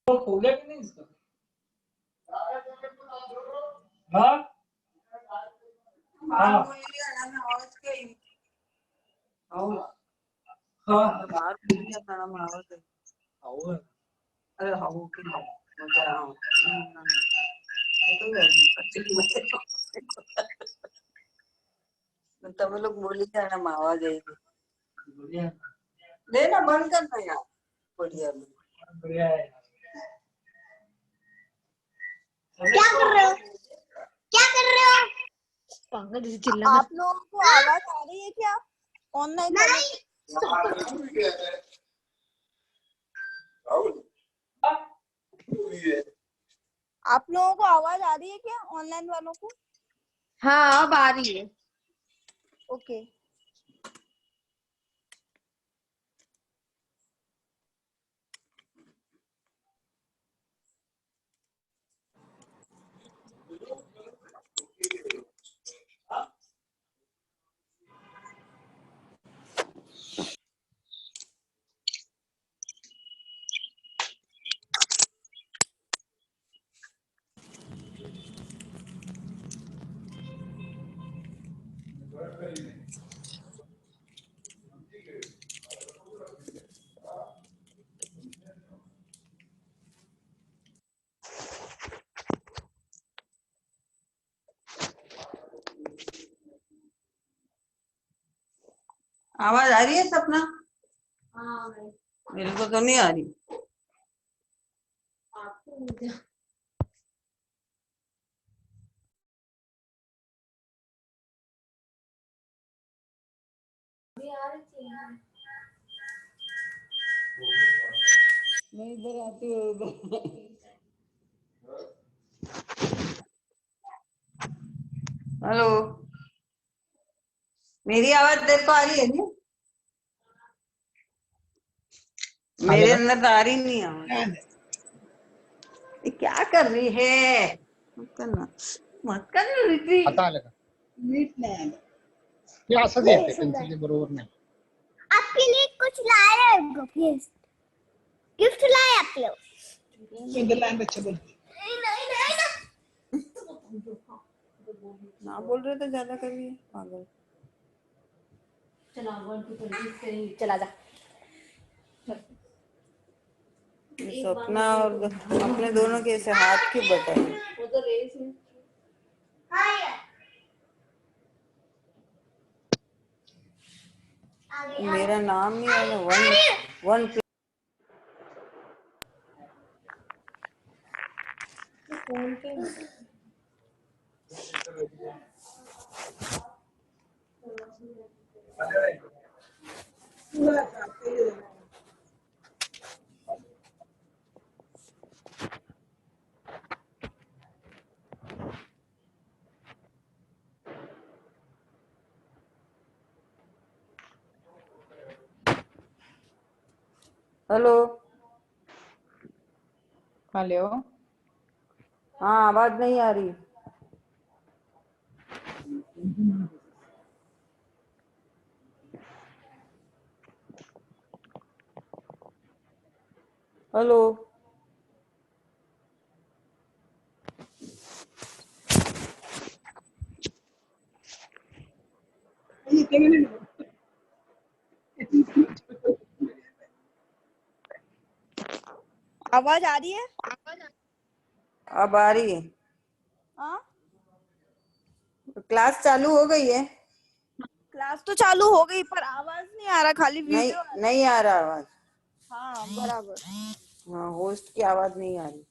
तो खोला कि नहीं इसका? हाँ हाँ हाँ बाहर बोलिए मैडम आवाज है। अरे हाँ वो के मजा आओ तो तब लोग बोली मैडम आवाज आएगी लेना बंद करना यार बढ़िया बढ़िया है। क्या कर रहे हो? क्या कर रहे हो? पागल जैसे चिल्ला। आप लोगों को आवाज आ रही है क्या ऑनलाइन? आप लोगों को आवाज आ रही है क्या ऑनलाइन वालों को? हाँ अब आ रही है। ओके आवाज आ रही है सपना? हाँ मेरे को तो नहीं आ रही। आपको मैं इधर आती हूँ हेलो मेरी आवाज तेरे को आ रही है नहीं? मेरे अंदर तो आ रही नहीं आवाज। ये क्या कर रही है? मत करना मत करना रीति। आता आलं का? नीट नाही आलं ते असंच येते पेन्सिल बरोबर नाही. आपके लिए कुछ लाए हैं गिफ्ट लाए आप लोग। ना बोल रहे तो ज्यादा कर रही है पागल। चला 1 2 3 चला जा। सपना और अपने दोनों के ऐसे हाथ क्यों बटा है? वो तो रेस है। मेरा नाम नहीं है ना वन फोन पे हेलो हेलो हाँ आवाज नहीं आ रही। हेलो आवाज आ रही है? अब आ रही है। हाँ क्लास चालू हो गई है? क्लास तो चालू हो गई पर आवाज नहीं आ रहा, खाली नहीं वीडियो। नहीं आ रहा आवाज। हाँ बराबर। हाँ होस्ट की आवाज नहीं आ रही।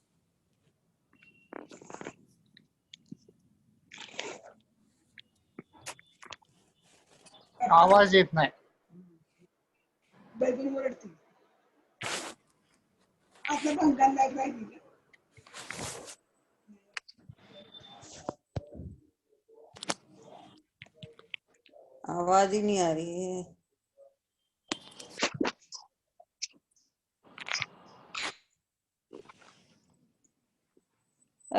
आवाज येत नाही. आवाज ही नहीं आ रही है।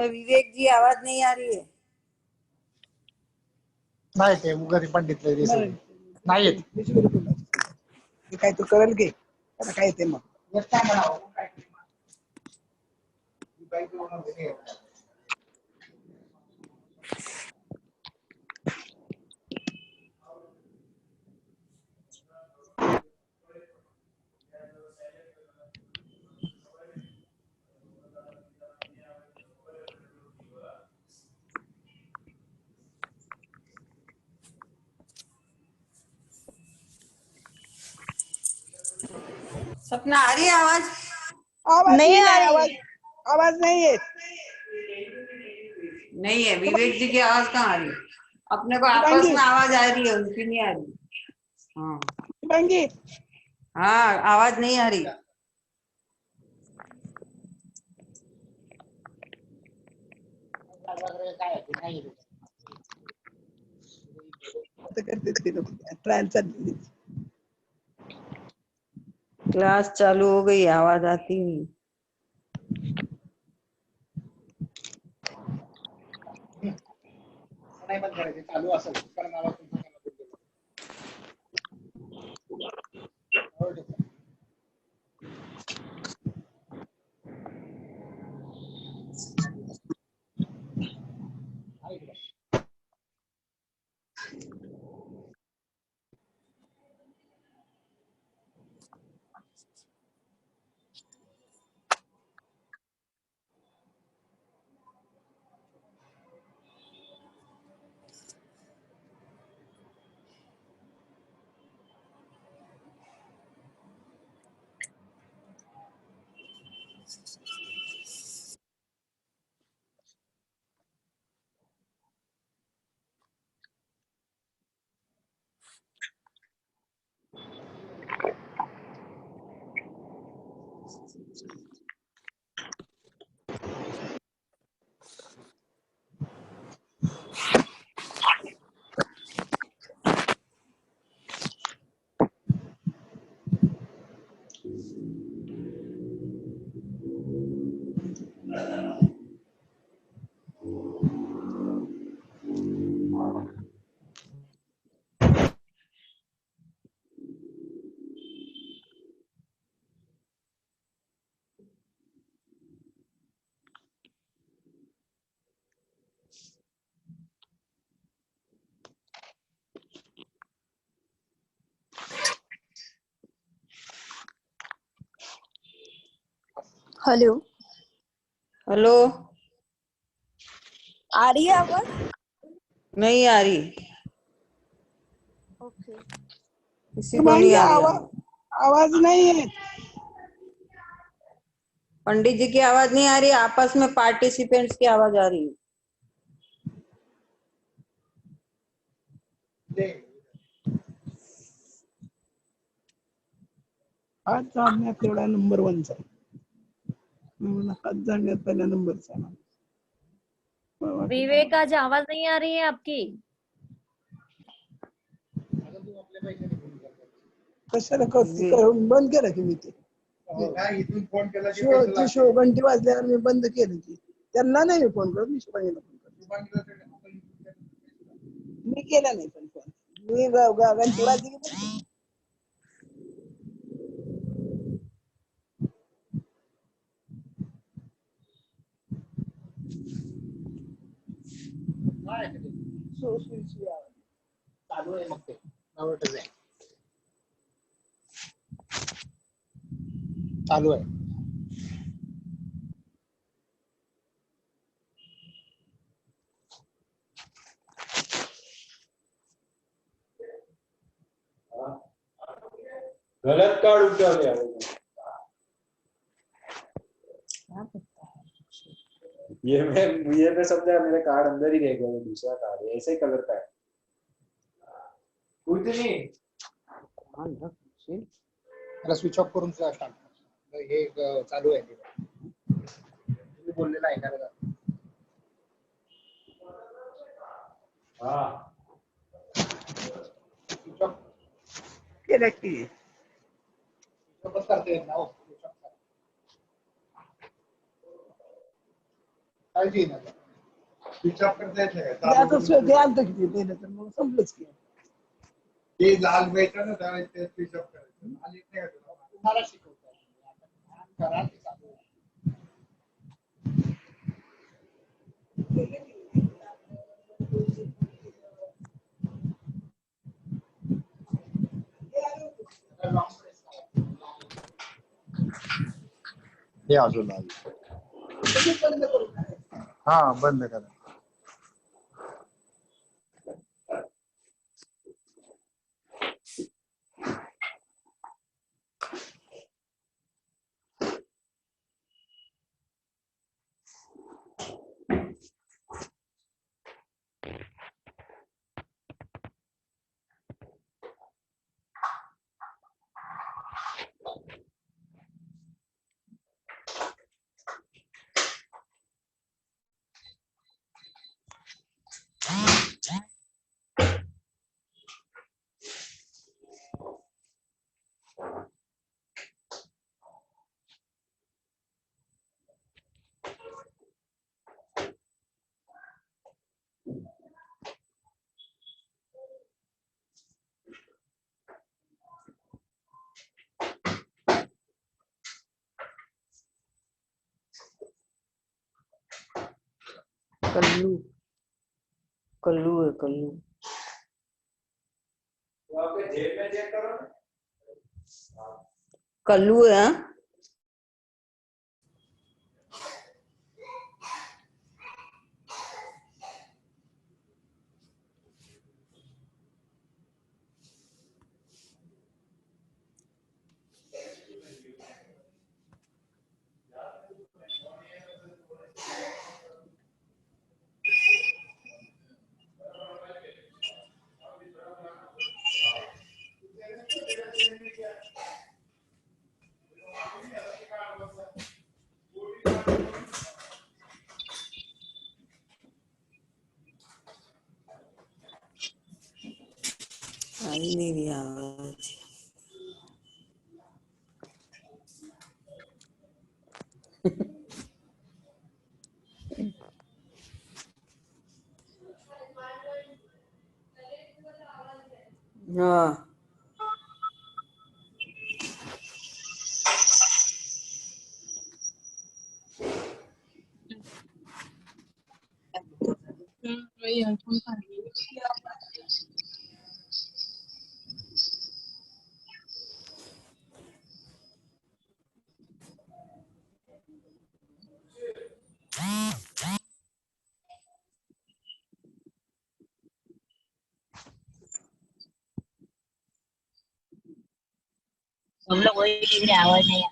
विवेक जी आवाज नहीं आ रही है। नाही ते घरी पंडितले ते सगळे नाही येत. काय तू करेल की आता काय येते मग सपना आ रही है आवाज? आवाज नहीं ही आ नहीं, रही। आवाज आवाज नहीं है। नहीं है, विवेक जी की आवाज कहाँ आ रही है? अपने को आपस शिवांगी, में आवाज आ रही है, उनकी नहीं आ रही। हाँ शिवांगी, हाँ, आवाज नहीं आ रही। आता करते ते लोक, ट्रायल चालली. क्लास चालू हो गई, आवाज आती नहीं। नाही बंद करायचे, चालू असेल कारण आवाज तुमचा मला बोललेला. हो, ठीक आहे. आहे इकडे. हेलो, हेलो, आ रही है आवाज? नहीं आ रही, ओके। किसी को नहीं शिवांगी, आ रही आवाज आवाज। आवाज नहीं है. पंडित जी की आवाज नहीं आ रही, आपस में पार्टिसिपेंट्स की आवाज आ रही है। हात जाण्यात तेवढा नंबर 1चा. हात जाण्यात पहिला नंबरचा. विवेक, आज आवाज नहीं आ रही है आपकी। कशाला करते, बंद केलं की मी ते. इथून फोन केला शो घंटी वाजल्यावर मी बंद केलं की. त्यांना नाही फोन करत, मी शिवांगीला फोन करतो. मी केला नाही पण फोन. मी घंटी वाजली की बंद केलं. चालू आहे मग ते नवटच आहे, चालू आहे. गलत कार्ड उठा गया। ये मैं समझा मेरे कार्ड अंदर ही रह गया, दूसरा कार्ड है ऐसे ही कलर का है। कुछ नहीं, मला स्विच ऑफ करून स्टार्ट कर. हे चालू आहे, तुम्ही बोललेलं ऐकायला जा. हाँ स्विच ऑफ केलं की स्विच ऑफ करता येत ना हो. काळजी नाही, स्विच ऑफ करता येत नाही. ते आलतं किती दिलं तर मग संपलंच की. ते लाल भेटलं ना त्यावेळेस ते स्विच ऑफ करायचं. लाल येत नाही का तुम्हाला शिकवतात. हे अजून आलं. बंद करू. हा बंद करा. कल्लू कल्लू है कल्लू। तो आपके जेब में चेक करो ना। कल्लू है हाँ? आई नहीं रही आवाज। हाँ हम लोग वही चीज में आवाज नहीं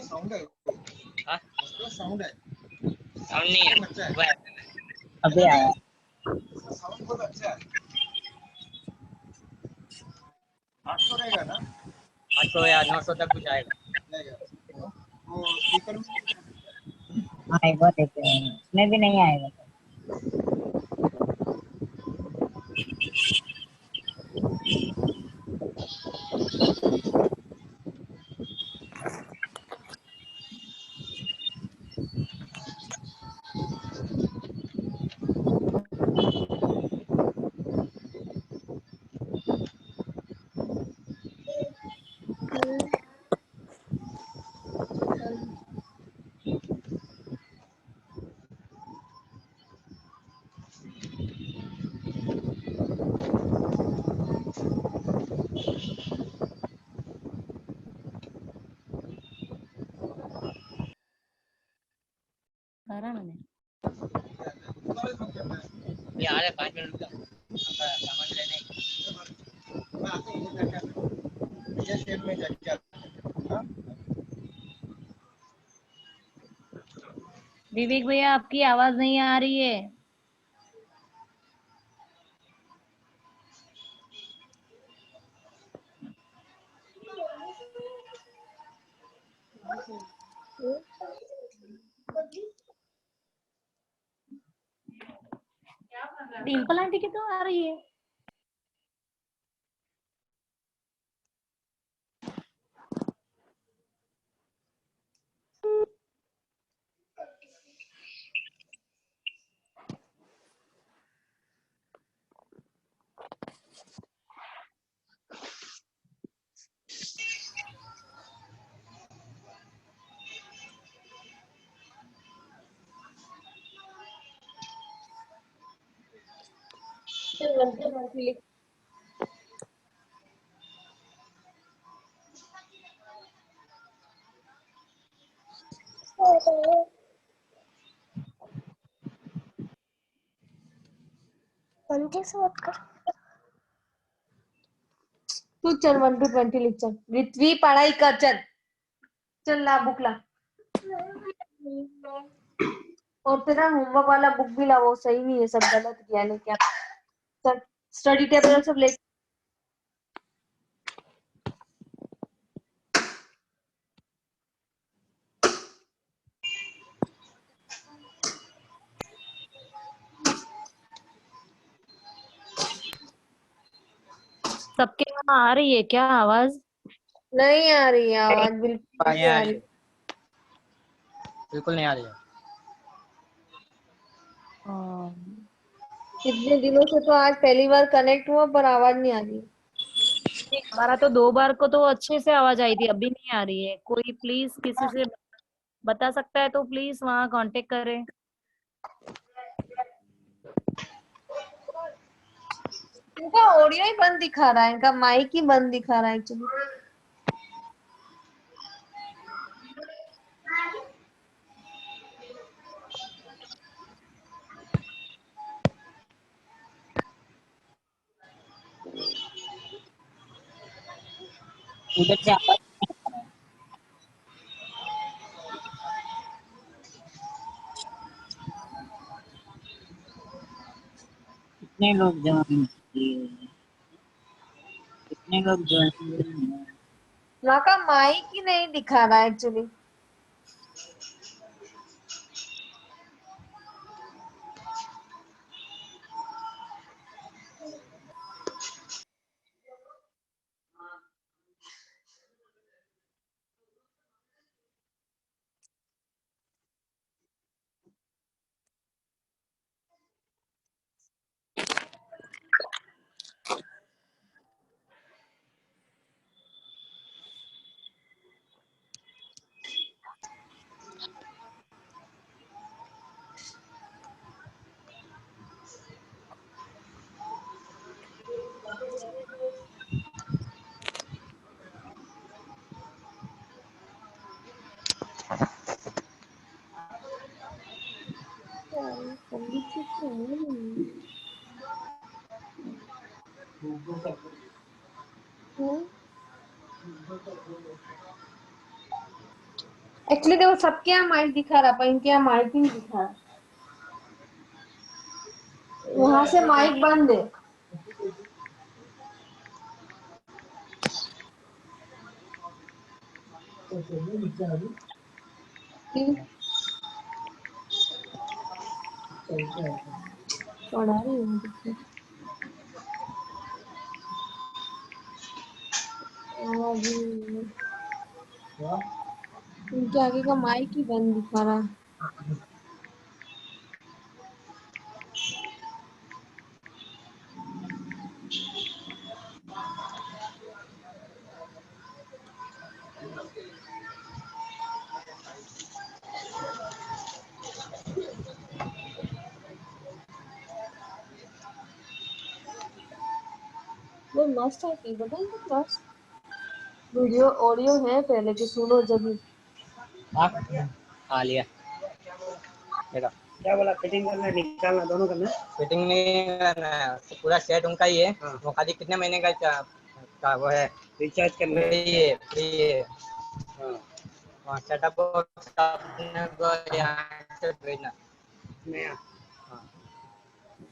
साउंड है. हाँ? साउंड है. साउंड नहीं है अच्छा है. अभी आया साउंड बहुत अच्छा है. 800 रहेगा ना. 800 या 900 तक कुछ आएगा। रहेगा. वो स्पीकर में हाँ एक बार देखते हैं उसमें भी नहीं आएगा। करा मैंने ये आ रहा 5 मिनट का सामान लेने। ये शेप में जाके विवेक भैया आपकी आवाज नहीं आ रही है। डिम्पल आंटी की तो आ रही है। बंटी से बात कर। तू चल 1 to 20 लिख चल। रित्वी पढ़ाई कर चल। चल ला बुक ला। और तेरा होमवर्क वाला बुक भी ला, वो सही नहीं है, सब गलत किया ने क्या। चल स्टडी टेबल सब ले। सबके वहाँ आ रही है क्या आवाज? नहीं आ रही है आवाज, बिल्कुल नहीं आ रही। बिल्कुल नहीं आ रही है। कितने दिनों से तो आज पहली बार कनेक्ट हुआ पर आवाज नहीं आ रही। हमारा तो 2 बार को तो अच्छे से आवाज आई थी, अभी नहीं आ रही है। कोई प्लीज किसी से बता सकता है तो प्लीज वहाँ कांटेक्ट करे। इनका ऑडियो ही बंद दिखा रहा है, इनका माइक ही बंद दिखा रहा है एक्चुअली। उधर से आवाज कितने लोग ज्वाइन किए, कितने लोग ज्वाइन। ना का माइक ही नहीं दिखा रहा है एक्चुअली। एक्चुअली देखो सबके यहाँ माइक दिखा रहा, पर इनके यहाँ माइक ही नहीं दिखा रहा। वहां से माइक बंद है। पढ़ा रही हूँ। इनके आगे का माइक ही बंद दिखा रहा है। वो मस्त है कि बता इनका क्लास वीडियो ऑडियो है पहले की, सुनो जब। हाँ लिया देखा। क्या बोला? फिटिंग करना है, निकालना, दोनों करना है? फिटिंग नहीं करना है, पूरा सेट उनका ही है। वो खाली कितने महीने का वो है, रिचार्ज करना है। फ्री है। हाँ सेटअप बॉक्स अपने को यहाँ से भेजना। नया हाँ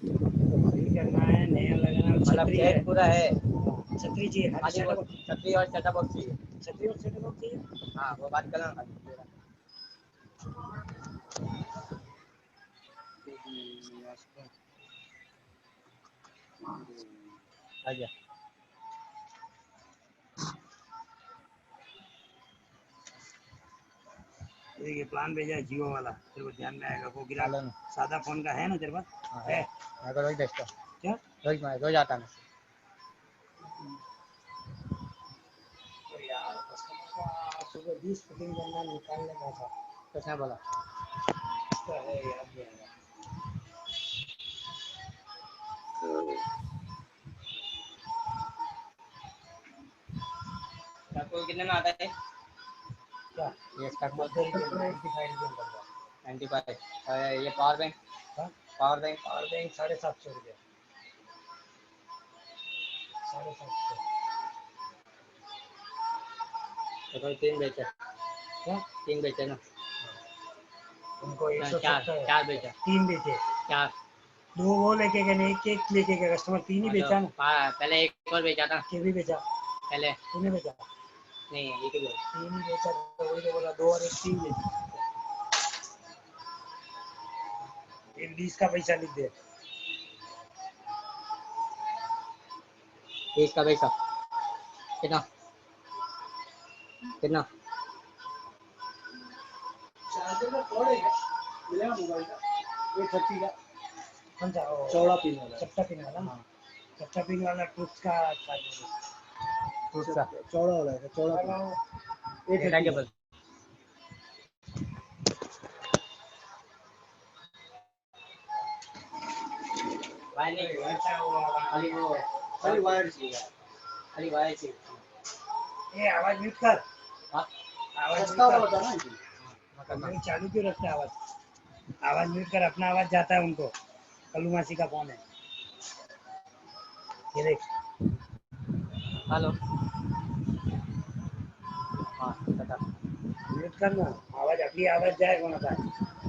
फ्री करना है, नया लगाना है। मतलब छतरी है, सेट पूरा है। छतरी चाहिए, खाली खाली setup- छतरी और सेटअप बॉक्स चाहिए। छतरी और सेटअप बॉक्स चाहिए। हाँ वो बात करना खाली। आजा। ये प्लान भेजा है जियो वाला, तेरे को ध्यान में आएगा। वो गिरा डालो ना। सादा फोन का है ना तेरे पास? हाँ, है। मैं तो रोज देखता हूँ। क्या? रोज आता मैं। तो यार कस्टमर का सुबह 20 फिटिंग करना निकालने का था। किसने बोला? तो है याद नहीं आएगा। आपको कितने में आता है? क्या? ये इसका 95 रुपये पड़ता 95। और ये पावर बैंक? है। पावर बैंक पावर बैंक 750 रुपये। 750। तो कोई 3 बेचे। क्या? 3 बेचे ना? उनको चार 170 चार बेचे। 3 बेचे। 4। 2 वो लेके गए नहीं, एक लेके गए कस्टमर। 3 ही बेचा ना। पहले एक और बेचा था। के भी बेचा पहले तूने बेचा? नहीं, एक ही बेचा। 3 ही बेचा तो वही तो बोला, 2 और 1 3 बेचा। एक 20 का पैसा लिख दे। 20 का पैसा कितना? कितना? चार्जर का कोड है मिलेगा मोबाइल का? 130 का। कौन सा? चौड़ा पिन वाला, चपटा पिन वाला ना? चपटा पिन वाला ट्रूथ का चार्जर। चौड़ा वाला है, चौड़ा पिन। 130 केबल। वायर नहीं, खाली वो खाली वायर चाहिए। खाली वायर चाहिए। ये आवाज म्यूट कर। हाँ? आवाज म्यूट कर ना। मैं चालू क्यों रखते आवाज? आवाज म्यूट कर, अपना आवाज जाता है उनको। कल्लू मासी का फोन है ये देख। हेलो। हाँ बता। म्यूट कर ना, आवाज अपनी आवाज जाए वहाँ का।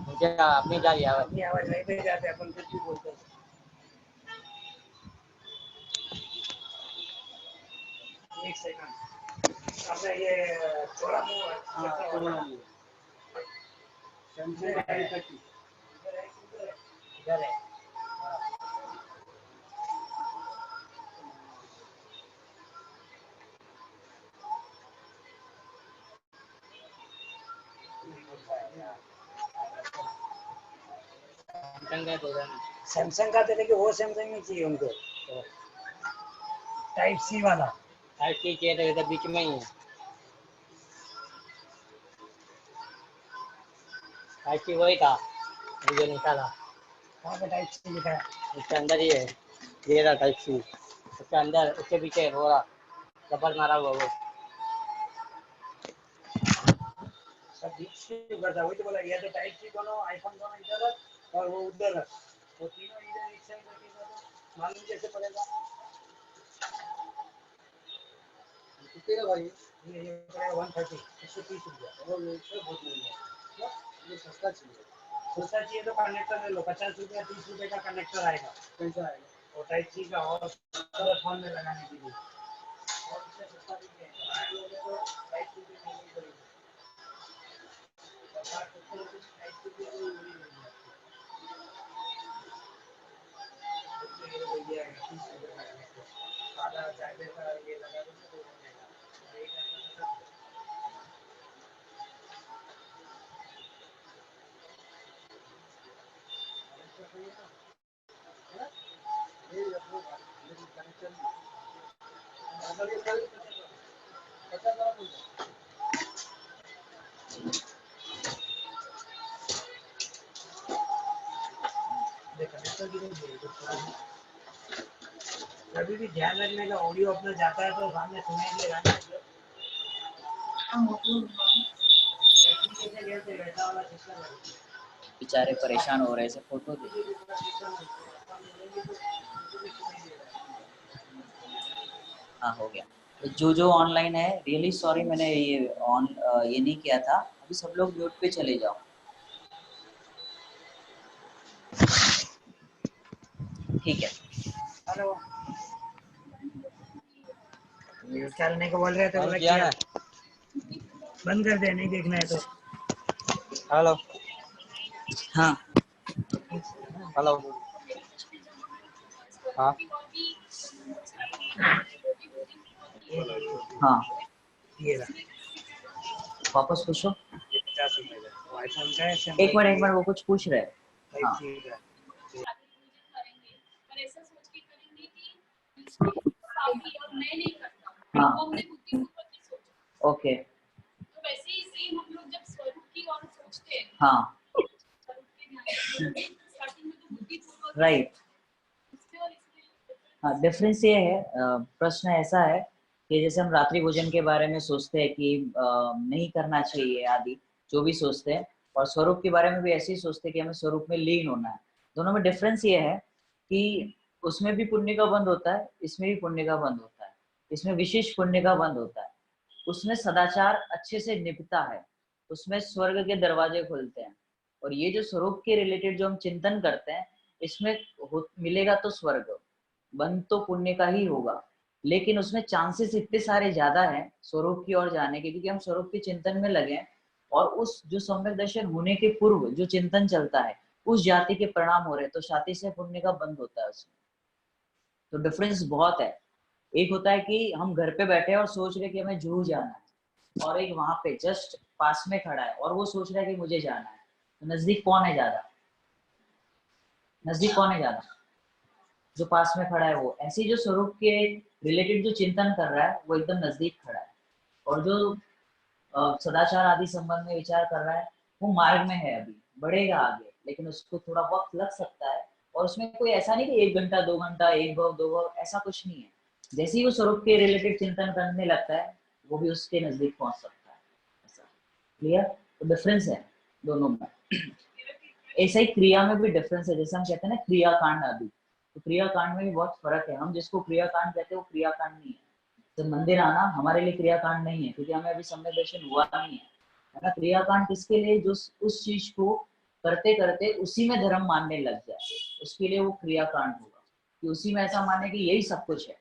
मुझे अपनी जा रही है आवाज। अपनी आवाज नहीं पे जाते, अपन कुछ भी बोलते हैं। एक सेकंड। अब ये थोड़ा मुंह सैमसंग का इधर है। सैमसंग का तेरे को वो सैमसंग में चाहिए उनको, टाइप सी वाला। टाइप सी चाहिए तो इधर बीच में ही है। टाइप सी वही था जो निकाला। कहाँ पे टाइप सी लिखा है? उसके अंदर ही है। ये रहा टाइप सी। उसके अंदर उसके पीछे हो रहा रबर मारा हुआ वो। सब बीच से करता, वही तो बोला। ये तो टाइप सी दोनों आईफोन दोनों इधर रख और वो उधर रख, वो तीनों इधर एक साइड रखेगा तो मालूम कैसे पड़ेगा? कितने का भाई? ये पड़ेगा 130, 130 रुपया। और ये बहुत महंगा है, ये सस्ता चाहिए। सस्ता चाहिए तो कनेक्टर ले लो, 50 रुपया 30 रुपये का कनेक्टर आएगा। कैसा आएगा? और टाइप सी का और फोन में लगाने के लिए। और इससे सस्ता भी है, टाइप सी भी नहीं पड़ेगी। कभी भी ध्यान रखने का, ऑडियो अपना जाता है तो सामने सुनेंगे गाना। बेचारे परेशान हो रहे थे, फोटो दे। हाँ हो गया। तो जो ऑनलाइन है, रियली सॉरी, मैंने ये ये नहीं किया था। अभी सब लोग म्यूट पे चले जाओ। ठीक है। हेलो, म्यूट करने को बोल रहे थे, बोला किया क्या? ना? बंद कर दे, नहीं देखना है तो। हेलो। हाँ हेलो। हाँ हाँ ये रहा वापस पूछो। 50 रुपए का वो आईफोन का है एक मिनट वो कुछ पूछ रहे हैं। हाँ हाँ ओके हाँ राइट। हाँ डिफरेंस ये है, प्रश्न ऐसा है कि जैसे हम रात्रि भोजन के बारे में सोचते हैं कि नहीं करना चाहिए आदि जो भी सोचते हैं, और स्वरूप के बारे में भी ऐसे ही सोचते हैं कि हमें स्वरूप में लीन होना है। दोनों में डिफरेंस ये है कि उसमें भी पुण्य का बंध होता है, इसमें भी पुण्य का बंध होता है। इसमें विशेष पुण्य का बंध होता है, उसमें सदाचार अच्छे से निभता है, उसमें स्वर्ग के दरवाजे खुलते हैं। और ये जो स्वरूप के रिलेटेड जो हम चिंतन करते हैं, इसमें मिलेगा तो स्वर्ग, बंध तो पुण्य का ही होगा, लेकिन उसमें चांसेस इतने सारे ज्यादा हैं स्वरूप की ओर जाने के, क्योंकि हम स्वरूप के चिंतन में लगे हैं और उस जो सम्यक दर्शन होने के पूर्व जो चिंतन चलता है उस जाति के परिणाम हो रहे हैं, तो जाति से पुण्य का बंध होता है उसमें। तो डिफरेंस बहुत है। एक होता है कि हम घर पे बैठे हैं और सोच रहे कि हमें जुहू जाना है, और एक वहां पे जस्ट पास में खड़ा है और वो सोच रहा है कि मुझे जाना है। तो नजदीक कौन है ज्यादा? नजदीक कौन है ज्यादा? जो पास में खड़ा है वो। ऐसे जो स्वरूप के रिलेटेड जो चिंतन कर रहा है वो एकदम नजदीक खड़ा है, और जो सदाचार आदि संबंध में विचार कर रहा है वो मार्ग में है, अभी बढ़ेगा आगे, लेकिन उसको थोड़ा वक्त लग सकता है। और उसमें कोई ऐसा नहीं कि 1 घंटा 2 घंटा 1 भाव 2 भाव, ऐसा कुछ नहीं है। जैसे ही वो स्वरूप के रिलेटेड चिंतन करने लगता है वो भी उसके नजदीक पहुंच सकता है। ऐसा क्लियर? तो डिफरेंस है दोनों में। ऐसा ही क्रिया में भी डिफरेंस है। जैसे हम कहते हैं ना क्रियाकांड आदि, तो क्रियाकांड में भी बहुत फर्क है। हम जिसको क्रियाकांड कहते हैं वो क्रियाकांड नहीं है। तो मंदिर आना हमारे लिए क्रियाकांड नहीं है, क्योंकि हमें अभी सम्यक दर्शन हुआ नहीं है ना। क्रियाकांड किसके लिए? जो उस चीज को करते करते उसी में धर्म मानने लग जाए, उसके लिए वो क्रियाकांड होगा। कि उसी में ऐसा माने कि यही सब कुछ है।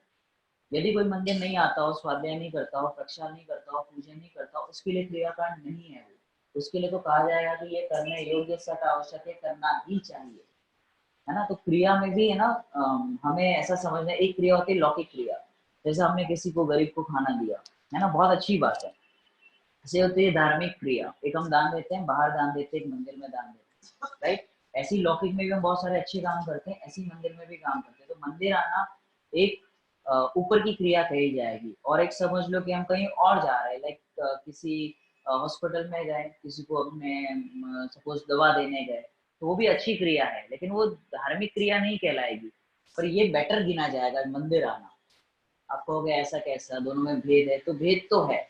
यदि कोई मंदिर नहीं आता हो, स्वाध्याय नहीं करता हो, प्रक्षाल नहीं करता हो, पूजन नहीं करता हो, उसके लिए क्रियाकांड नहीं है। उसके लिए तो कहा जाएगा कि ये करने योग्य सत आवश्यक है, करना ही चाहिए, है ना। तो क्रिया में भी है ना, हमें ऐसा समझना, एक क्रिया होती है लौकिक क्रिया, जैसे हमने किसी को गरीब को खाना दिया, है ना, बहुत अच्छी बात है। ऐसे होती है धार्मिक क्रिया, एक हम दान देते हैं, बाहर दान देते हैं, एक मंदिर में दान देते हैं, राइट। ऐसी लौकिक में भी हम बहुत सारे अच्छे काम करते हैं, ऐसी मंदिर में भी काम करते हैं। तो मंदिर आना एक ऊपर की क्रिया कही जाएगी, और एक समझ लो कि हम कहीं और जा रहे हैं, लाइक किसी हॉस्पिटल में गए, किसी को अपने सपोज दवा देने गए, तो वो भी अच्छी क्रिया है, लेकिन वो धार्मिक क्रिया नहीं कहलाएगी। पर ये बेटर गिना जाएगा मंदिर आना। आप कहोगे ऐसा कैसा, दोनों में भेद है, तो भेद तो है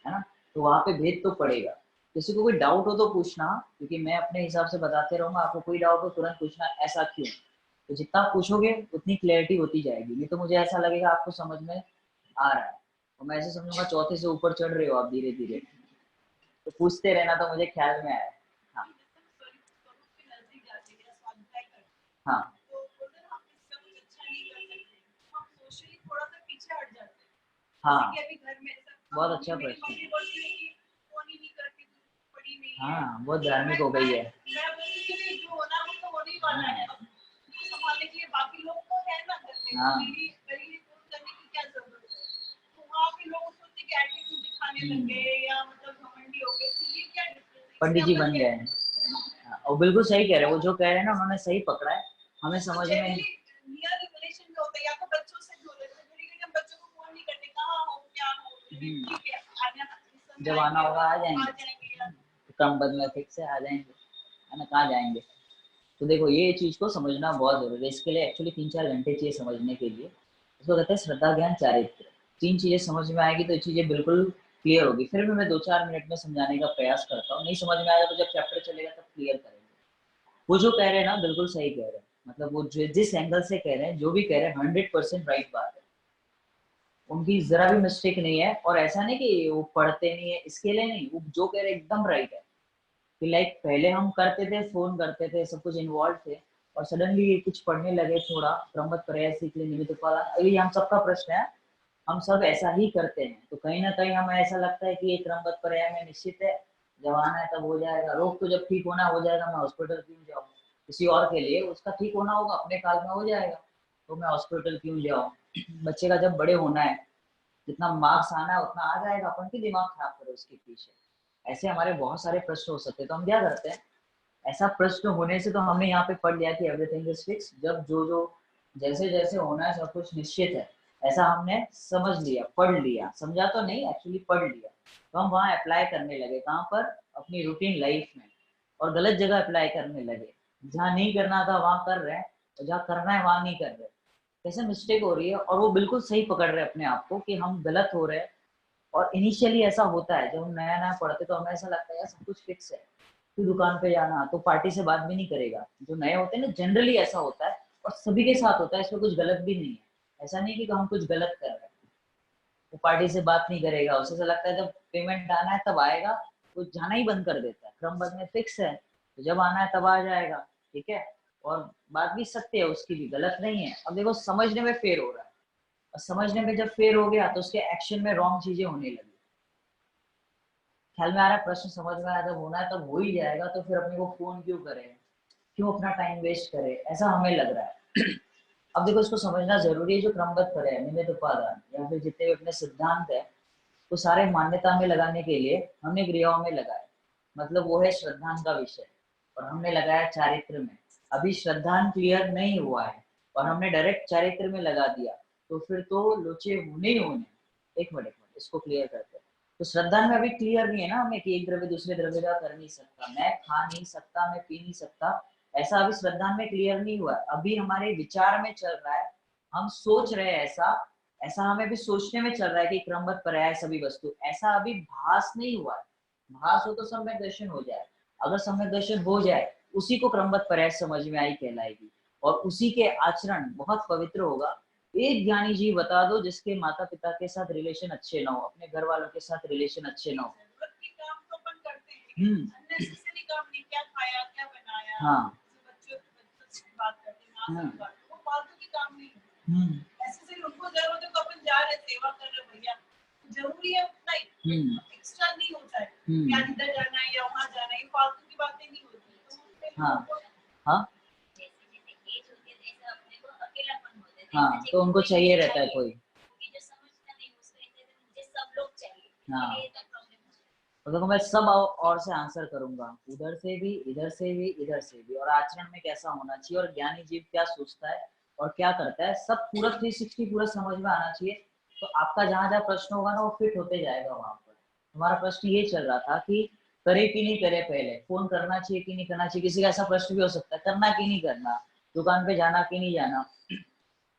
ना। तो वहां पे भेद तो पड़ेगा। किसी को कोई डाउट हो तो पूछना, क्योंकि मैं अपने हिसाब से बताते रहूंगा। आपको कोई डाउट हो तुरंत पूछना, ऐसा क्यों। तो जितना पूछोगे उतनी क्लैरिटी होती जाएगी। नहीं तो मुझे ऐसा लगेगा आपको समझ में आ रहा है, और मैं ऐसे समझूंगा चौथे से ऊपर चढ़ रहे हो आप धीरे धीरे। तो पूछते रहना, तो मुझे ख्याल में आया। हाँ हाँ हाँ, बहुत अच्छा प्रश्न है। हाँ, बहुत धार्मिक हो गई है। हाँ पंडित जी बन गए हैं। और बिल्कुल सही कह रहे हैं, वो जो कह रहे हैं ना उन्होंने सही पकड़ा है। हमें समझ में जब आना होगा आ जाएंगे, क्रमबद्ध में फिक्स है, आ जाएंगे, है ना। कहाँ जाएंगे? तो देखो ये चीज को समझना बहुत जरूरी है। इसके लिए एक्चुअली 3-4 घंटे चाहिए समझने के लिए। उसको कहते हैं श्रद्धा ज्ञान चारित्र। 3 चीजें समझ में आएगी तो चीजें बिल्कुल क्लियर होगी। फिर भी मैं 2-4 मिनट में समझाने का प्रयास करता हूँ। नहीं समझ में आएगा तो जब चैप्टर चलेगा तब क्लियर करेंगे। वो जो कह रहे हैं ना बिल्कुल सही कह रहे हैं, मतलब वो जिस एंगल से कह रहे हैं, जो भी कह रहे हैं 100% राइट बात है। उनकी जरा भी मिस्टेक नहीं है। और ऐसा नहीं कि वो पढ़ते नहीं है, इसके लिए नहीं, वो जो कह रहे हैं एकदम राइट है। कि लाइक पहले हम करते थे, फोन करते थे, सब कुछ इन्वॉल्व थे, और सडनली कुछ पढ़ने लगे, थोड़ा क्रमबद्ध प्रयास सीख ले, निमित्त फल। अभी हम सबका प्रश्न है, हम सब ऐसा ही करते हैं। तो कहीं ना कहीं हमें ऐसा लगता है कि ये क्रमबद्ध पर्याय में निश्चित है, जब आना है तब हो जाएगा। रोग तो जब ठीक होना हो जाएगा, मैं हॉस्पिटल क्यों जाऊँ? किसी और के लिए उसका ठीक होना होगा, अपने काल में हो जाएगा, तो मैं हॉस्पिटल क्यों जाऊँ? बच्चे का जब बड़े होना है, जितना मार्क्स आना है उतना आ जाएगा, अपन की दिमाग खराब करो उसके पीछे। ऐसे हमारे बहुत सारे प्रश्न हो सकते हैं, तो हम क्या करते हैं, ऐसा प्रश्न होने से तो हमने यहाँ पे पढ़ लिया कि एवरीथिंग इज फिक्स, जब जो जो जैसे जैसे होना है सब कुछ निश्चित है, ऐसा हमने समझ लिया, पढ़ लिया, समझा तो नहीं, एक्चुअली पढ़ लिया। तो हम वहाँ अप्लाई करने लगे, कहाँ पर, अपनी रूटीन लाइफ में, और गलत जगह अप्लाई करने लगे। जहाँ नहीं करना था वहाँ कर रहे हैं, और जहाँ करना है वहाँ नहीं कर रहे। कैसे मिस्टेक हो रही है, और वो बिल्कुल सही पकड़ रहे हैं अपने आप को कि हम गलत हो रहे हैं। और इनिशियली ऐसा होता है, जब हम नया नया पढ़ते तो हमें ऐसा लगता है यार सब कुछ फिक्स है, तो दुकान पे जाना तो पार्टी से बात भी नहीं करेगा। जो नए होते हैं ना, जनरली ऐसा होता है, और सभी के साथ होता है, इसमें कुछ गलत भी नहीं है। ऐसा नहीं कि हम कुछ गलत कर रहे हैं। वो पार्टी से बात नहीं करेगा, उसे ऐसा लगता है जब पेमेंट आना है तब आएगा, वो जाना ही बंद कर देता है। क्रमबद्ध में फिक्स है, तो जब आना है तब आ जाएगा, ठीक है। और बात भी सत्य है, उसकी भी गलत नहीं है। अब देखो समझने में फेर हो रहा है, और समझने में जब फेर हो गया तो उसके एक्शन में रॉन्ग चीजें होने लगी। ख्याल में आ रहा है, प्रश्न समझ में आया, जब होना है तब हो ही जाएगा, तो फिर अपने को फोन क्यों करें, क्यों अपना टाइम वेस्ट करें, ऐसा हमें लग रहा है। अब देखो इसको समझना जरूरी है, जो क्रमबद्ध करे है, निमित्त उपादान, या फिर जितने भी अपने सिद्धांत है, तो सारे मान्यता में लगाने के लिए हमने क्रियाओं में लगाए। मतलब वो है श्रद्धांत का विषय, और हमने लगाया चारित्र में। अभी श्रद्धांत क्लियर नहीं हुआ है और हमने डायरेक्ट चारित्र में लगा दिया, तो फिर तो लोचे होने ही होने। एक मिनट इसको क्लियर करते हैं। तो श्रद्धांत में अभी क्लियर नहीं है ना हमें कि एक द्रव्य दूसरे द्रव्य का कर नहीं सकता, मैं खा नहीं सकता, मैं पी नहीं सकता, ऐसा अभी श्रद्धांत में क्लियर नहीं हुआ। अभी हमारे विचार में चल रहा है, हम सोच रहे हैं ऐसा, ऐसा हमें भी सोचने में चल रहा है कि क्रमबद्ध पर्याय सभी वस्तु, ऐसा अभी भास नहीं हुआ है। भास हो तो सम्यक दर्शन हो जाए। अगर सम्यक दर्शन हो जाए, उसी को क्रमबद्ध पर्याय समझ में आई कहलाएगी, और उसी के आचरण बहुत पवित्र होगा। एक ज्ञानी जी बता दो जिसके माता पिता के साथ रिलेशन अच्छे ना हो, अपने घर वालों के साथ रिलेशन अच्छे ना हो। हाँ ऐसे से उनको जरूरत है तो अपन जा रहे सेवा कर रहे भैया, जरूरी है उतना ही, एक्स्ट्रा नहीं होता है क्या इधर जाना है या वहाँ जाना है, ये फालतू की बातें नहीं होती। हाँ हाँ हाँ, तो उनको चाहिए रहता है कोई। हाँ, तो देखो मैं सब और से आंसर करूंगा, उधर से भी, इधर से भी, इधर से भी, और आचरण में कैसा होना चाहिए, और ज्ञानी जीव क्या सोचता है और क्या करता है, सब पूरा 360 पूरा समझ में आना चाहिए। तो आपका जहाँ जहाँ प्रश्न होगा ना, वो फिट होते जाएगा वहां पर। हमारा प्रश्न ये चल रहा था कि करे कि नहीं करे, पहले फोन करना चाहिए कि नहीं करना चाहिए। किसी का ऐसा प्रश्न भी हो सकता है, करना कि नहीं करना, दुकान पे जाना कि नहीं जाना।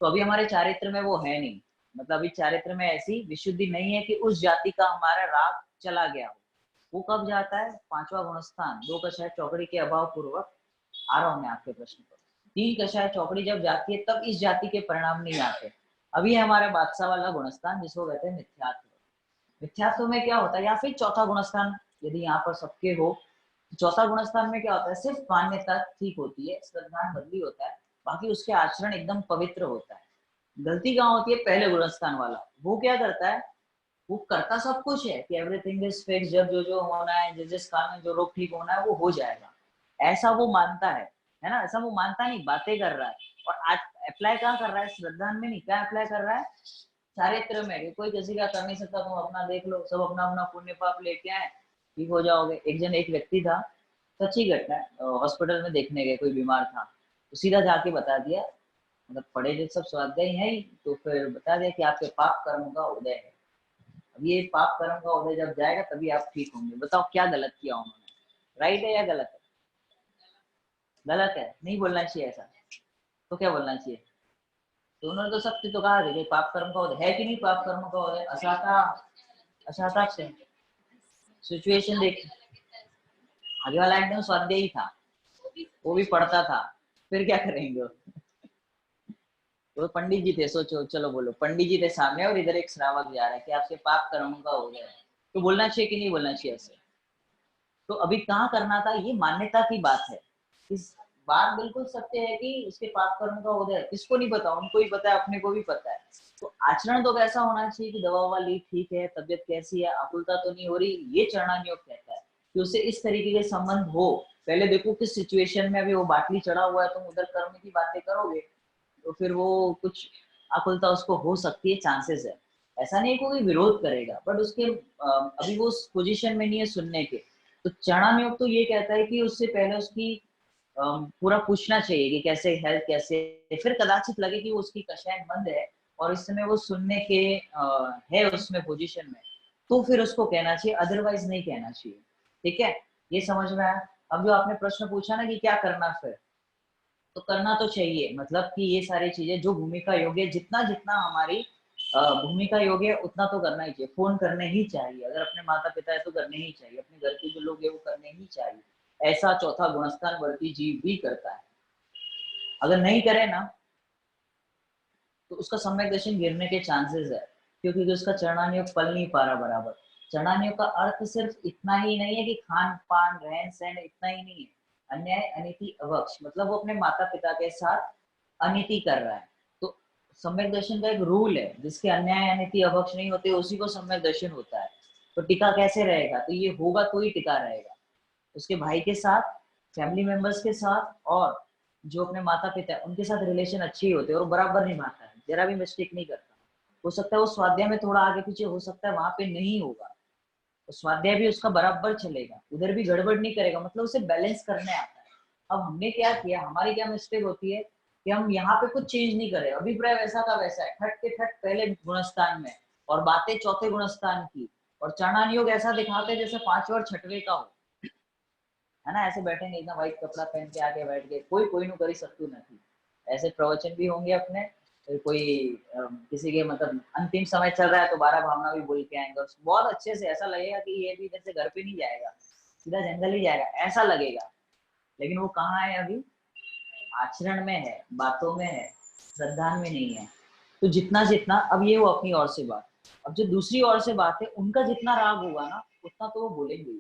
तो अभी हमारे चारित्र में वो है नहीं, मतलब अभी चारित्र में ऐसी विशुद्धि नहीं है कि उस जाति का हमारा राग चला गया हो। वो कब जाता है, 5वां गुणस्थान 2 कषाय चौकड़ी के अभाव पूर्वक। आ रहा हूं मैं आपके प्रश्न पर। 3 कषाय चौकड़ी जब जाती है तब इस जाति के परिणाम नहीं आते। अभी है हमारा बादशाह वाला गुणस्थान, जिसको कहते हैं मिथ्यात्व। मिथ्यात्व में क्या होता है, या फिर चौथा गुणस्थान यदि यहाँ पर सबके हो, चौथा गुणस्थान में क्या होता है, सिर्फ मान्यता ठीक होती है, श्रद्धान बदली होता है, बाकी उसके आचरण एकदम पवित्र होता है। गलती कहाँ होती है, पहले गुणस्थान वाला। वो क्या करता है, वो करता सब कुछ है कि एवरीथिंग इज फिक्स, जब जो जो होना है, जिस काम में जो रोग ठीक होना है वो हो जाएगा, ऐसा वो मानता है ना। ऐसा वो मानता नहीं, बातें कर रहा है। और आज अप्लाई कहाँ कर रहा है, श्रद्धान में नहीं, क्या अप्लाई कर रहा है, चारित्र में। कोई किसी का कर नहीं सकता, तुम अपना देख लो, सब अपना अपना पुण्य पाप लेके आए, ठीक हो जाओगे। एक व्यक्ति था, सच्ची घटना, हॉस्पिटल में देखने गए, कोई बीमार था, तो सीधा जाके बता दिया, मतलब पढ़े लिखे सब स्वाध्याय है ही, तो फिर बता दिया कि आपके पाप कर्म का उदय है। अब ये पाप कर्म का उदय जब जाएगा तभी आप ठीक होंगे। बताओ क्या गलत किया उन्होंने, राइट है या गलत है? गलत है, नहीं बोलना चाहिए ऐसा। तो क्या बोलना चाहिए? तो उन्होंने तो सत्य तो कहा कि पाप कर्म का उदय है कि नहीं, पाप कर्म का उदय अशाता से सिचुएशन देख। आगे वाला एकदम स्वाध्याय ही था, वो भी पढ़ता था, फिर क्या करेंगे। तो पंडित जी थे, सोचो, चलो बोलो, पंडित जी थे सामने और इधर एक श्रावक जा रहा है कि आपके पाप कर्मों का हो गया है, तो बोलना चाहिए कि नहीं बोलना चाहिए ऐसे? तो अभी कहाँ करना था, ये मान्यता की बात है। इस बात बिल्कुल सत्य है कि उसके पाप कर्म का उदय, किसको नहीं पता, उनको ही पता है, अपने को भी पता है। तो आचरण तो कैसा होना चाहिए कि दवा ववा ली, ठीक है, तबियत कैसी है, आकुलता तो नहीं हो रही, ये चरणानियोग कहता है कि उससे इस तरीके के संबंध हो। पहले देखो किस सिचुएशन में, अभी वो बाटली चढ़ा हुआ है, तुम उधर कर्म की बातें करोगे तो फिर वो कुछ आकुलता उसको हो सकती है, चांसेस है। ऐसा नहीं है कोई विरोध करेगा, बट उसके अभी वो उस पोजीशन में नहीं है सुनने के। तो चरणा योग तो ये कहता है कि उससे पहले उसकी पूरा पूछना चाहिए कि कैसे हेल्थ कैसे, फिर कदाचित लगे कि वो उसकी कषाय मंद है और इस समय वो सुनने के है उसमें पोजीशन में, तो फिर उसको कहना चाहिए, अदरवाइज नहीं कहना चाहिए। ठीक है, ये समझ में आया। अब जो आपने प्रश्न पूछा ना कि क्या करना, फिर तो करना तो चाहिए, मतलब कि ये सारी चीजें जो भूमिका योग्य, जितना जितना हमारी भूमिका योग्य है उतना तो करना ही चाहिए। फोन करने ही चाहिए, अगर अपने माता पिता है तो करने ही चाहिए, अपने घर के जो लोग हैं वो करने ही चाहिए। ऐसा चौथा गुणस्थान वर्ती जीव भी करता है। अगर नहीं करे ना तो उसका सम्यक दर्शन गिरने के चांसेस है, क्योंकि उसका चरणानुयोग पल नहीं पा रहा बराबर। चरणानुयोग का अर्थ सिर्फ इतना ही नहीं है कि खान पान रहन सहन, इतना ही नहीं है। अन्याय अनिति अवक्ष, मतलब वो अपने माता पिता के साथ अनिति कर रहा है। तो सम्यक दर्शन का एक रूल है, जिसके अन्याय अनिति अवक्ष नहीं होते उसी को सम्यक दर्शन होता है। तो टिका कैसे रहेगा, तो ये होगा तो ही टिका रहेगा। उसके भाई के साथ, फैमिली मेंबर्स के साथ, और जो अपने माता पिता है उनके साथ रिलेशन अच्छी होते हैं और बराबर निभाता है, जरा भी मिस्टेक नहीं करता। हो सकता है वो स्वाध्याय में थोड़ा आगे पीछे हो सकता है, वहां पे नहीं होगा, तो स्वाध्याय भी उसका बराबर चलेगा, उधर भी गड़बड़ नहीं करेगा, मतलब उसे बैलेंस करने आता है। अब हमने क्या किया, हमारी क्या मिस्टेक होती है कि हम यहाँ पे कुछ चेंज नहीं करे, अभिप्राय वैसा का वैसा है, ठट के ठट पहले गुणस्थान में और बातें चौथे गुणस्थान की, और चरणानुयोग ऐसा दिखाते हैं जैसे 5वें और 6वें का हो, है ना। ऐसे बैठेंगे एकदम व्हाइट कपड़ा पहन के आके बैठ के, कोई नु करी सकतू नहीं। ऐसे प्रवचन भी होंगे अपने, फिर कोई किसी के मतलब अंतिम समय चल रहा है तो 12 भावना भी बोल के आएंगे, बहुत अच्छे से, ऐसा लगेगा कि ये भी इधर से घर पे नहीं जाएगा, सीधा जंगल ही जाएगा, ऐसा लगेगा। लेकिन वो कहाँ है अभी, आचरण में है, बातों में है, श्रद्धा में नहीं है। तो जितना जितना, अब ये वो अपनी ओर से बात, अब जो दूसरी ओर से बात है उनका जितना राग होगा ना उतना तो वो बोलेंगे।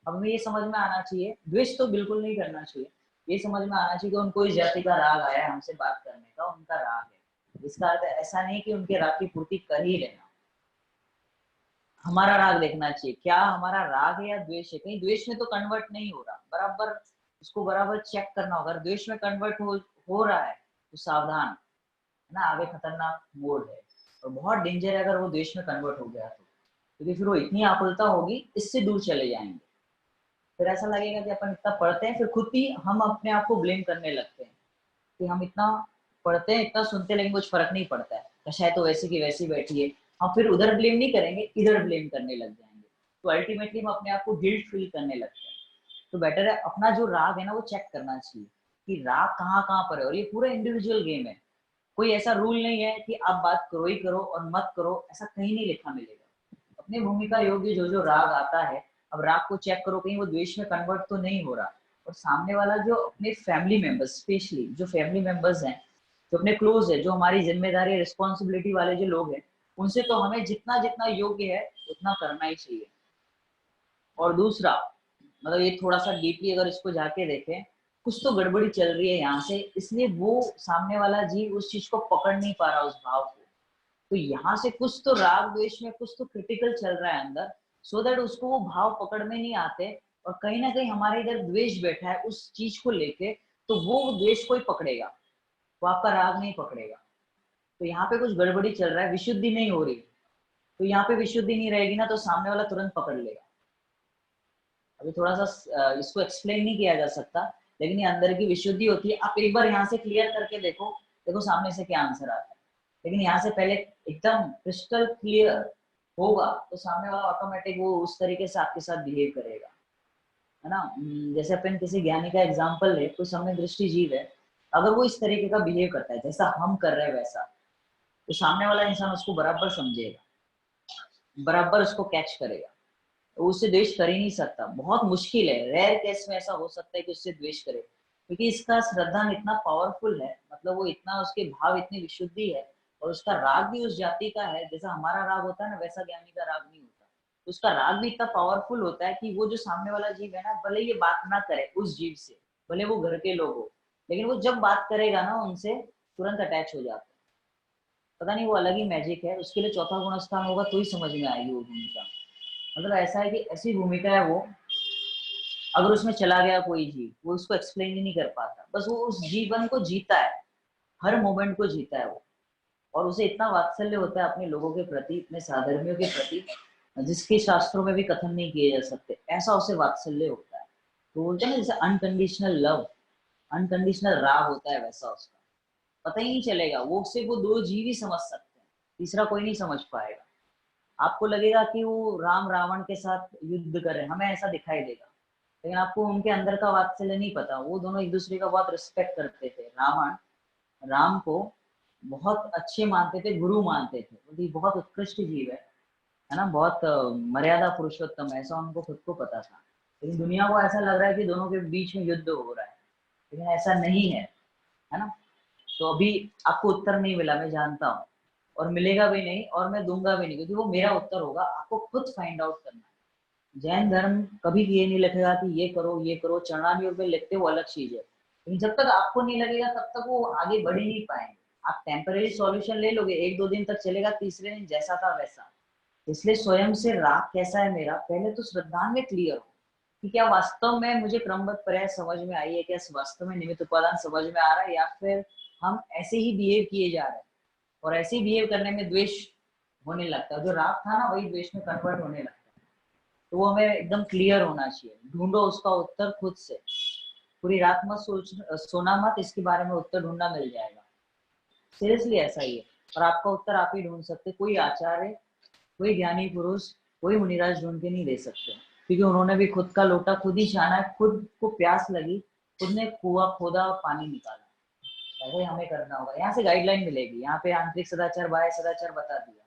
अब हमें ये समझ में आना चाहिए, द्वेष तो बिल्कुल नहीं करना चाहिए, ये समझ में आना चाहिए कि उनको इस जाति का राग आया हमसे बात करने का, उनका राग है। इसका अर्थ ऐसा नहीं कि उनके राग की पूर्ति कर ही लेना। हमारा राग देखना चाहिए, क्या हमारा राग है या द्वेष है, कहीं द्वेष में तो कन्वर्ट नहीं हो रहा, बराबर उसको बराबर चेक करना होगा। द्वेष में कन्वर्ट हो रहा है तो सावधान, है ना, आगे खतरनाक मोड़ है, और बहुत डेंजर है अगर वो द्वेष में कन्वर्ट हो गया तो, क्योंकि फिर वो इतनी आकुलता होगी, इससे दूर चले जाएंगे। फिर ऐसा लगेगा कि अपन इतना पढ़ते हैं, फिर खुद ही हम अपने आप को ब्लेम करने लगते हैं कि हम इतना पढ़ते हैं, इतना सुनते हैं, लेकिन कुछ फर्क नहीं पड़ता है, कशाय तो वैसी की वैसी बैठी है। हम फिर उधर ब्लेम नहीं करेंगे, इधर ब्लेम करने लग जाएंगे, तो अल्टीमेटली हम अपने आप को गिल्ट फील करने लगते हैं। तो बेटर है अपना जो राग है ना वो चेक करना चाहिए कि राग कहाँ कहाँ पर है, और ये पूरा इंडिविजुअल गेम है, कोई ऐसा रूल नहीं है कि आप बात करो ही करो और मत करो, ऐसा कहीं नहीं लिखा मिलेगा। अपनी भूमिका योग्य जो जो राग आता है, अब राग को चेक करो कहीं वो द्वेष में कन्वर्ट तो नहीं हो रहा, और सामने वाला जो अपने फैमिली मेंबर्स, स्पेशली जो फैमिली मेंबर्स हैं, जो अपने क्लोज है, जो हमारी जिम्मेदारी रिस्पॉन्सिबिलिटी वाले जो लोग हैं, उनसे तो हमें जितना जितना योग्य है उतना करना ही चाहिए। और दूसरा, मतलब ये थोड़ा सा डीपली अगर इसको जाके देखें, कुछ तो गड़बड़ी चल रही है यहाँ से, इसलिए वो सामने वाला जीव उस चीज को पकड़ नहीं पा रहा, उस भाव को। तो यहाँ से कुछ तो राग द्वेष में कुछ तो क्रिटिकल चल रहा है अंदर, सो दैट उसको वो भाव पकड़ में नहीं आते, और कहीं ना कहीं हमारे इधर द्वेष बैठा है उस चीज को लेके, तो वो द्वेष को ही पकड़ेगा, वो आपका राग नहीं पकड़ेगा। तो यहाँ पे कुछ गड़बड़ी चल रहा है, विशुद्धि नहीं हो रही। तो यहाँ पे विशुद्धि नहीं रहेगी ना तो सामने वाला तुरंत पकड़ लेगा। अभी थोड़ा सा इसको एक्सप्लेन नहीं किया जा सकता, लेकिन ये अंदर की विशुद्धि होती है। आप एक बार यहाँ से क्लियर करके देखो, देखो सामने से क्या आंसर आता है। लेकिन यहाँ से पहले एकदम क्रिस्टल क्लियर होगा तो सामने वाला ऑटोमेटिक वो उस तरीके से आपके साथ बिहेव करेगा, है ना। जैसे अपन किसी ज्ञानी का एग्जाम्पल ले, कोई सम्यक दृष्टि जीव है, अगर वो इस तरीके का बिहेव करता है जैसा हम कर रहे हैं वैसा, तो सामने वाला इंसान उसको बराबर समझेगा, बराबर उसको कैच करेगा, तो उससे द्वेष कर ही नहीं सकता। बहुत मुश्किल है, रेयर केस में ऐसा हो सकता है कि उससे द्वेष करे, क्योंकि इसका श्रद्धा इतना पावरफुल है, मतलब वो इतना, उसके भाव इतनी विशुद्धि है, और उसका राग भी उस जाति का है, जैसा हमारा राग होता है ना वैसा ज्ञानी का राग नहीं होता। तो उसका राग भी इतना पावरफुल होता है कि वो जो सामने वाला जीव है ना, भले ये बात ना करे उस जीव से, भले वो घर के लोग हो, लेकिन वो जब बात करेगा ना उनसे तुरंत अटैच हो जाता है। पता नहीं वो अलग ही मैजिक है, उसके लिए चौथा गुण स्थान होगा तो ही समझ में आएगी वो भूमिका। मतलब ऐसा है कि ऐसी भूमिका है वो, अगर उसमें चला गया कोई जीव, वो उसको एक्सप्लेन ही नहीं कर पाता, बस वो उस जीवन को जीता है, हर मोमेंट को जीता है वो, और उसे इतना वात्सल्य होता है अपने लोगों के प्रति, इतने साधर्मियों के प्रति, जिसके शास्त्रों में भी कथन नहीं किए जा सकते, ऐसा उसे वात्सल्य होता है। तो बोलते हैं ना जैसे अनकंडीशनल लव, अनकंडीशनल राग होता है, वैसा उसका पता ही नहीं चलेगा। वो सिर्फ वो दो जीव ही समझ सकते हैं, तीसरा कोई नहीं समझ पाएगा। आपको लगेगा कि वो राम रावण के साथ युद्ध कर रहे हैं, हमें ऐसा दिखाई देगा, लेकिन आपको उनके अंदर का वात्सल्य नहीं पता। वो दोनों एक दूसरे का बहुत रिस्पेक्ट करते थे। रावण राम को बहुत अच्छे मानते थे, गुरु मानते थे, बोलते बहुत उत्कृष्ट जीव है ना, बहुत मर्यादा पुरुषोत्तम, ऐसा उनको खुद को पता था। लेकिन दुनिया को ऐसा लग रहा है कि दोनों के बीच में युद्ध हो रहा है, लेकिन ऐसा नहीं है ना। तो अभी आपको उत्तर नहीं मिला, मैं जानता हूँ, और मिलेगा भी नहीं, और मैं दूंगा भी नहीं, क्योंकि वो मेरा उत्तर होगा। आपको खुद फाइंड आउट करना है। जैन धर्म कभी ये नहीं लिखेगा कि ये करो, चरणामृत में लिखते वो अलग चीज है, लेकिन जब तक आपको नहीं लगेगा तब तक वो आगे बढ़ ही नहीं पाएंगे। आप टेम्परेरी सॉल्यूशन ले लोगे, 1-2 दिन तक चलेगा, तीसरे दिन जैसा था वैसा। इसलिए स्वयं से राग कैसा है मेरा, पहले तो श्रद्धा में क्लियर हो कि क्या वास्तव में मुझे क्रमबद्ध पर्याय समझ में आई है, क्या वास्तव में निमित्त उपादान समझ में आ रहा है, या फिर हम ऐसे ही बिहेव किए जा रहे हैं। और ऐसे ही बिहेव करने में द्वेष होने लगता है, जो राग था ना वही द्वेष में कन्वर्ट होने लगता है। तो वो हमें एकदम क्लियर होना चाहिए। ढूंढो उसका उत्तर खुद से, पूरी रात मत सोना मत, इसके बारे में उत्तर ढूंढना मिल जाएगा। सीरियसली ऐसा ही है, और आपका उत्तर आप ही ढूंढ सकते। कोई आचार्य, कोई ज्ञानी पुरुष, कोई मुनिराज ढूंढ के नहीं दे सकते, क्योंकि उन्होंने भी खुद का लोटा खुद ही छाना है, खुद को प्यास लगी, खुद ने कुआं खोदा और पानी निकाला। ऐसे हमें करना होगा। यहाँ से गाइडलाइन मिलेगी, यहाँ पे आंतरिक सदाचार बाह्य सदाचार बता दिया,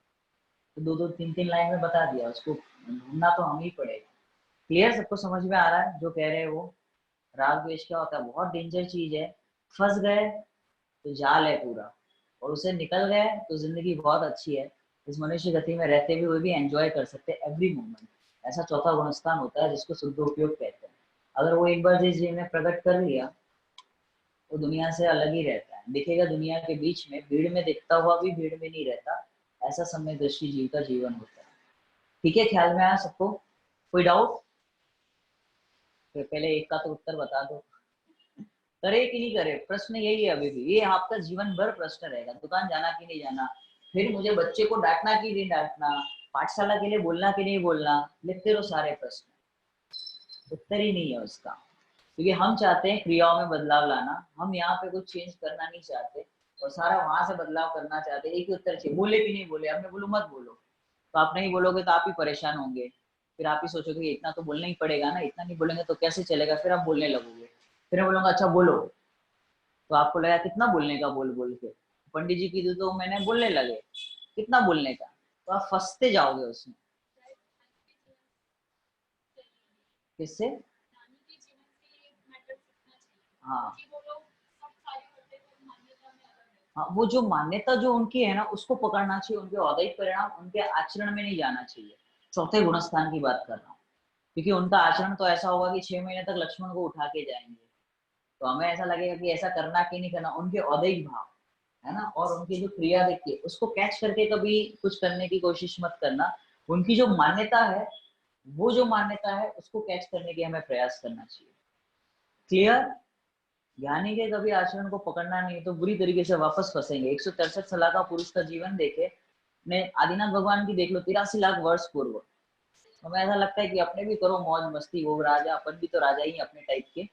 तो 2-2, 3-3 लाइन में बता दिया, उसको ढूंढना तो हम ही पड़ेगा। क्लियर? सबको समझ में आ रहा है जो कह रहे हैं वो? राग द्वेष क्या होता है? बहुत डेंजर चीज है। फंस गए तो जाल है पूरा, और उसे निकल गए तो जिंदगी बहुत अच्छी है। इस मनुष्य गति में रहते हुए भी एंजॉय कर सकते हैं एवरी मोमेंट। ऐसा चौथा गुणस्थान होता है जिसको शुद्ध उपयोग कहते हैं। अगर वो एक बार जिस जीव ने प्रकट कर लिया, वो दुनिया से अलग ही रहता है, दिखेगा दुनिया के बीच में, भीड़ में दिखता हुआ भी भीड़ में नहीं रहता। ऐसा समय दृष्टि जीव का जीवन होता है। ठीक है, ख्याल में आया सबको? कोई डाउट? तो पहले एक का तो उत्तर बता दो, करे कि नहीं करे, प्रश्न यही है अभी भी। ये आपका जीवन भर प्रश्न रहेगा, दुकान जाना कि नहीं जाना, फिर मुझे बच्चे को डांटना कि नहीं डांटना, पाठशाला के लिए बोलना कि नहीं बोलना, लिखते रहो सारे प्रश्न, उत्तर ही नहीं है उसका। क्योंकि हम चाहते हैं क्रियाओं में बदलाव लाना, हम यहाँ पे कुछ चेंज करना नहीं चाहते, और सारा वहां से बदलाव करना चाहते हैं। एक ही उत्तर चाहिए, बोले कि नहीं बोले। अब मैं बोलूँ मत बोलो, तो आप नहीं बोलोगे तो आप ही परेशान होंगे, फिर आप ही सोचोगे इतना तो बोलना ही पड़ेगा ना, इतना नहीं बोलेंगे तो कैसे चलेगा, फिर आप बोलने लगोगे। फिर मैं बोलूंगा अच्छा बोलो, तो आपको लगा कितना बोलने का, बोल बोल के पंडित जी की तो मैंने बोलने लगे, कितना बोलने का, तो आप फंसते जाओगे उसमें। किससे? हाँ हाँ, वो जो मान्यता जो उनकी है ना, उसको पकड़ना चाहिए। उनके औदैहिक परिणाम उनके आचरण में नहीं जाना चाहिए। चौथे गुणस्थान की बात कर रहा हूँ, क्योंकि उनका आचरण तो ऐसा होगा कि 6 महीने तक लक्ष्मण को उठा के जाएंगे, तो हमें ऐसा लगेगा कि ऐसा करना कि नहीं करना। उनके औदैहिक भाव है ना, और उनकी जो क्रिया देखिए, उसको कैच करके कभी कुछ करने की कोशिश मत करना। उनकी जो मान्यता है, वो जो मान्यता है उसको कैच करने की हमें प्रयास करना चाहिए। क्लियर? ज्ञानी के कभी आचरण को पकड़ना नहीं तो बुरी तरीके से वापस फंसेंगे। 163 साल का पुरुष का जीवन देखे, ने आदिनाथ भगवान की देख लो, 83 लाख वर्ष पूर्व। हमें ऐसा लगता है कि अपने भी करो मौज मस्ती, वो राजा, अपन भी तो राजा ही अपने टाइप के।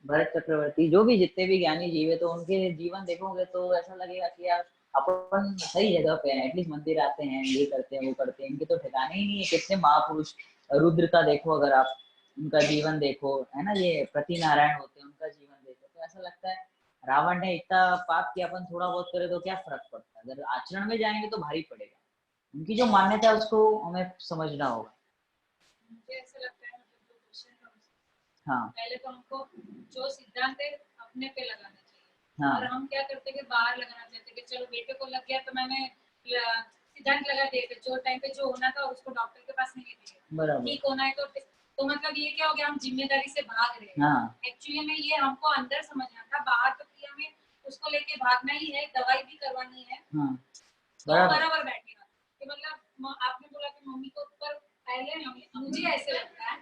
भरत चक्रवर्ती, जो भी जितने भी ज्ञानी जीव है, तो उनके जीवन देखोगे तो ऐसा लगेगा कि यार अपन सही जगह पे हैं, एटलीस्ट मंदिर आते हैं, ये करते हैं वो करते हैं। इनके तो ठिकाने ही नहीं है। कितने महापुरुष, रुद्र का देखो, अगर आप उनका जीवन देखो, है ना, ये प्रति नारायण होते हैं, उनका जीवन देखो, तो ऐसा लगता है रावण ने इतना पाप किया, अपन थोड़ा बहुत करे तो क्या फर्क पड़ता है। अगर आचरण में जाएंगे तो भारी पड़ेगा। उनकी जो मान्यता है उसको हमें समझना होगा। मुझे ऐसा लगता है हाँ, पहले तो हमको जो सिद्धांत है अपने पे लगाना चाहिए। हाँ, और हम क्या करते हैं कि बाहर लगाना चाहते हैं कि चलो बेटे को लग गया तो मैंने सिद्धांत लगा दिया, जो टाइम पे जो होना था उसको डॉक्टर के पास नहीं दिया, बराबर। ठीक होना है तो मतलब ये क्या हो गया, हम जिम्मेदारी से भाग रहे हैं। हाँ, एक्चुअली में ये हमको अंदर समझना था, बाहर तो क्रिया में उसको लेके भागना ही है, दवाई भी करवानी है, हाँ, तो बराबर बैठेगा। कि मतलब आपने बोला कि मम्मी को ऊपर, पहले मुझे ऐसे लगता है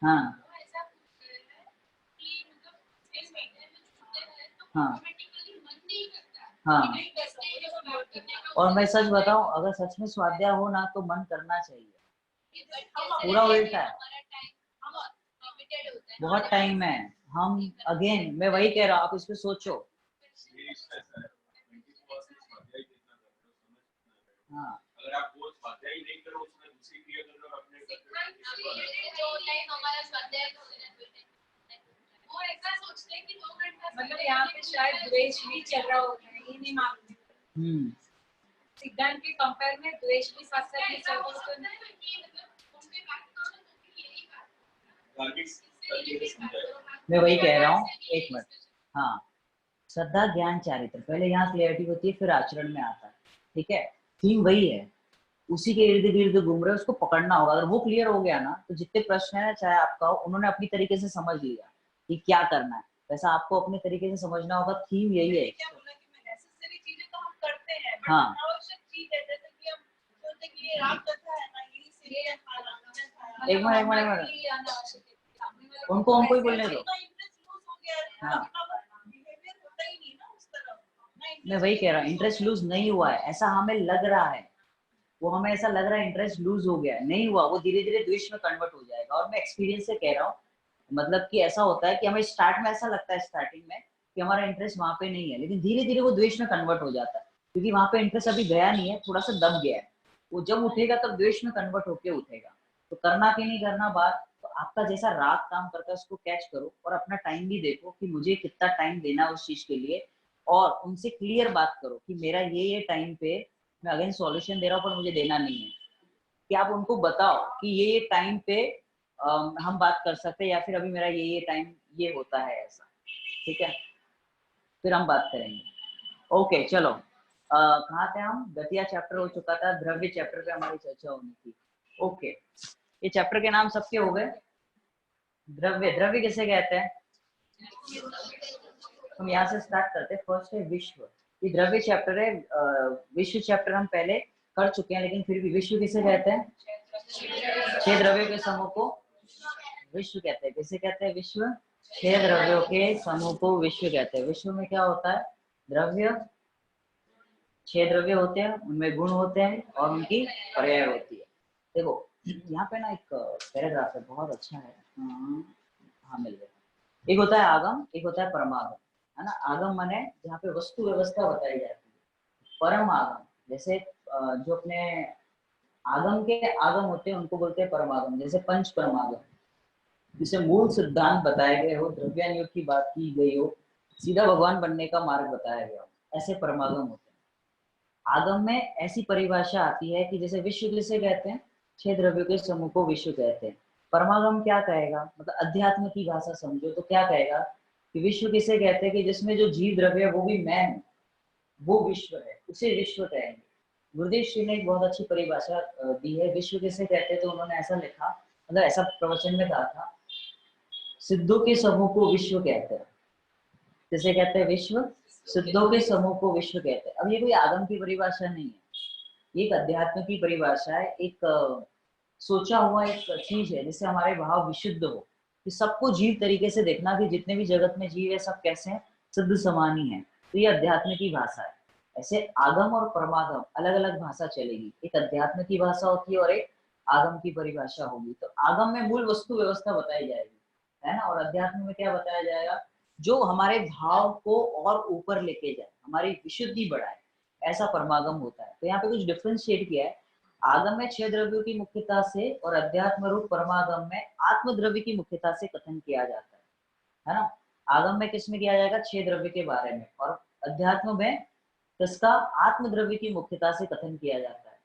हाँ, हाँ, हाँ, हाँ, नहीं कर सकते। और मैं सच बताऊं, अगर सच में स्वाध्याय हो ना तो मन करना चाहिए, पूरा उल्टा है, बहुत टाइम है। हम अगेन मैं वही कह रहा हूँ, आप इस पे सोचो। हाँ, अगर आप वो स्वाध्याय ही नहीं करो, उसमें दूसरी क्रिया कर लो, अपने वो ऐसा सोचते हैं कि 2 घंटा मतलब यहाँ पे शायद द्वेष भी चल रहा होता है, ये नहीं मालूम। सिद्धांत के कंपेयर में द्वेष भी साथ साथ में चल रहा होता है। मैं वही कह रहा हूँ, एक मिनट। हाँ, श्रद्धा ज्ञान चारित्र, पहले यहाँ क्लियरिटी होती है, फिर आचरण में आता है, ठीक है। थीम वही है, उसी के इर्द गिर्द घूम रहे, उसको पकड़ना होगा। अगर वो क्लियर हो गया ना तो जितने प्रश्न है, चाहे आपका हो, उन्होंने अपनी तरीके से समझ लिया कि क्या करना है, वैसा आपको अपने तरीके से समझना होगा। थीम यही है। नेसेसरी चीजें तो हम करते हैं, हाँ, आवश्यक चीज है, जैसे कि हम सोचते कि ये रात कथा है ना, यही सीरियल खाना, एक मिनट उनको ही बोलने दो। हाँ, मैं वही कह रहा हूँ, इंटरेस्ट लूज नहीं हुआ है, ऐसा हमें लग रहा है, वो हमें ऐसा लग रहा है इंटरेस्ट लूज हो गया है, नहीं हुआ। वो धीरे धीरे द्वेष में कन्वर्ट हो जाएगा। और मैं एक्सपीरियंस से कह रहा हूँ, मतलब कि ऐसा होता है कि हमें स्टार्ट में ऐसा लगता है, स्टार्टिंग में कि हमारा इंटरेस्ट वहां पे नहीं है, लेकिन धीरे धीरे वो द्वेष में कन्वर्ट हो जाता है, क्योंकि वहां पे इंटरेस्ट अभी गया नहीं है, थोड़ा सा दब गया है। वो जब उठेगा तब द्वेष में कन्वर्ट होके उठेगा। तो करना कि नहीं करना बात, तो आपका जैसा राग काम करता है उसको कैच करो, और अपना टाइम भी देखो कि मुझे कितना टाइम देना है उस चीज के लिए, और उनसे क्लियर बात करो कि मेरा ये टाइम पे मैं अगेन सॉल्यूशन दे रहा हूँ पर मुझे देना नहीं है। कि आप उनको बताओ कि ये टाइम पे हम बात कर सकते हैं, या फिर अभी मेरा ये टाइम ये होता है ऐसा, ठीक है, फिर हम बात करेंगे। ओके चलो, कहाँ थे हम? गतिया चैप्टर हो चुका था, द्रव्य चैप्टर पे हमारी चर्चा होनी थी। ओके, ये चैप्टर के नाम सबके हो गए। द्रव्य, द्रव्य किसे कहते हैं? हम यहाँ से स्टार्ट करते हैं। फर्स्ट है विश्व, ये द्रव्य चैप्टर है। विश्व चैप्टर हम पहले कर चुके हैं, लेकिन फिर भी विश्व किसे कहते हैं? 6 द्रव्यों के समूह को विश्व कहते हैं। किसे कहते हैं? विश्व। 6 द्रव्यों के समूह को विश्व कहते हैं। विश्व में क्या होता है? द्रव्य, 6 द्रव्य होते हैं, उनमें गुण होते हैं और उनकी पर्याय होती है। देखो यहाँ पे ना एक पैराग्राफ है, बहुत अच्छा है। हाँ मिल गया। एक होता है आगम, एक होता है परमागम, है ना। आगम माने जहाँ पे वस्तु व्यवस्था बताई जाती है। परम आगम, जैसे जो अपने आगम के आगम होते हैं उनको बोलते हैं परमागम। जैसे पंच परमागम, जिसे मूल सिद्धांत बताए गए हो, द्रव्यानुयोग की बात की गई हो, सीधा भगवान बनने का मार्ग बताया गया हो, ऐसे परमागम होते हैं। आगम में ऐसी परिभाषा आती है कि जैसे विश्व किसे कहते हैं? 6 द्रव्यों के समूह को विश्व कहते हैं। परमागम क्या कहेगा? मतलब अध्यात्म की भाषा समझो तो क्या कहेगा कि विश्व किसे कहते हैं? कि जिसमें जो जीव द्रव्य है वो भी मैं, वो विश्व है, उसे विश्व कहेंगे। गुरुदेव श्री ने एक बहुत अच्छी परिभाषा दी है। विश्व किसे कहते हैं? तो उन्होंने ऐसा लिखा, मतलब ऐसा प्रवचन में कहा था, सिद्धों के समूह को विश्व कहते हैं। किसे कहते हैं? विश्व। सिद्धों के समूह को विश्व कहते हैं। अब ये कोई आगम की परिभाषा नहीं है, एक अध्यात्म की परिभाषा है, एक सोचा हुआ एक चीज है जिससे हमारे भाव विशुद्ध हो, कि सबको जीव तरीके से देखना कि जितने भी जगत में जीव है सब कैसे हैं? सिद्ध समान ही है। तो ये अध्यात्म की भाषा है। ऐसे आगम और परमागम अलग अलग भाषा चलेगी, एक अध्यात्म की भाषा होती है और एक आगम की परिभाषा होगी। तो आगम में मूल वस्तु व्यवस्था बताई जाएगी, है ना, और अध्यात्म में क्या बताया जाएगा? जो हमारे भाव को और ऊपर लेके जाए, हमारी विशुद्धि बढ़ाए, ऐसा परमागम होता है। तो यहाँ पे कुछ डिफ्रेंशिएट किया है। आगम में 6 द्रव्यों की मुख्यता से और अध्यात्म रूप परमागम में आत्म द्रव्य की मुख्यता से कथन किया जाता है ना। आगम में किसमें किया जाएगा? 6 द्रव्य के बारे में, और अध्यात्म में किसका? आत्म द्रव्य की मुख्यता से कथन किया जाता है।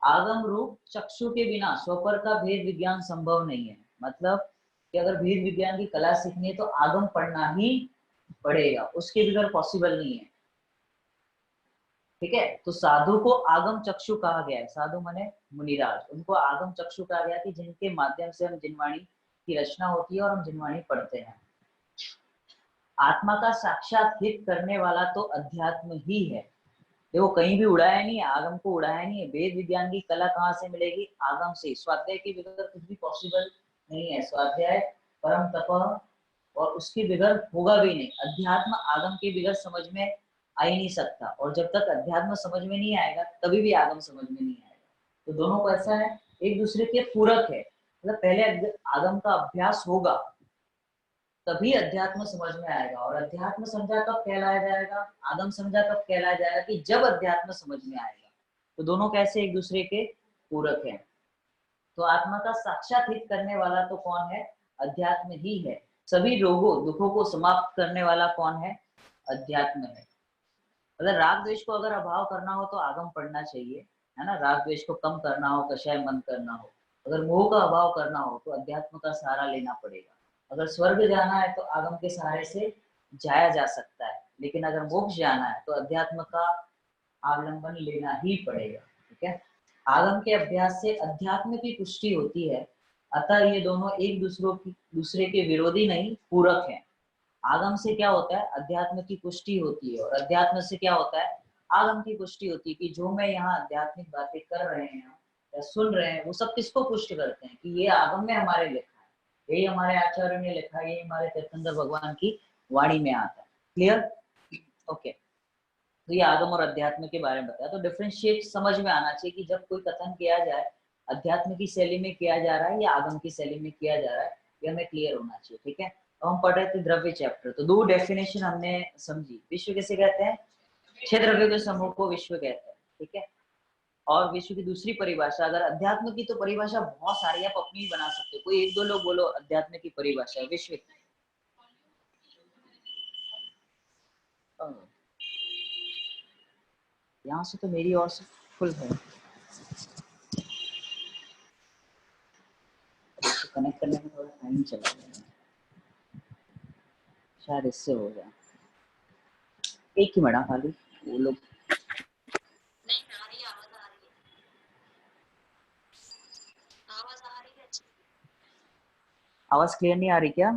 आगम रूप चक्षु के बिना स्वपर का भेद विज्ञान संभव नहीं है। मतलब कि अगर भेद विज्ञान की कला सीखनी है तो आगम पढ़ना ही पड़ेगा, उसके बगैर पॉसिबल नहीं है, ठीक है। तो साधु को आगम चक्षु कहा गया है। साधु माने मुनिराज, उनको आगम चक्षु कहा गया कि जिनके माध्यम से हम जिनवाणी की रचना होती है और हम जिनवाणी पढ़ते हैं। आत्मा का साक्षात हित करने वाला तो अध्यात्म ही है। देखो कहीं भी उड़ाया नहीं है, आगम को उड़ाया नहीं है। वेद विज्ञान की कला कहाँ से मिलेगी? आगम से। स्वाध्याय के बगैर कुछ भी पॉसिबल नहीं है। स्वाध्याय, परम तप और उसके बगैर होगा भी नहीं। अध्यात्म आगम के बगैर समझ में आ ही नहीं सकता, और जब तक अध्यात्म समझ में नहीं आएगा तभी भी आगम समझ में नहीं आएगा। तो दोनों को ऐसा है, एक दूसरे के पूरक है। मतलब पहले आगम का अभ्यास होगा तभी अध्यात्म समझ में आएगा, और अध्यात्म समझा कब कहलाया जाएगा, आगम समझा कब कहलाया जाएगा, कि जब अध्यात्म समझ में आएगा। तो दोनों कैसे एक दूसरे के पूरक हैं। तो आत्मा का साक्षात हित करने वाला तो कौन है, अध्यात्म ही है। सभी रोगों दुखों को समाप्त करने वाला कौन है, अध्यात्म है। अगर राग द्वेष को अगर अभाव करना हो तो आगम पढ़ना चाहिए, है ना। राग द्वेष को कम करना हो, कषाय मन करना हो, अगर मोह का अभाव करना हो तो अध्यात्म का सहारा लेना पड़ेगा। अगर स्वर्ग जाना है तो आगम के सहारे से जाया जा सकता है, लेकिन अगर मोक्ष जाना है तो अध्यात्म का अवलंबन लेना ही पड़ेगा। ठीक है। आगम के अभ्यास से अध्यात्म की पुष्टि होती है, अतः ये दोनों एक दूसरे के विरोधी नहीं, पूरक हैं। आगम से क्या होता है, अध्यात्म की पुष्टि होती है, और अध्यात्म से क्या होता है, आगम की पुष्टि होती है। कि जो मैं यहाँ आध्यात्मिक बातें कर रहे हैं या सुन रहे हैं, वो सब किसको पुष्ट करते हैं, कि ये आगम में हमारे लिखा है, यही हमारे आचार्य ने लिखा है, ये हमारे तीर्थंकर भगवान की वाणी में आता है। क्लियर? ओके। तो ये आगम और अध्यात्म के बारे में बताया। तो डिफरेंशिएट समझ में आना चाहिए कि जब कोई कथन किया जाए, अध्यात्म की शैली में किया जा रहा है या आगम की शैली में किया जा रहा है, ये हमें क्लियर होना चाहिए। ठीक है। तो हम पढ़ रहे थे द्रव्य चैप्टर, तो 2 डेफिनेशन हमने समझी। विश्व किसे कहते हैं, 6 द्रव्यों के समूह को विश्व कहते हैं। ठीक है। और विश्व की दूसरी परिभाषा, अगर अध्यात्म की तो परिभाषा बहुत सारी, आप अपनी ही बना सकते हो। कोई 1-2 लोग बोलो अध्यात्म की परिभाषा विश्व की। यहाँ से तो मेरी और से फुल है, कनेक्ट करने में थोड़ा टाइम चला गया, शायद इससे हो जाए। एक ही मिनट खाली, वो लोग आवाज क्लियर नहीं आ रही क्या?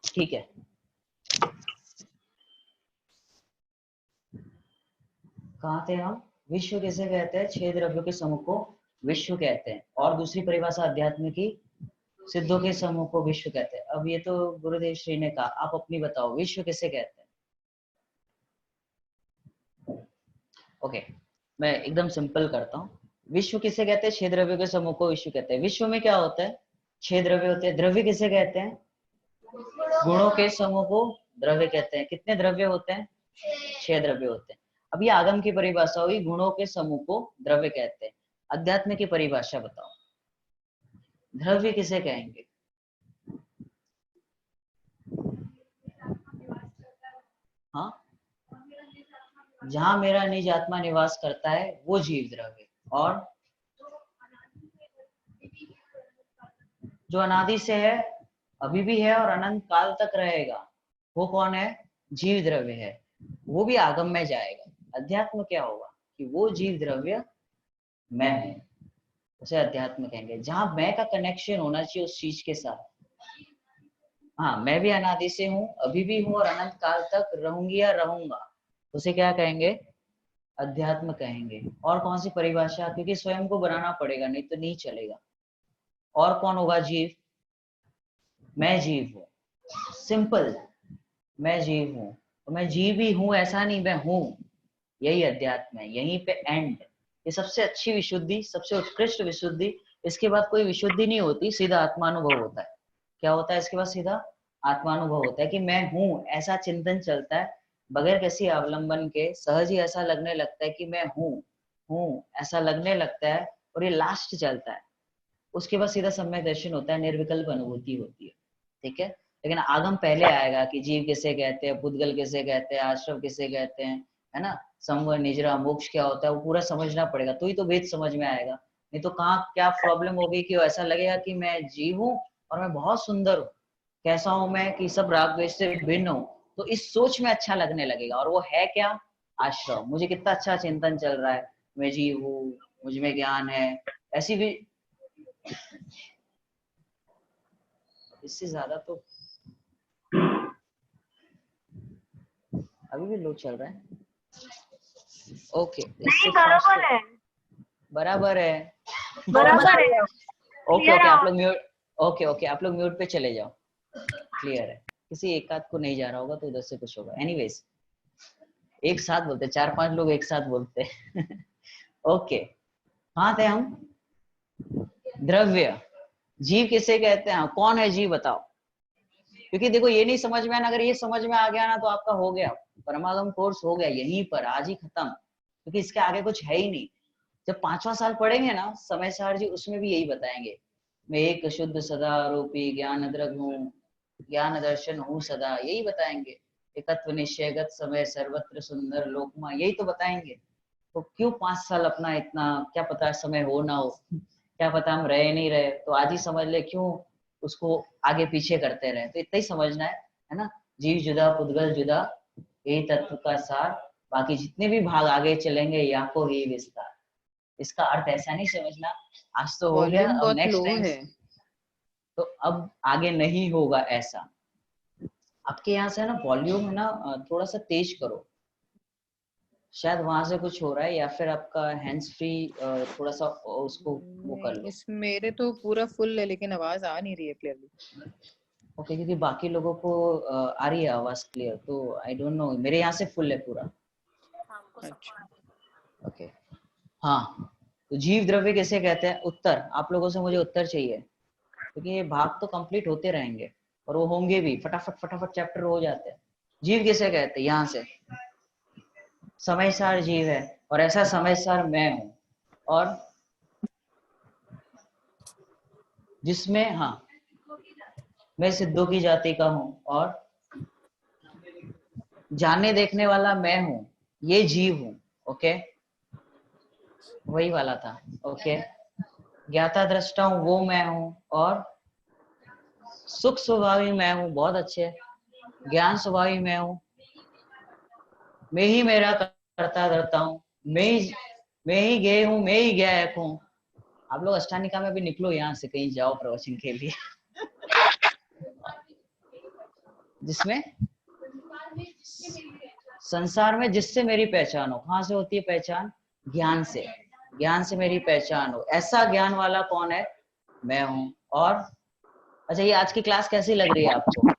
ठीक है। कहाँ थे हम? विश्व किसे कहते हैं, 6 द्रव्यों के समूह को विश्व कहते हैं, और दूसरी परिभाषा अध्यात्म की, सिद्धों के समूह को विश्व कहते हैं। अब ये तो गुरुदेव श्री ने कहा, आप अपनी बताओ विश्व किसे कहते हैं। ओके, मैं एकदम सिंपल करता हूँ। विश्व किसे कहते हैं, 6 द्रव्यों के समूह को विश्व कहते हैं। विश्व में क्या होता है, 6 द्रव्य होते हैं। द्रव्य किसे कहते हैं, गुणों के समूह को द्रव्य कहते हैं। कितने द्रव्य होते हैं, 6 द्रव्य होते हैं। अब ये आगम की परिभाषा हुई, गुणों के समूह को द्रव्य कहते हैं। अध्यात्म की परिभाषा बताओ, द्रव्य किसे कहेंगे? हाँ, जहां मेरा निज आत्मा निवास करता है वो जीव द्रव्य, और जो अनादि से है, अभी भी है और अनंत काल तक रहेगा, वो कौन है, जीव द्रव्य है। वो भी आगम में जाएगा। अध्यात्म क्या होगा, कि वो जीव द्रव्य मैं है, उसे अध्यात्म कहेंगे। जहां मैं का कनेक्शन होना चाहिए उस चीज के साथ। हाँ, मैं भी अनादि से हूँ, अभी भी हूँ और अनंत काल तक रहूंगी या रहूंगा, उसे क्या कहेंगे, अध्यात्म कहेंगे। और कौन सी परिभाषा, क्योंकि स्वयं को बनाना पड़ेगा, नहीं तो नहीं चलेगा। और कौन होगा जीव, मैं जीव हूँ, सिंपल, मैं जीव हूँ। तो मैं जीव ही हूँ ऐसा नहीं, मैं हूँ, यही अध्यात्म है। यहीं पे एंड, ये सबसे अच्छी विशुद्धि, सबसे उत्कृष्ट विशुद्धि। इसके बाद कोई विशुद्धि नहीं होती, सीधा आत्मानुभव होता है। क्या होता है इसके बाद, सीधा आत्मानुभव होता है कि मैं हूँ, ऐसा चिंतन चलता है बगैर किसी अवलंबन के। सहज ही ऐसा लगने लगता है कि मैं हूँ ऐसा लगने लगता है, और ये लास्ट चलता है। उसके बाद सीधा सम्यक दर्शन होता है, निर्विकल्प अनुभूति होती है। ठीक है। लेकिन आगम पहले आएगा कि जीव किसे कहते हैं, पुद्गल किसे कहते हैं, आश्रव किसे कहते हैं, है ना, समूह, निजरा, मोक्ष क्या होता है, वो पूरा समझना पड़ेगा, तो ही तो भेद समझ में आएगा। नहीं तो कहाँ क्या प्रॉब्लम होगी कि ऐसा लगेगा कि मैं जीव हूँ और मैं बहुत सुंदर हूँ, कैसा हूँ मैं, कि सब राग द्वेष से भिन्न हूँ। तो इस सोच में अच्छा लगने लगेगा, और वो है क्या, आश्रम, मुझे कितना अच्छा चिंतन चल रहा है, मैं जीव हूँ, मुझ में ज्ञान है, ऐसी भी। इससे ज्यादा तो अभी भी लो चल रहा है। ओके, इससे बराबर है, बराबर है। बराबर है। ओके ओके, आप लोग म्यूट, ओके ओके, आप लोग म्यूट पे चले जाओ। क्लियर है, किसी एक आध को नहीं जा रहा होगा तो उधर से कुछ होगा। एनीवेज, एक साथ बोलते, 4-5 लोग एक साथ बोलते। ओके, कहाँ थे हम? द्रव्य, जीव किसे कहते हैं? कौन है जीव, बताओ। क्योंकि देखो ये नहीं समझ में आना, अगर ये समझ में आ गया ना तो आपका हो गया, परमागम कोर्स हो गया यहीं पर, आज ही खत्म, क्योंकि इसके आगे कुछ है ही नहीं। जब 5वां साल पढ़ेंगे ना समय सार जी, उसमें भी यही बताएंगे, मैं एक शुद्ध सदा आरोपी ज्ञान द्रग हूँ, ज्ञान दर्शन हूँ सदा, यही बताएंगे। एकत्व निश्चयगत समय सर्वत्र सुंदर लोकमा, यही तो बताएंगे। तो क्यों 5 साल अपना इतना, क्या पता समय हो ना हो, क्या पता हम रहे नहीं रहे, तो आज ही समझ ले, क्यों उसको आगे पीछे करते रहे। तो इतना ही समझना है ना। जीव जुदा पुद्गल जुदा, यही तत्व का सार, बाकी जितने भी भाग आगे चलेंगे या को ही विस्तार। इसका अर्थ ऐसा नहीं समझना आज तो हो गया, अब नेक्स्ट टाइम तो अब आगे नहीं होगा ऐसा। आपके यहाँ से ना वॉल्यूम है ना थोड़ा सा तेज करो, शायद वहां से कुछ हो रहा है, या फिर आपका हैंड्स फ्री थोड़ा सा उसको वो कर लो। मेरे तो पूरा फुल है लेकिन आवाज आ नहीं रही है क्लियरली। ओके, क्योंकि बाकी लोगों को आ रही है आवाज क्लियर, तो आई डोंट नो, मेरे यहाँ से फुल है पूरा। अच्छा ओके, हाँ, तो जीव द्रव्य किसे कहते हैं? उत्तर, आप लोगों से मुझे उत्तर चाहिए, क्योंकि ये भाग तो कंप्लीट होते रहेंगे और वो होंगे भी, फटाफट फटाफट चैप्टर हो जाते हैं। जीव किसे कहते हैं? यहाँ से समय सार जीव है, और ऐसा समय सार मैं हूं, और जिसमें, हाँ, मैं सिद्धों की जाति का हूं, और जानने देखने वाला मैं हूं, ये जीव हूं। ओके, वही वाला था। ओके, ज्ञाता दृष्टा हूं, वो मैं हूं, और सुख स्वभावी मैं हूं, बहुत अच्छे, ज्ञान स्वभावी मैं हूं, मैं ही मेरा करता धरता हूँ, मैं ही गए हूँ, मैं ही गायक हूँ। आप लोग अष्टानिका में भी निकलो यहाँ से, कहीं जाओ प्रवचन के लिए। जिसमें संसार में जिससे मेरी पहचान हो, कहाँ से होती है पहचान? ज्ञान से, ज्ञान से मेरी पहचान हो, ऐसा ज्ञान वाला कौन है? मैं हूँ। और अच्छा, ये आज की क्लास कैसी लग रही है आपको?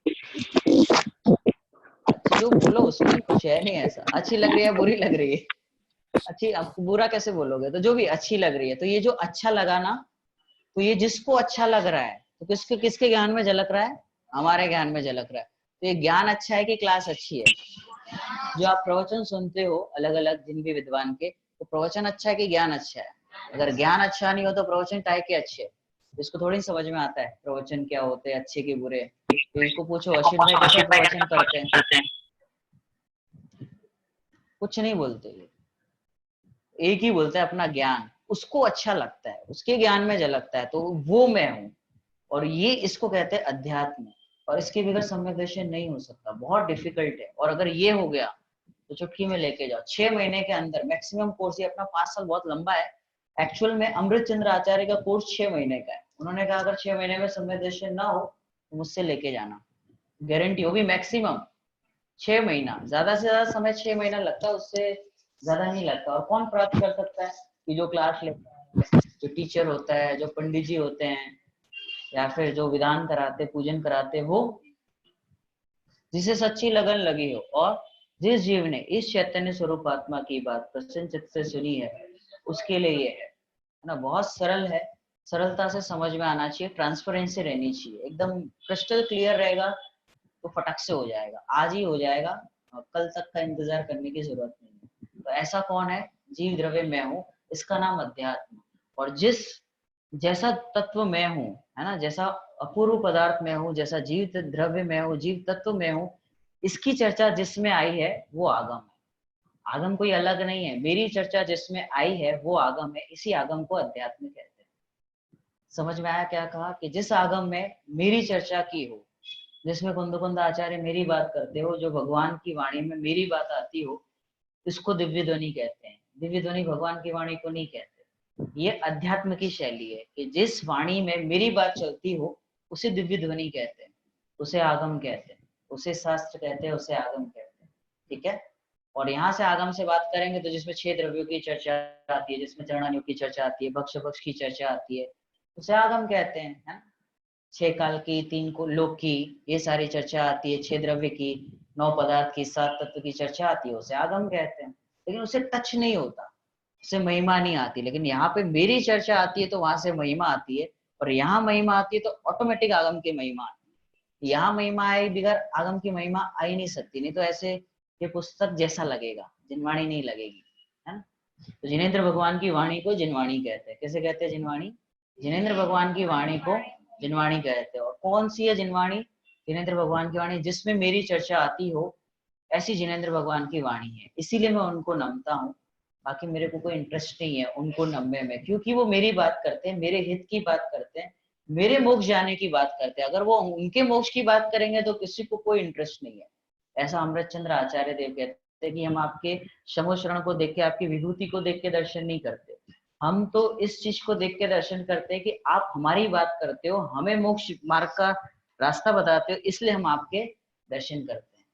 जो बोलो उसमें कुछ है नहीं ऐसा, अच्छी लग रही है, बुरी लग रही है? अच्छी, आपको बुरा कैसे बोलोगे? तो जो भी अच्छी लग रही है, तो ये जो अच्छा लगा ना, तो ये जिसको अच्छा लग रहा है, तो किसके ज्ञान में झलक रहा है? हमारे ज्ञान में झलक रहा है। तो ये ज्ञान अच्छा है कि क्लास अच्छी है? जो आप प्रवचन सुनते हो अलग अलग जिन भी विद्वान के, तो प्रवचन अच्छा है कि ज्ञान अच्छा है? अगर ज्ञान अच्छा नहीं हो तो प्रवचन टाइप के अच्छे, इसको थोड़ी समझ में आता है प्रवचन क्या होते हैं, अच्छे के बुरे। तो इसको पूछो अश्विन भाई कैसा प्रवचन करते हैं? कुछ नहीं बोलते, एक ही बोलता है अपना ज्ञान, उसको अच्छा लगता है, उसके ज्ञान में झलकता है, तो वो मैं हूँ। और ये इसको कहते हैं अध्यात्म, और इसके बगैर सम्यक दर्शन नहीं हो सकता, बहुत डिफिकल्ट है। और अगर ये हो गया तो चुटकी में लेके जाओ, 6 महीने के अंदर मैक्सिमम कोर्स, ये अपना 5 साल बहुत लंबा है एक्चुअल में। अमृत चंद्र आचार्य का कोर्स 6 महीने का है, उन्होंने कहा अगर 6 महीने में सम्यक दर्शन ना हो तो मुझसे लेके जाना, गारंटी होगी। मैक्सिमम 6 महीना, ज्यादा से ज्यादा समय 6 महीना लगता है, उससे ज्यादा नहीं लगता। और कौन प्राप्त कर सकता है? कि जो क्लास लेता है, जो टीचर होता है, जो पंडित जी होते हैं, या फिर जो विधान कराते, पूजन कराते हो, जिसे सच्ची लगन लगी हो, और जिस जीव ने इस चैतन्य स्वरूप आत्मा की बात प्रसन्न चित्त से सुनी है, उसके लिए ये है ना। बहुत सरल है, सरलता से समझ में आना चाहिए, ट्रांसपेरेंसी रहनी चाहिए, एकदम क्रिस्टल क्लियर रहेगा तो फटक से हो जाएगा, आज ही हो जाएगा, कल तक का इंतजार करने की जरूरत नहीं है। तो ऐसा कौन है? जीव द्रव्य मैं हूँ, इसका नाम अध्यात्म। और जिस जैसा तत्व मैं हूँ, है ना, जैसा अपूर्व पदार्थ में हूँ, जैसा जीव द्रव्य में हूँ, जीव तत्व में हूँ, इसकी चर्चा जिसमें आई है वो आगम है। आगम कोई अलग नहीं है, मेरी चर्चा जिसमें आई है वो आगम है, इसी आगम को अध्यात्म कहते हैं। समझ में आया क्या कहा? कि जिस आगम में मेरी चर्चा की हो, जिसमें कुंद आचार्य मेरी बात करते हो, जो भगवान की वाणी में मेरी बात आती हो, इसको दिव्य ध्वनि कहते हैं। दिव्य ध्वनि भगवान की वाणी को नहीं कहते। ये अध्यात्म की शैली है कि जिस वाणी में मेरी बात चलती हो उसे दिव्य ध्वनि कहते हैं, उसे आगम कहते हैं, उसे शास्त्र कहते हैं, उसे आगम कहते हैं। ठीक है। और यहाँ से आगम से बात करेंगे तो जिसमें 6 द्रव्यों की चर्चा आती है, जिसमें चरणानियों की चर्चा आती है, भक्ष भक्ष की चर्चा आती है, उसे आगम कहते हैं, है? 6 काल की, 3 को लोक की, ये सारी चर्चा आती है, 6 द्रव्य की, 9 पदार्थ की, 7 तत्व की चर्चा आती है, उसे आगम कहते हैं। लेकिन उसे टच नहीं होता, उसे महिमा नहीं आती। लेकिन यहाँ पे मेरी चर्चा आती है तो वहां से महिमा आती है, और यहाँ महिमा आती है तो ऑटोमेटिक आगम की महिमा आती है। यहाँ महिमा आई बगैर आगम की महिमा आ ही नहीं सकती, नहीं तो ऐसे ये पुस्तक जैसा लगेगा, जिनवाणी नहीं लगेगी, है ना। तो जिनेंद्र भगवान की वाणी को जिनवाणी कहते हैं। कैसे कहते हैं जिनवाणी? जिनेंद्र भगवान की वाणी को जिनवाणी कहते हैं। और कौन सी है जिनवाणी? जिनेंद्र भगवान की वाणी जिसमें मेरी चर्चा आती हो, ऐसी जिनेंद्र भगवान की वाणी है। इसीलिए मैं उनको नमता हूँ। बाकी मेरे को कोई इंटरेस्ट नहीं है उनको नमने में, क्योंकि वो मेरी बात करते हैं, मेरे हित की बात करते हैं, मेरे मोक्ष जाने की बात करते हैं। अगर वो उनके मोक्ष की बात करेंगे तो किसी को कोई इंटरेस्ट नहीं है। ऐसा अमृतचंद्र आचार्य देव कहते हैं कि हम आपके शमोशरण को देख के, आपकी विभूति को देख के दर्शन नहीं करते, हम तो इस चीज को देख के दर्शन करते हैं कि आप हमारी बात करते हो, हमें मोक्ष मार्ग का रास्ता बताते हो, इसलिए हम आपके दर्शन करते हैं।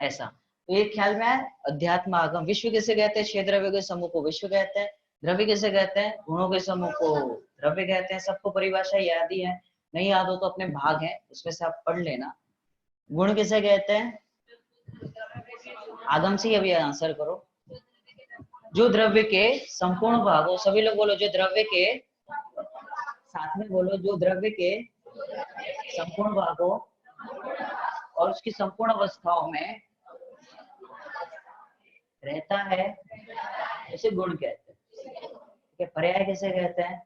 ऐसा तो एक ख्याल में अध्यात्म आगम। विश्व किसे कहते हैं? 6 द्रव्य के समूह को विश्व कहते हैं। द्रव्य किसे कहते हैं? गुणों के समूह को द्रव्य कहते हैं। सबको परिभाषा याद ही है, नहीं याद हो तो अपने भाग है उसमें से आप पढ़ लेना। गुण किसे कहते हैं? आगम से अभी आंसर करो। जो द्रव्य के संपूर्ण भागों, सभी लोग बोलो, जो द्रव्य के, साथ में बोलो, जो द्रव्य के संपूर्ण भागों और उसकी संपूर्ण अवस्थाओं में रहता है, उसे गुण कहते हैं। ठीक है। पर्याय किसे कहते हैं?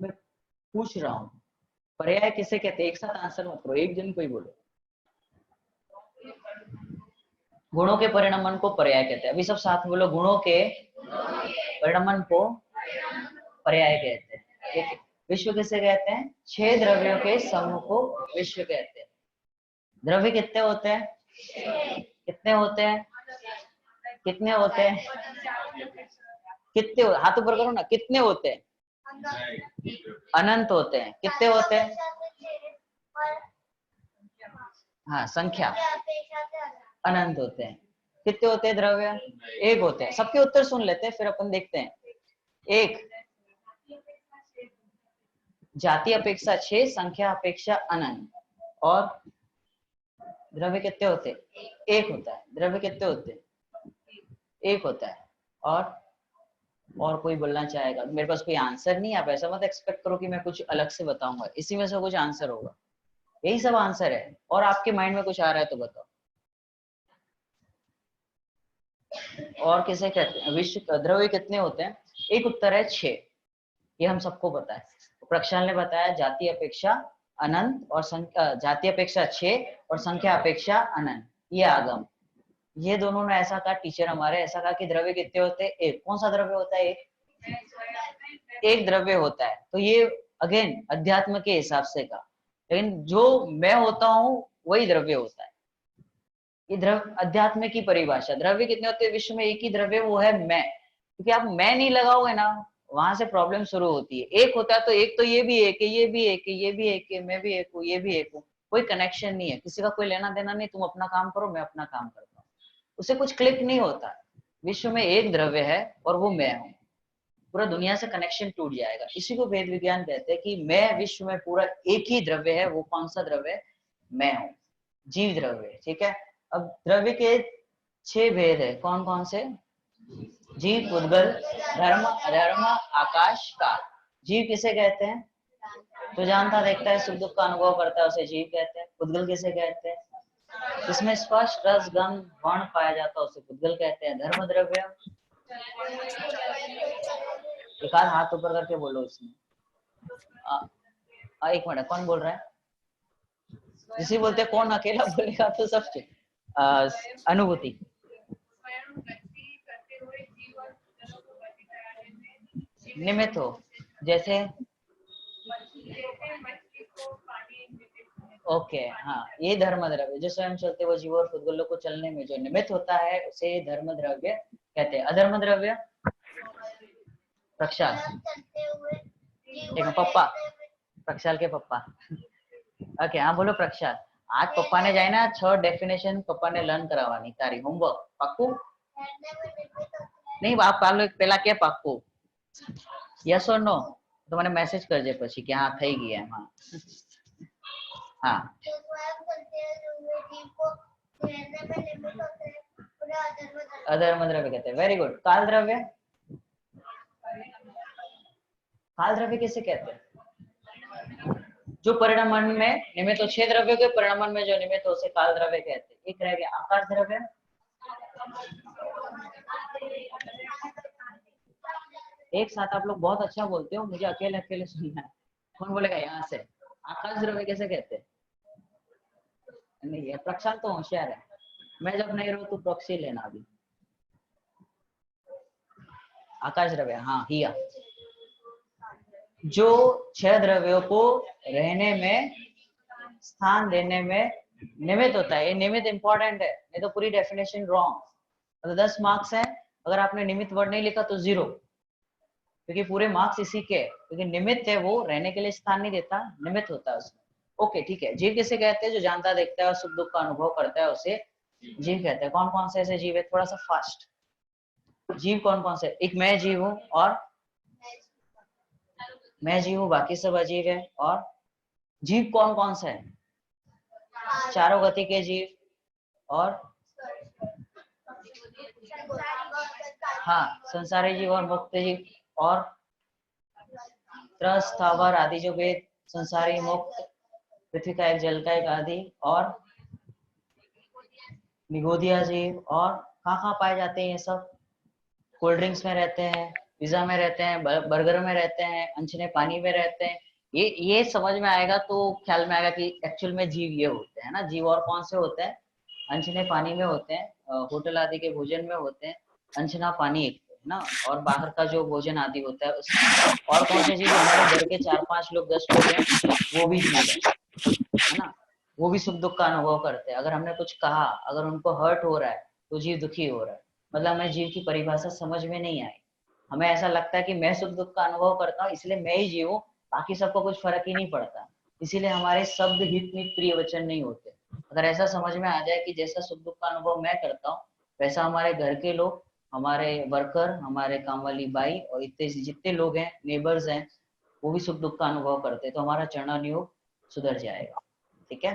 मैं पूछ रहा हूं, पर्याय किसे कहते हैं? एक साथ आंसर मत करो, एक जन कोई बोलो। गुणों के परिणमन को पर्याय कहते हैं। अभी सब साथ बोलो, गुणों के परिणमन को पर्याय कहते हैं। ठीक है। विश्व किसे कहते हैं? 6 द्रव्यों के समूह को विश्व कहते हैं। द्रव्य कितने होते हैं? कितने होते हैं? कितने होते हैं? कितने? हाथ ऊपर करो ना। कितने होते हैं? अनंत होते हैं। कितने होते हैं? हाँ, संख्या अनंत होते हैं। कितने होते हैं द्रव्य? 1 होते हैं। सबके उत्तर सुन लेते हैं फिर अपन देखते हैं। 1, जाति अपेक्षा 6, संख्या अपेक्षा अनंत। और द्रव्य कितने होते हैं? 1 होता है। द्रव्य कितने होते हैं? 1 होता है। और कोई बोलना चाहेगा? मेरे पास कोई आंसर नहीं है, आप ऐसा मत एक्सपेक्ट करो कि मैं कुछ अलग से बताऊंगा, इसी में से कुछ आंसर होगा। यही सब आंसर है। और आपके माइंड में कुछ आ रहा है तो बताओ। और किसे कहते हैं? विश्व द्रव्य कितने होते हैं? एक उत्तर है 6, ये हम सबको पता है। प्रक्षाल ने बताया जाति अपेक्षा अनंत और संख्या, जाति अपेक्षा 6 और संख्या अपेक्षा अनंत, ये आगम। ये दोनों ने ऐसा कहा, टीचर हमारे ऐसा कहा कि द्रव्य कितने होते हैं? 1। कौन सा द्रव्य होता है? एक द्रव्य होता है। तो ये अगेन अध्यात्म के हिसाब से कहा, लेकिन जो मैं होता हूँ वही द्रव्य होता है। ये द्रव्य अध्यात्म की परिभाषा। द्रव्य कितने होते हैं विश्व में? एक ही द्रव्य, वो है मैं। क्योंकि आप मैं नहीं लगाओगे ना, वहां से प्रॉब्लम शुरू होती है। एक होता है तो एक तो ये भी एक है, ये भी एक है, ये भी एक है, मैं भी एक हूँ, ये भी एक हूँ, कोई कनेक्शन नहीं है, किसी का कोई लेना देना नहीं। तुम अपना काम करो, मैं अपना काम करता हूँ, उसे कुछ क्लिक नहीं होता। विश्व में एक द्रव्य है और वो मैं हूँ, पूरा दुनिया से कनेक्शन टूट जाएगा। इसी को वेद विज्ञान कहते हैं कि मैं विश्व में पूरा एक ही द्रव्य है। वो कौन सा द्रव्य है? मैं हूँ, जीव द्रव्य। ठीक है। अब द्रव्य के 6 भेद है। कौन कौन से? जीव, उद्गल, धर्म, अधर्म, आकाश, काल। जीव किसे कहते हैं? तो जानता देखता है, सुख दुख का अनुभव करता है, उसे जीव कहते हैं। उद्गल किसे कहते हैं? जिसमें स्पर्श रस गंध वर्ण पाया जाता है, उसे उद्गल कहते हैं। धर्म द्रव्य, एक हाथ ऊपर करके बोलो उसमें। एक मिनट, कौन बोल रहा है? जिसे बोलते कौन अकेला बोलेगा तो सब अनुभूति। निमित्त हो, जैसे ओके हाँ, ये धर्म द्रव्य जो स्वयं चलते वो जीव और पुद्गलों को चलने में जो निमित्त होता है उसे धर्म द्रव्य कहते हैं। अधर्म द्रव्य प्रक्षाल, एक पप्पा, प्रक्षाल के पप्पा। ओके हाँ बोलो प्रक्षाल। आज पप्पा ने जाए ना 6 डेफिनेशन पप्पा ने लर्न करावानी तारी होमवर्क पाक्कू नहीं आप કાલ પેલા કે પાક્કુ યસ ઓર નો તો મને મેસેજ કરજે પછી કે હા થઈ ગઈ એમ હા हाँ अधर्म द्रव्य कहते हैं। Very good. काल द्रव्य, काल द्रव्य किसे कहते हैं? जो परिणामन में निमित्त हो, 6 द्रव्यों के परिणामन में जो निमित्त हो उसे काल द्रव्य कहते हैं। एक रह गया आकाश द्रव्य। एक साथ आप लोग बहुत अच्छा बोलते हो, मुझे अकेले अकेले सुनना है। कौन बोलेगा यहाँ से? आकाश द्रव्य कैसे कहते हैं? नहीं है प्रक्षाल तो होशियार है। मैं जब नहीं रहूं तो प्रॉक्सी लेना अभी। आकाश द्रव्य हाँ हिया, जो 6 द्रव्यों को रहने में स्थान देने में निमित्त होता है। ये निमित्त इंपॉर्टेंट है, नहीं तो पूरी डेफिनेशन रॉन्ग। तो 10 मार्क्स है, अगर आपने निमित्त वर्ड नहीं लिखा तो 0, क्योंकि पूरे मार्क्स इसी के, क्योंकि निमित्त है वो रहने के लिए स्थान नहीं देता, निमित्त होता है उसमें। ओके ठीक है। जीव किसे कहते हैं? जो जानता देखता है और सुख दुख का अनुभव करता है उसे जीव कहते हैं। कौन कौन से ऐसे जीव है? थोड़ा सा फास्ट। जीव कौन कौन से? एक मैं जीव हूं और मैं जीव हूं, बाकी सब अजीव है। और जीव कौन कौन से है? 4 गति के जीव और हाँ संसारी जीव और मुक्त जीव और त्रस स्थावर आदि जो वेद संसारी मुक्त, पृथ्वी का एक जल का एक आदि और निगोदिया जीव। और कहाँ पाए जाते हैं ये सब? कोल्ड ड्रिंक्स में रहते हैं, पिज्जा में रहते हैं, बर्गर में रहते हैं, अनछने पानी में रहते हैं। ये समझ में आएगा तो ख्याल में आएगा कि एक्चुअल में जीव ये होते हैं ना। जीव और कौन से होते हैं? अनछने पानी में होते हैं, होटल आदि के भोजन में होते हैं, अनछना पानी एक ना, और बाहर का जो भोजन आदि होता है उसमें। और कौन से जीव? हमारे घर के 4-5 लोग 10 लोग हैं, वो भी जीव है ना, वो भी सुख दुख का अनुभव करते हैं। अगर हमने कुछ कहा, अगर उनको हर्ट हो रहा है तो जीव दुखी हो रहा है। मतलब हमें जीव की परिभाषा समझ में नहीं आई। हमें ऐसा लगता है कि मैं सुख दुख का अनुभव करता हूँ इसलिए मैं ही जीव हूँ, बाकी सबको कुछ फर्क ही नहीं पड़ता, इसीलिए हमारे शब्द हित मित प्रिय वचन नहीं होते। अगर ऐसा समझ में आ जाए कि जैसा सुख दुख का अनुभव मैं करता हूँ वैसा हमारे घर के लोग, हमारे वर्कर, हमारे काम वाली बाई और इतने जितने लोग हैं, नेबर्स हैं, वो भी सुख दुख का अनुभव करते हैं, तो हमारा चरण योग सुधर जाएगा। ठीक है।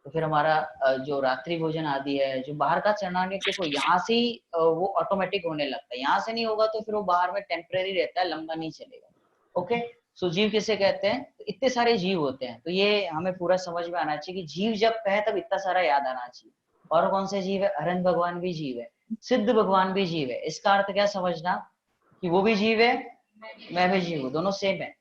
तो फिर हमारा जो रात्रि भोजन आदि है, जो बाहर का चरणार्थ देखो यहाँ से ही वो ऑटोमेटिक होने लगता है। यहाँ से नहीं होगा तो फिर वो बाहर में टेम्परेरी रहता है, लंबा नहीं चलेगा। ओके। सो जीव किसे कहते हैं? तो इतने सारे जीव होते हैं, तो ये हमें पूरा समझ में आना चाहिए कि जीव जब कहे तब इतना सारा याद आना चाहिए। और कौन से जीव है? अरहंत भगवान भी जीव है, सिद्ध भगवान भी जीव है। इसका अर्थ क्या समझना कि वो भी जीव है, मैं भी जीव हूँ, दोनों सेम है।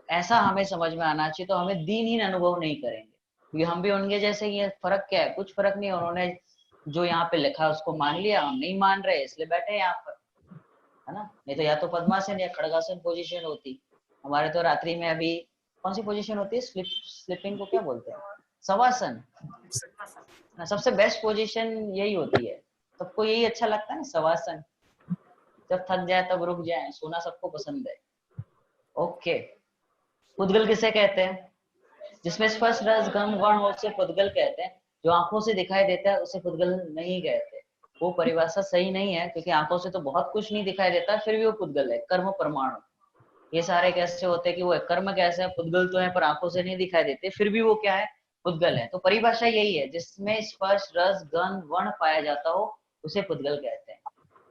ऐसा हमें समझ में आना चाहिए, तो हमें दीनहीन अनुभव नहीं करेंगे, क्योंकि हम भी उनके जैसे ही। फर्क क्या है? कुछ फर्क नहीं। उन्होंने जो यहाँ पे लिखा उसको मान लिया, हम नहीं मान रहे इसलिए बैठे यहाँ पर, है ना। नहीं तो या तो पद्मासन या खड़गासन पोजीशन होती। हमारे तो रात्रि में अभी कौन सी पोजीशन होती है? स्लिपिंग को क्या बोलते हैं? शवासन। सबसे बेस्ट पोजीशन यही होती है, सबको यही अच्छा लगता है ना, शवासन। जब थक जाए तब रुक जाए, सोना सबको पसंद है। ओके। पुद्गल किसे कहते हैं? जिसमें स्पर्श रस गंध वर्ण हो उसे पुद्गल कहते हैं। जो आंखों से दिखाई देता है उसे पुद्गल नहीं कहते। वो परिभाषा सही नहीं है, क्योंकि आंखों से तो बहुत कुछ नहीं दिखाई देता, फिर भी वो पुद्गल है। कर्म परमाणु ये सारे कैसे होते हैं कि वो कर्म कैसे है? पुद्गल तो है पर आंखों से नहीं दिखाई देते, फिर भी वो क्या है? पुद्गल है। तो परिभाषा यही है, जिसमें स्पर्श रस गंध वर्ण पाया जाता हो उसे पुद्गल कहते हैं।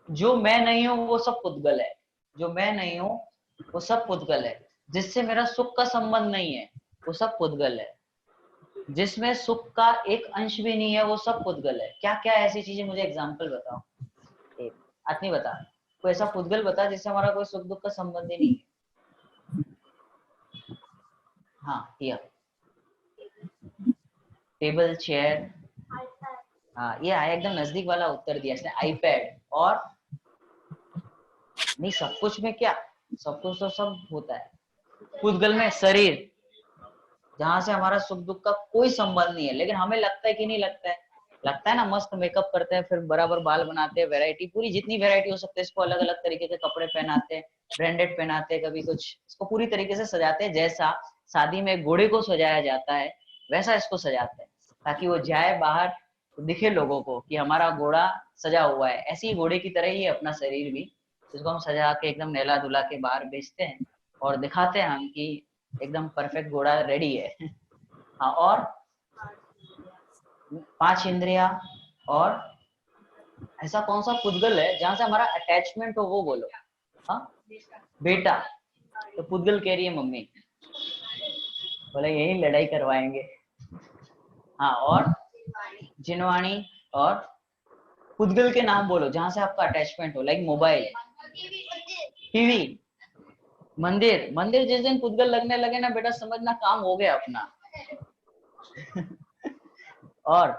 जो मैं नहीं हूँ वो सब पुद्गल है, जो मैं नहीं हूँ वो सब पुद्गल है। जिससे मेरा सुख का संबंध नहीं है वो सब पुद्गल है। जिसमें सुख का एक अंश भी नहीं है वो सब पुद्गल है। क्या क्या ऐसी चीजें? मुझे एग्जांपल बताओ। एक आदमी बता, कोई ऐसा पुद्गल बता जिससे हमारा कोई सुख दुख का संबंध ही नहीं है। हाँ किया। Table, chair. हाँ ये आया, एकदम नजदीक वाला उत्तर दिया इसने। आईपैड। और नहीं सब कुछ में क्या? सब कुछ तो सब होता है। पुद्गल में शरीर, जहाँ से हमारा सुख दुख का कोई संबंध नहीं है, लेकिन हमें लगता है कि नहीं लगता है, लगता है ना, मस्त मेकअप करते हैं, फिर बराबर बाल बनाते हैं, वैरायटी पूरी जितनी वैरायटी हो सकती है, इसको अलग अलग तरीके के कपड़े पहनाते हैं, ब्रांडेड पहनाते हैं, कभी कुछ इसको पूरी तरीके से सजाते हैं, जैसा शादी में घोड़े को सजाया जाता है वैसा इसको सजाते हैं, ताकि वो जाए बाहर तो दिखे लोगों को कि हमारा घोड़ा सजा हुआ है। ऐसे ही घोड़े की तरह ही है अपना शरीर भी, जिसको हम सजा के एकदम नहला धुला के बाहर बेचते हैं और दिखाते हैं हम कि एकदम परफेक्ट घोड़ा रेडी है। हाँ, और 5 इंद्रिया, और ऐसा कौन सा पुद्गल है जहां से हमारा अटैचमेंट हो, वो बोलो। हाँ, बेटा। तो पुद्गल कह रही है मम्मी, बोले यही लड़ाई करवाएंगे। हाँ, और जिनवाणी, और पुद्गल के नाम बोलो जहां से आपका अटैचमेंट हो, लाइक मोबाइल, टीवी, मंदिर। मंदिर जिस दिन पुद्गल लगने लगे ना बेटा, समझना काम हो गया अपना। और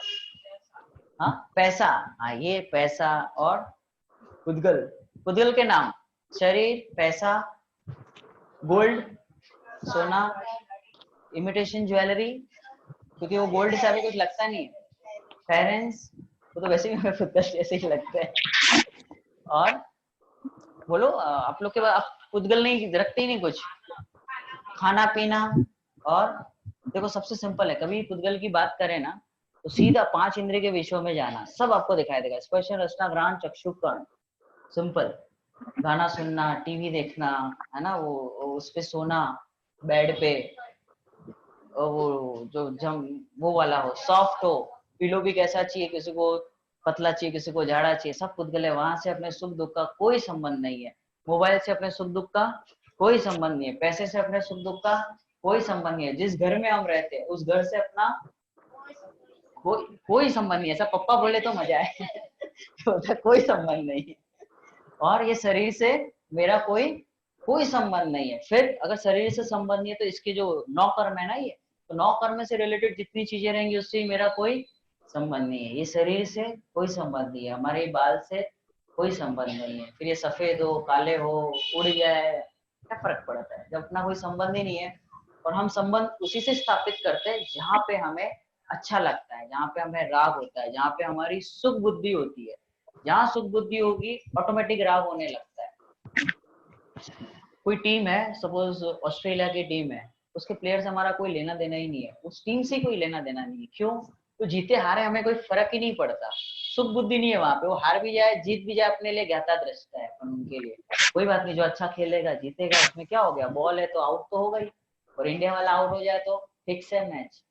हाँ, पैसा। हाँ, ये पैसा और पुद्गल। पुद्गल के नाम शरीर, पैसा, गोल्ड, सोना, इमिटेशन ज्वेलरी, क्योंकि वो गोल्ड से अभी कुछ लगता नहीं है, पेरेंट्स, वो तो वैसे भी हमें पुद्गल जैसे ही लगते हैं। और बोलो आप लोग के पास आप पुद्गल नहीं रखते ही नहीं कुछ, खाना पीना। और देखो सबसे सिंपल है, कभी पुद्गल की बात करें ना तो सीधा 5 इंद्रिय के विषयों में जाना, सब आपको दिखाई देगा, स्पर्श रसना घ्राण चक्षु कर्ण। सिंपल, गाना सुनना, टीवी देखना, है ना, वो उस पे सोना बेड पे, वो जो जम वो वाला हो, सॉफ्ट हो, पिलो भी कैसा चाहिए, किसी को पतला चाहिए, किसी को झाड़ा चाहिए, सब पुद्गल है। वहां से अपने सुख दुख का कोई संबंध नहीं है, मोबाइल से अपने सुख दुख का कोई संबंध नहीं है, पैसे से अपने सुख दुख का कोई संबंध नहीं है, जिस घर में हम रहते हैं उस घर से अपना कोई संबंध नहीं है। ऐसा पप्पा बोले तो मजा है। तो कोई संबंध नहीं है, और ये शरीर से मेरा कोई संबंध नहीं है। फिर अगर शरीर से संबंध नहीं है तो इसके जो 9 कर्म है ना, ये तो 9 कर्म से रिलेटेड जितनी चीजें रहेंगी उससे मेरा कोई संबंध नहीं है। ये शरीर से कोई संबंध नहीं है, हमारे बाल से कोई संबंध नहीं है। फिर ये सफेद हो, काले हो, उड़ जाए, क्या फर्क पड़ता है जब अपना कोई संबंध ही नहीं है। और हम संबंध उसी से स्थापित करते हैं जहाँ पे हमें अच्छा लगता है, जहाँ पे हमें राग होता है, जहाँ पे हमारी सुख बुद्धि होती है। जहाँ सुख बुद्धि होगी ऑटोमेटिक राग होने लगता है। कोई टीम है, सपोज ऑस्ट्रेलिया की टीम है, उसके प्लेयर से हमारा कोई लेना देना ही नहीं है, उस टीम से कोई लेना देना नहीं है। क्यों? तो जीते हारे हमें कोई फर्क ही नहीं पड़ता, सुख बुद्धि नहीं है वहां पे। वो हार भी जाए जीत भी जाए अपने लिए ज्ञाता दृष्टा है, पर उनके लिए कोई बात नहीं, जो अच्छा खेलेगा जीतेगा, उसमें क्या हो गया, बॉल है तो आउट तो हो गई। और इंडिया वाला आउट हो जाए तो फिक्स है मैच,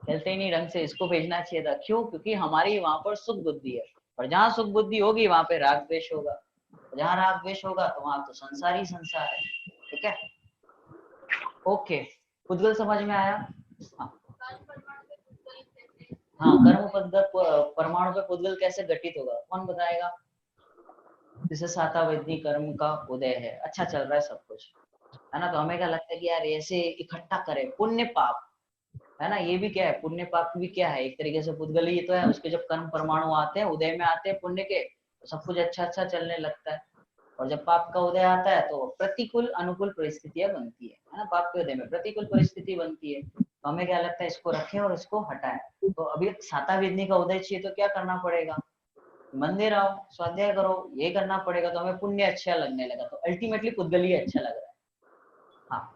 खेलते ही नहीं ढंग से, इसको भेजना चाहिए था। क्यों? क्योंकि हमारी वहां पर सुख बुद्धि है, और जहाँ सुख बुद्धि होगी वहां पे राग द्वेष होगा, जहाँ राग द्वेष होगा तो वहां तो संसार ही संसार है। ठीक है, ओके, पुद्गल समझ में आया? हाँ, कर्म पद्धत परमाणु पे पुद्गल कैसे घटित होगा, कौन बताएगा? जैसे सातावेदी कर्म का उदय है, अच्छा चल रहा है सब कुछ, है ना, तो हमें क्या लगता है कि यार ऐसे इकट्ठा करें पुण्य पाप, है ना, ये भी क्या है, पुण्य पाप भी क्या है, एक तरीके से पुद्गल ही तो है। उसके जब कर्म परमाणु आते हैं, उदय में आते हैं पुण्य के, तो सब कुछ अच्छा अच्छा चलने लगता है। और जब पाप का उदय आता है तो प्रतिकूल अनुकूल परिस्थितियां बनती है ना, पाप के उदय में प्रतिकूल परिस्थिति बनती है। तो हमें क्या लगता है, इसको रखें और इसको हटाएं। तो अभी सातावेदी का उदय चाहिए तो क्या करना पड़ेगा, मंदिर आओ, स्वाध्याय करो, ये करना पड़ेगा, तो हमें पुण्य अच्छा लगने लगा, तो अल्टीमेटली पुद्गल ही अच्छा लग रहा है। हाँ,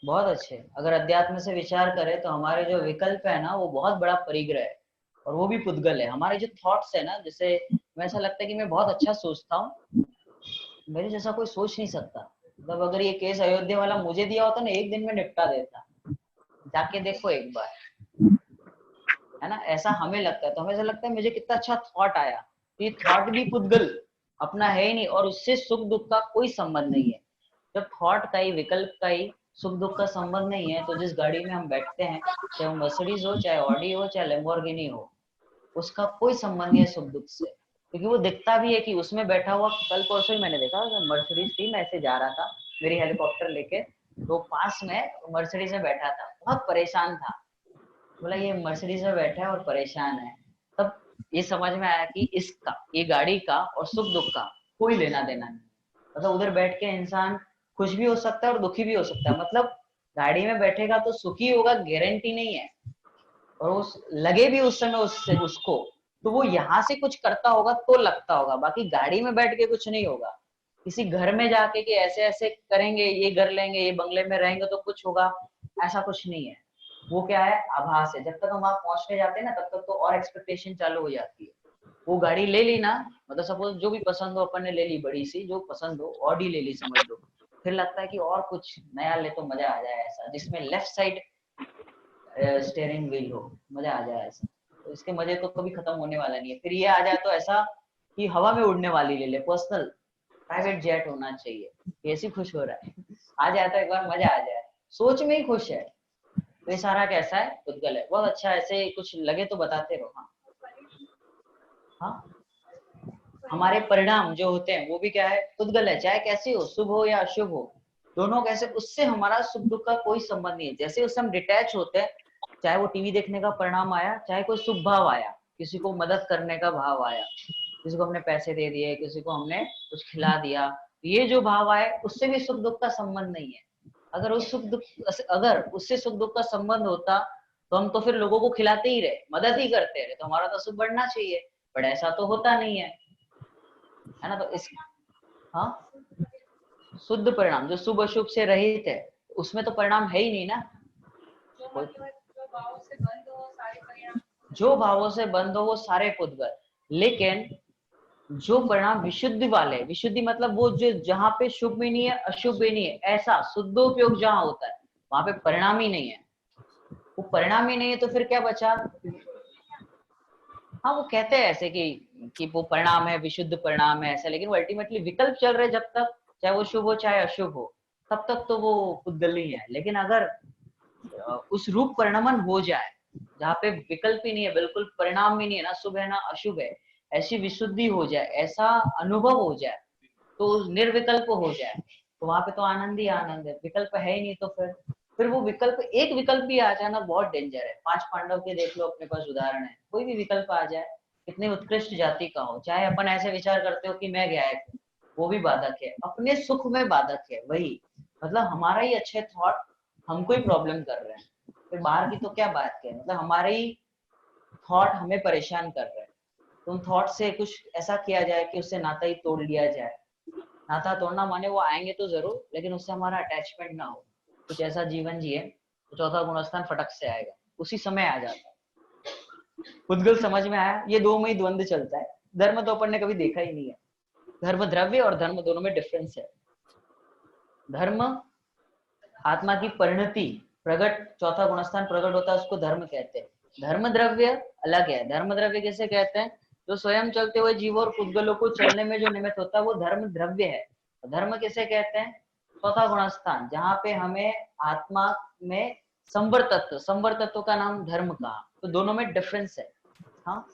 बहुत अच्छे। अगर अध्यात्म से विचार करें तो हमारे जो विकल्प है ना, वो बहुत बड़ा परिग्रह है, और वो भी पुद्गल है। हमारे जो थॉट्स है ना, जैसे मैं ऐसा लगता है कि मैं बहुत अच्छा सोचता हूँ, मेरे जैसा कोई सोच नहीं सकता। मतलब अगर ये केस अयोध्या वाला मुझे दिया होता ना, एक दिन में निपटा देता, जाके देखो एक बार, है ना, ऐसा हमें लगता है। तो हमें ऐसा लगता है मुझे कितना अच्छा थॉट आया, ये थॉट भी पुद्गल अपना है ही नहीं, और उससे सुख दुख का कोई संबंध नहीं है। जब थॉट का ही, विकल्प का ही सुख दुख का संबंध नहीं है, तो जिस गाड़ी में हम बैठते हैं, चाहे वो मर्सिडीज हो, चाहे ऑडी हो, चाहे लैम्बोर्गिनी हो, उसका कोई संबंध नहीं है सुख दुख से। क्योंकि वो दिखता भी है कि उसमें बैठा हुआ, कल परसों ही मैंने देखा मर्सिडीज थी, मैं ऐसे जा रहा था मेरी हेलीकॉप्टर लेके, तो पास में मर्सिडीज में बैठा था, बहुत परेशान था। बोला ये मर्सिडीज में बैठा है और परेशान है। तब ये समझ में आया कि इसका, ये गाड़ी का और सुख दुख का कोई लेना देना नहीं। मतलब उधर बैठ के इंसान खुश भी हो सकता है और दुखी भी हो सकता है। मतलब गाड़ी में बैठेगा तो सुखी होगा गारंटी नहीं है, और उस लगे भी उस समय उससे उसको तो वो यहाँ से कुछ करता होगा तो लगता होगा, बाकी गाड़ी में बैठ के कुछ नहीं होगा। किसी घर में जाके कि ऐसे ऐसे करेंगे, ये कर लेंगे, ये बंगले में रहेंगे तो कुछ होगा, ऐसा कुछ नहीं है। वो क्या है, आभास है। जब तक हम वहां पहुंचने जाते हैं ना तब तक तो और एक्सपेक्टेशन चालू हो जाती है। वो गाड़ी ले ली ना, मतलब सपोज जो भी पसंद हो अपन ने ले ली, बड़ी सी जो पसंद हो, ऑडी ले ली समझ लो, फिर लगता है कि और कुछ नया ले तो मजा आ जाए, ऐसा जिसमें लेफ्ट साइड स्टीयरिंग व्हील हो, मजा आ जाए ऐसा। तो इसके मजे तो कभी खत्म होने वाला नहीं है। फिर ये आ जाए तो ऐसा कि हवा में उड़ने वाली ले ले, पर्सनल प्राइवेट जेट होना चाहिए, कैसी खुश हो रहा है आ जाए तो एक बार मजा आ जाए, सोच में ही खुश है। तो ये सारा कैसा है, पुद्गल है। बहुत अच्छा, ऐसे कुछ लगे तो बताते रहो। हाँ हाँ, हमारे परिणाम जो होते हैं वो भी क्या है, पुद्गल है। चाहे कैसी हो, शुभ हो या अशुभ हो, दोनों कैसे, उससे हमारा सुख दुख का कोई संबंध नहीं है। जैसे उससे हम डिटैच होते हैं, चाहे वो टीवी देखने का परिणाम आया, चाहे कोई शुभ भाव आया, किसी को मदद करने का भाव आया, किसी को हमने पैसे दे दिए, किसी को हमने कुछ खिला दिया, ये जो भाव आए उससे भी सुख दुख का संबंध नहीं है। अगर उससे सुख दुख का संबंध होता तो हम तो फिर लोगों को खिलाते ही रहे, मदद ही करते रहे, तो हमारा तो सुख बढ़ना चाहिए, बट ऐसा तो होता नहीं है ना। तो इस हाँ, शुद्ध परिणाम जो शुभ अशुभ से रहित है, उसमें तो परिणाम है ही नहीं ना। जो भावों से बंद हो वो सारे पुद्गल, लेकिन जो परिणाम विशुद्धि वाले, विशुद्धि मतलब वो जो जहाँ पे शुभ भी नहीं है अशुभ भी नहीं है, ऐसा शुद्धोपयोग जहाँ होता है वहां पे परिणाम ही नहीं है। वो परिणाम ही नहीं है तो फिर क्या बचा। हाँ, वो कहते हैं ऐसे कि वो परिणाम है, विशुद्ध परिणाम है ऐसा, लेकिन वो अल्टीमेटली विकल्प चल रहे जब तक, चाहे वो शुभ हो चाहे अशुभ हो, तब तक तो वो पुद्गल ही है। लेकिन अगर उस रूप परिणमन हो जाए जहाँ पे विकल्प ही नहीं है, बिल्कुल परिणाम ही नहीं है, ना शुभ है ना अशुभ है, ऐसी विशुद्धि हो जाए, ऐसा अनुभव हो जाए, तो निर्विकल्प हो जाए, तो वहां पे तो आनंद ही आनंद है। विकल्प है ही नहीं तो फिर वो विकल्प, एक विकल्प भी आ जाए ना बहुत डेंजर है। 5 पांडव के देख लो, अपने पास उदाहरण है, कोई भी विकल्प आ जाए, कितने उत्कृष्ट जाति का हो, चाहे अपन ऐसे विचार करते हो कि मैं गायक हूँ, वो भी बाधक है, अपने सुख में बाधक है। वही मतलब हमारा ही अच्छे थॉट हमको ही प्रॉब्लम कर रहे हैं, फिर बाहर की तो क्या बात है। मतलब हमारे ही थॉट हमें परेशान कर रहे हैं, तो उन थॉट से कुछ ऐसा किया जाए कि उससे नाता ही तोड़ लिया जाए। नाता तोड़ना माने वो आएंगे तो जरूर, लेकिन उससे हमारा अटैचमेंट ना हो, कुछ ऐसा जीवन जिए तो चौथा गुणस्थान फटक से आएगा, उसी समय आ जाता है। पुद्गल समझ में आया, ये दो में ही द्वंद्व चलता है। धर्म तो अपन ने कभी देखा ही नहीं है, धर्म द्रव्य और धर्म दोनों में डिफरेंस है। धर्म आत्मा की परिणति प्रकट, चौथा गुणस्थान प्रकट होता है, उसको धर्म कहते हैं। धर्म द्रव्य अलग है। धर्म द्रव्य किसे कहते हैं, जो स्वयं चलते हुए जीवों और पुद्गलों को चलने में जो निमित्त होता है वो धर्म द्रव्य है। धर्म किसे कहते हैं, चौथा गुणस्थान, जहाँ पे हमें आत्मा में संवर तत्व का नाम धर्म कहा, तो दोनों में डिफरेंस है। हाँ,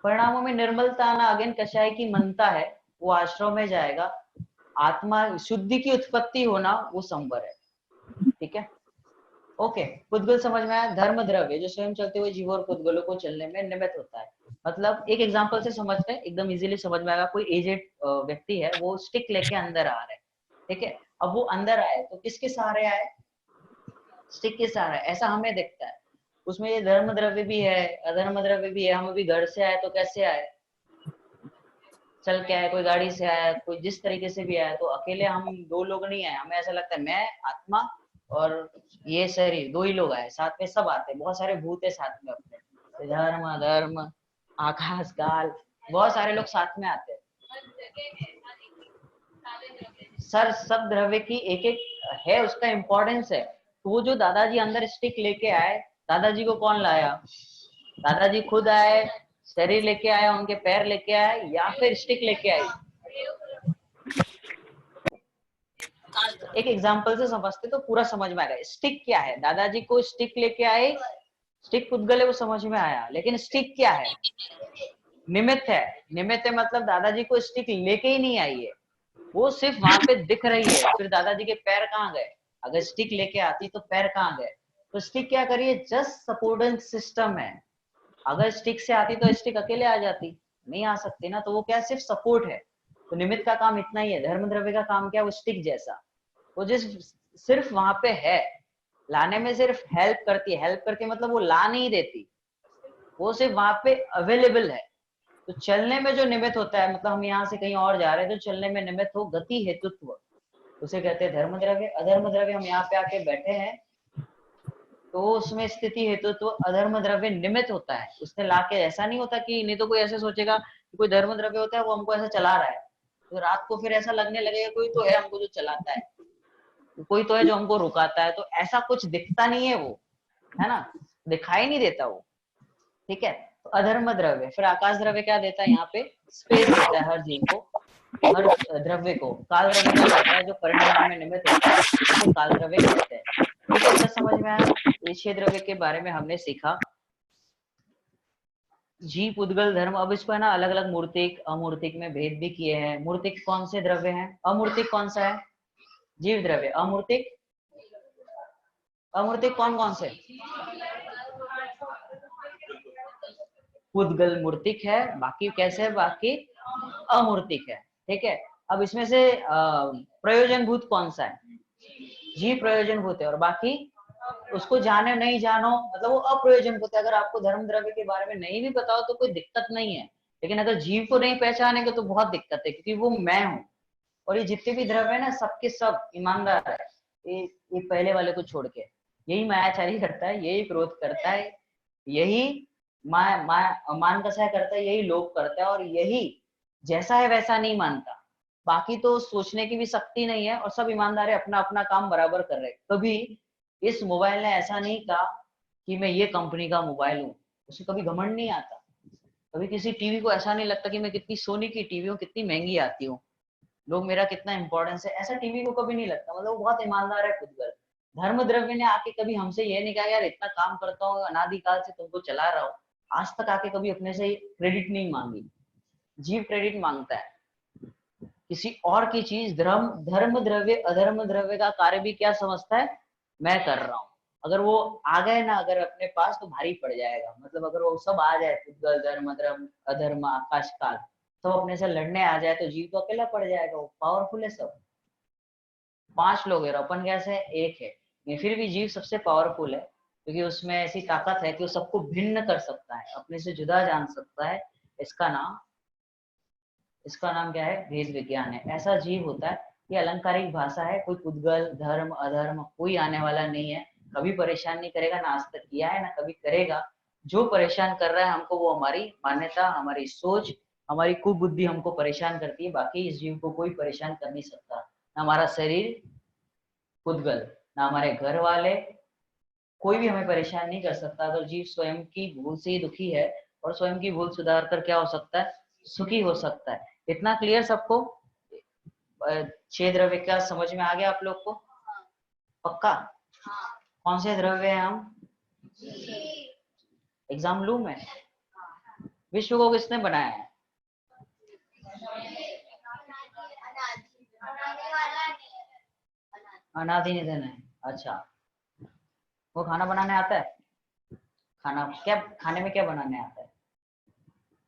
परिणामों में निर्मलता आना, अगेन कषाय की मनता है, वो आश्रम में जाएगा। आत्मा शुद्धि की उत्पत्ति होना वो संवर है। ठीक है, ओके। पुद्गल समझ में आया। धर्म द्रव्य जो स्वयं चलते हुए जीवों और पुद्गलों को चलने में निमित्त होता है। मतलब एक एग्जांपल से समझते हैं, एकदम इजीली समझ में आएगा। कोई एजेड व्यक्ति है, वो स्टिक लेके अंदर आ रहा है, ठीक है। अब वो अंदर आए तो किसके सहारे आए, स्टिक के सहारे। ऐसा हमें दिखता है, उसमें ये धर्म द्रव्य भी है, अधर्म द्रव्य भी है। हम अभी घर से आए तो कैसे आए, चल के आए, कोई गाड़ी से आया, कोई जिस तरीके से भी आया, तो अकेले हम दो लोग नहीं आए। हमें ऐसा लगता है मैं आत्मा और ये शरीर दो ही लोग आए, साथ में सब आते, बहुत सारे भूत है साथ में अपने, धर्म अधर्म आकाश काल, बहुत सारे लोग साथ में आते हैं। सर सब द्रव्य की एक एक है, उसका इम्पोर्टेंस है। तो वो जो दादाजी अंदर स्टिक लेके आए, दादाजी को कौन लाया, दादाजी खुद आए, शरीर लेके आए, उनके पैर लेके आए, या फिर स्टिक लेके आए। एक एग्जांपल से समझते तो पूरा समझ में आएगा। स्टिक क्या है, दादाजी को स्टिक लेके आए, स्टिक पुद्गल है वो समझ में आया, लेकिन स्टिक क्या है, निमित्त है। निमित्त है मतलब दादाजी को स्टिक लेके ही नहीं आई है, वो सिर्फ वहां पे दिख रही है। फिर दादाजी के पैर कहाँ गए, अगर स्टिक लेके आती तो पैर कहाँ गए। तो स्टिक क्या करिए, जस्ट सपोर्टिंग सिस्टम है। अगर स्टिक से आती तो स्टिक अकेले आ जाती, नहीं आ सकती ना, तो वो क्या सिर्फ सपोर्ट है। तो निमित्त का काम इतना ही है। धर्म द्रव्य का काम क्या है, वो स्टिक जैसा, वो सिर्फ वहां पे है, लाने में सिर्फ हेल्प करती है। हेल्प करती है मतलब वो ला नहीं देती, वो सिर्फ वहां पे अवेलेबल है। तो चलने में जो निमित्त होता है, मतलब हम यहाँ से कहीं और जा रहे हैं, तो चलने में निमित्त हो गति हेतुत्व, उसे कहते हैं धर्म द्रव्य। अधर्म द्रव्य हम यहाँ पे आके बैठे हैं, तो उसमें स्थिति हेतुत्व अधर्म द्रव्य निमित्त होता है। उसने लाके, ऐसा नहीं होता कि, नहीं तो कोई ऐसे सोचेगा कि कोई धर्म द्रव्य होता है वो हमको ऐसा चला रहा है, तो रात को फिर ऐसा लगने लगेगा कोई तो है हमको जो चलाता है, कोई तो है जो हमको रुकाता है। तो ऐसा कुछ दिखता नहीं है वो, है ना, दिखाई नहीं देता वो, ठीक है। तो अधर्म द्रव्य। फिर आकाश द्रव्य क्या देता है, यहाँ पे स्पेस देता है हर जीव को, हर द्रव्य को। काल द्रव्य क्या करता है, जो परिणाम में निमित्त होता है उसे काल द्रव्य कहते हैं। ठीक है, अच्छा समझ में आया। ये 6 द्रव्य के बारे में हमने सीखा। जीव, उद्गल, धर्म। अब इसको है ना अलग अलग मूर्तिक अमूर्तिक में भेद भी किए हैं। मूर्तिक कौन से द्रव्य हैं, अमूर्तिक कौन सा है, जीव द्रव्य। अमूर्तिक, अमूर्तिक कौन कौन से, उद्गल मूर्तिक है, बाकी कैसे है, बाकी अमूर्तिक है। ठीक है, अब इसमें से प्रयोजन भूत कौन सा है, जीव प्रयोजन भूत है, और बाकी उसको जाने नहीं जानो मतलब वो अप्रयोजन भूत है। अगर आपको धर्म द्रव्य के बारे में नहीं भी पता हो तो कोई दिक्कत नहीं है, लेकिन अगर जीव को नहीं पहचानेंगे तो बहुत दिक्कत है, क्योंकि वो मैं हूँ। और ये जितने भी द्रव्य है ना, सबके सब ईमानदार है, ये पहले वाले को छोड़ के। यही मायाचारी करता है, यही क्रोध करता है, यही मान कसाय करता है, यही लोभ करता है, और यही जैसा है वैसा नहीं मानता। बाकी तो सोचने की भी शक्ति नहीं है, और सब ईमानदार है, अपना अपना काम बराबर कर रहे हैं। कभी इस मोबाइल ने ऐसा नहीं कहा कि मैं ये कंपनी का मोबाइल हूँ, उसे कभी घमंड नहीं आता। कभी किसी टीवी को ऐसा नहीं लगता कि मैं कितनी सोनी की टीवी हूँ, कितनी महंगी आती हूँ, लोग मेरा कितना इंपॉर्टेंस है, ऐसा टीवी को कभी नहीं लगता। मतलब वो बहुत ईमानदार है खुदगर। धर्म द्रव्य ने आके कभी हमसे ये नहीं कहा यार इतना काम करता हूँ, अनादिकाल से तुमको चला रहा हूँ, आज तक आके कभी अपने से क्रेडिट नहीं मांगी। जीव क्रेडिट मांगता है किसी और की चीज। धर्म द्रव्य अधर्म द्रव्य का कार्य भी क्या समझता है, मैं कर रहा हूँ। अगर वो आ गए ना अगर अपने पास, तो भारी पड़ जाएगा। मतलब अगर वो सब आ जाए, उद्गल, धर्म, अधर्म, आकाश काल, सब अपने से लड़ने आ जाए, तो जीव तो अकेला पड़ जाएगा। वो पावरफुल है सब, 5 लोग है, अपन कैसे एक है, ये फिर भी जीव सबसे पावरफुल है, क्योंकि उसमें ऐसी ताकत है कि वो सबको भिन्न कर सकता है, अपने से जुदा जान सकता है। इसका नाम क्या है, भेद विज्ञान है। ऐसा जीव होता है, ये अलंकारिक भाषा है। कोई उद्गल, धर्म, अधर्म कोई आने वाला नहीं है, कभी परेशान नहीं करेगा, ना आज तक किया है ना कभी करेगा। जो परेशान कर रहा है हमको, वो हमारी मान्यता, हमारी सोच, हमारी कुबुद्धि हमको परेशान करती है। बाकी इस जीव को कोई परेशान कर नहीं सकता, ना हमारा शरीर उद्गल, ना हमारे घर वाले, कोई भी हमें परेशान नहीं कर सकता। अगर जीव स्वयं की भूल से ही दुखी है, और स्वयं की भूल सुधार कर क्या हो सकता है, सुखी हो सकता है। इतना क्लियर सबको? 6 द्रव्य क्या समझ में आ गया आप लोग को? पक्का? कौन से द्रव्य हैं हम? एग्जाम लूं मैं? विश्व को किसने बनाया है? अनादि निधन है। अच्छा, वो खाना बनाने आता है? खाने में क्या बनाने आता है?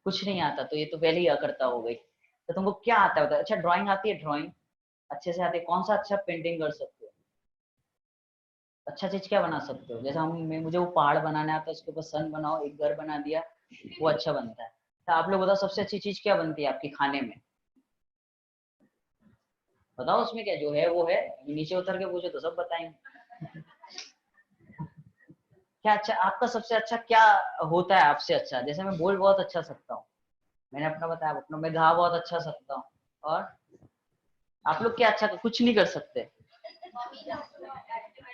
कुछ नहीं आता, तो ये तो पहले ही अकर्ता हो गई। तो तुमको क्या आता है? अच्छा, ड्राइंग आती है? ड्राइंग अच्छे से आती है? कौन सा अच्छा पेंटिंग कर सकते हो? अच्छा चीज क्या बना सकते हो? जैसे मुझे वो पहाड़ बनाने आता है, उसके ऊपर सन बनाओ, एक घर बना दिया, वो अच्छा बनता है। तो आप लोग बताओ सबसे अच्छी चीज क्या बनती है आपके खाने में? बताओ उसमें क्या जो है वो है, नीचे उतर के पूछो तो सब बताएंगे। क्या अच्छा, आपका सबसे अच्छा क्या होता है आपसे अच्छा? जैसे मैं बोल बहुत अच्छा सकता हूँ, मैंने अपना बताया, अपना मैं गा बहुत अच्छा सकता हूँ, और आप लोग क्या अच्छा, कुछ नहीं कर सकते?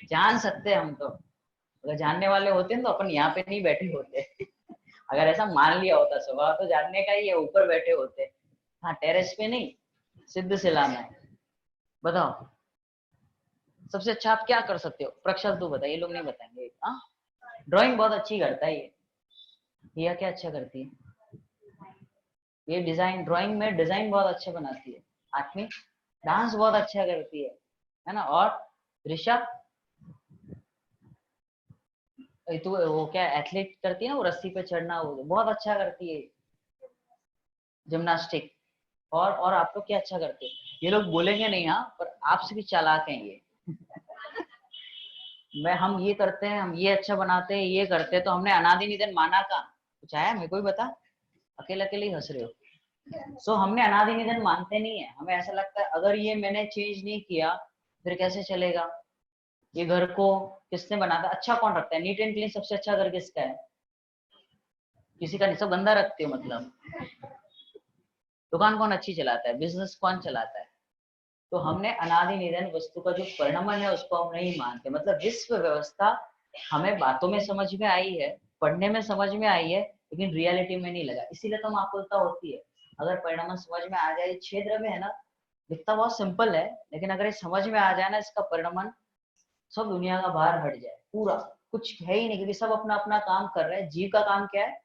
जान सकते हैं हम तो, अगर जानने वाले होते हैं तो अपन यहाँ पे नहीं बैठे होते। अगर ऐसा मान लिया होता, स्वभाव तो जानने का ही है, ऊपर बैठे होते। हाँ, टेरेस पे नहीं, सिद्ध सिलाना है। बताओ सबसे अच्छा आप क्या कर सकते हो? प्रक्षाल तू बताइए, लोग नहीं बताएंगे। हाँ, ड्राइंग बहुत अच्छी करता है ये क्या अच्छा करती है? ये डिजाइन, ड्राइंग में डिजाइन बहुत अच्छे बनाती है। आत्मी डांस बहुत अच्छा करती है ना? और ऋषभ तो वो क्या एथलीट करती है ना, वो रस्सी पे चढ़ना, वो बहुत अच्छा करती है, जिम्नास्टिक। और आप लोग क्या अच्छा करते हो, ये लोग बोलेंगे नहीं हाँ, पर आपसे भी चालाक हैं ये। हम ये करते हैं, हम ये अच्छा बनाते हैं, ये करते हैं, तो हमने अनादि निधन माना का कुछ आया? मेरे को भी बता, अकेले अकेले ही हंस रहे हो। सो हमने अनादि निधन मानते नहीं है, हमें ऐसा लगता है अगर ये मैंने चेंज नहीं किया फिर कैसे चलेगा। ये घर को किसने बनाता, अच्छा कौन रखता है, नीट एंड क्लीन सबसे अच्छा घर किसका है? किसी का नहीं, सब गंदा रखते हो मतलब। दुकान कौन अच्छी चलाता है, बिजनेस कौन चलाता है? तो हमने अनादि निधन वस्तु का जो परिणमन है उसको हम नहीं मानते। मतलब विश्व व्यवस्था हमें बातों में समझ में आई है, पढ़ने में समझ में आई है, लेकिन रियलिटी में नहीं लगा, इसीलिए तो आकुलता होती है। अगर परिणमन समझ में आ जाए, क्षेत्र में है ना, दिखता बहुत सिंपल है, लेकिन अगर ये समझ में आ जाए ना इसका परिणमन, सब दुनिया का भार हट जाए, पूरा कुछ है ही नहीं, क्योंकि सब अपना अपना काम कर रहे हैं। जीव का काम क्या है?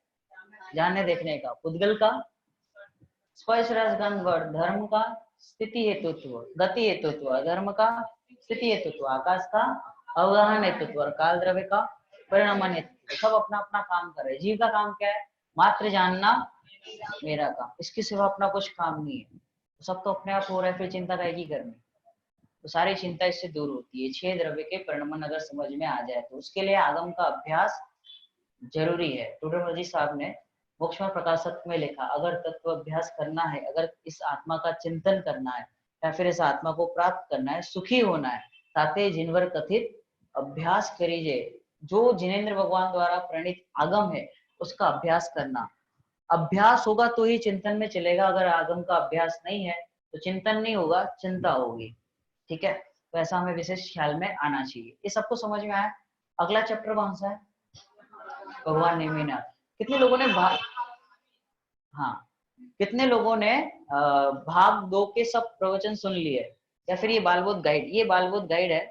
जानने देखने का। पुद्गल का स्पर्श रस गंध वर्ड, धर्म का स्थिति हेतुत्व, गति हेतुत्व, धर्म का स्थिति हेतुत्व, आकाश का अवगाहन हेतुत्व और काल द्रव्य का परिणमन हेतुत्व। सब अपना अपना काम कर रहे हैं। जीव का काम क्या है? मात्र जानना मेरा काम, इसके सिवा अपना कुछ काम नहीं है। सब तो अपने आप हो रहा है, फिर चिंता रहेगी करनी। तो सारी चिंता इससे दूर होती है। 6 द्रव्य के परिणमन अगर समझ में आ जाए तो उसके लिए आगम का अभ्यास जरूरी है। टोडरमल साहब ने मोक्ष प्रकाशक में लिखा, अगर तत्व अभ्यास करना है, अगर इस आत्मा का चिंतन करना है या फिर इस आत्मा को प्राप्त करना है, सुखी होना है, ताते जिनवर कथित अभ्यास करिए। जो जिनेंद्र भगवान द्वारा प्रणीत आगम है उसका अभ्यास करना। अभ्यास होगा तो ही चिंतन में चलेगा। अगर आगम का अभ्यास नहीं है तो चिंतन नहीं होगा, चिंता होगी। ठीक है, तो ऐसा हमें विशेष ख्याल में आना चाहिए। ये सबको समझ में आया? अगला चैप्टर कौन सा है? भगवान नेमिनाथ। कितने लोगों ने कितने लोगों ने भाग 2 के सब प्रवचन सुन लिए, या फिर ये बालबोध गाइड? ये बालबोध गाइड है,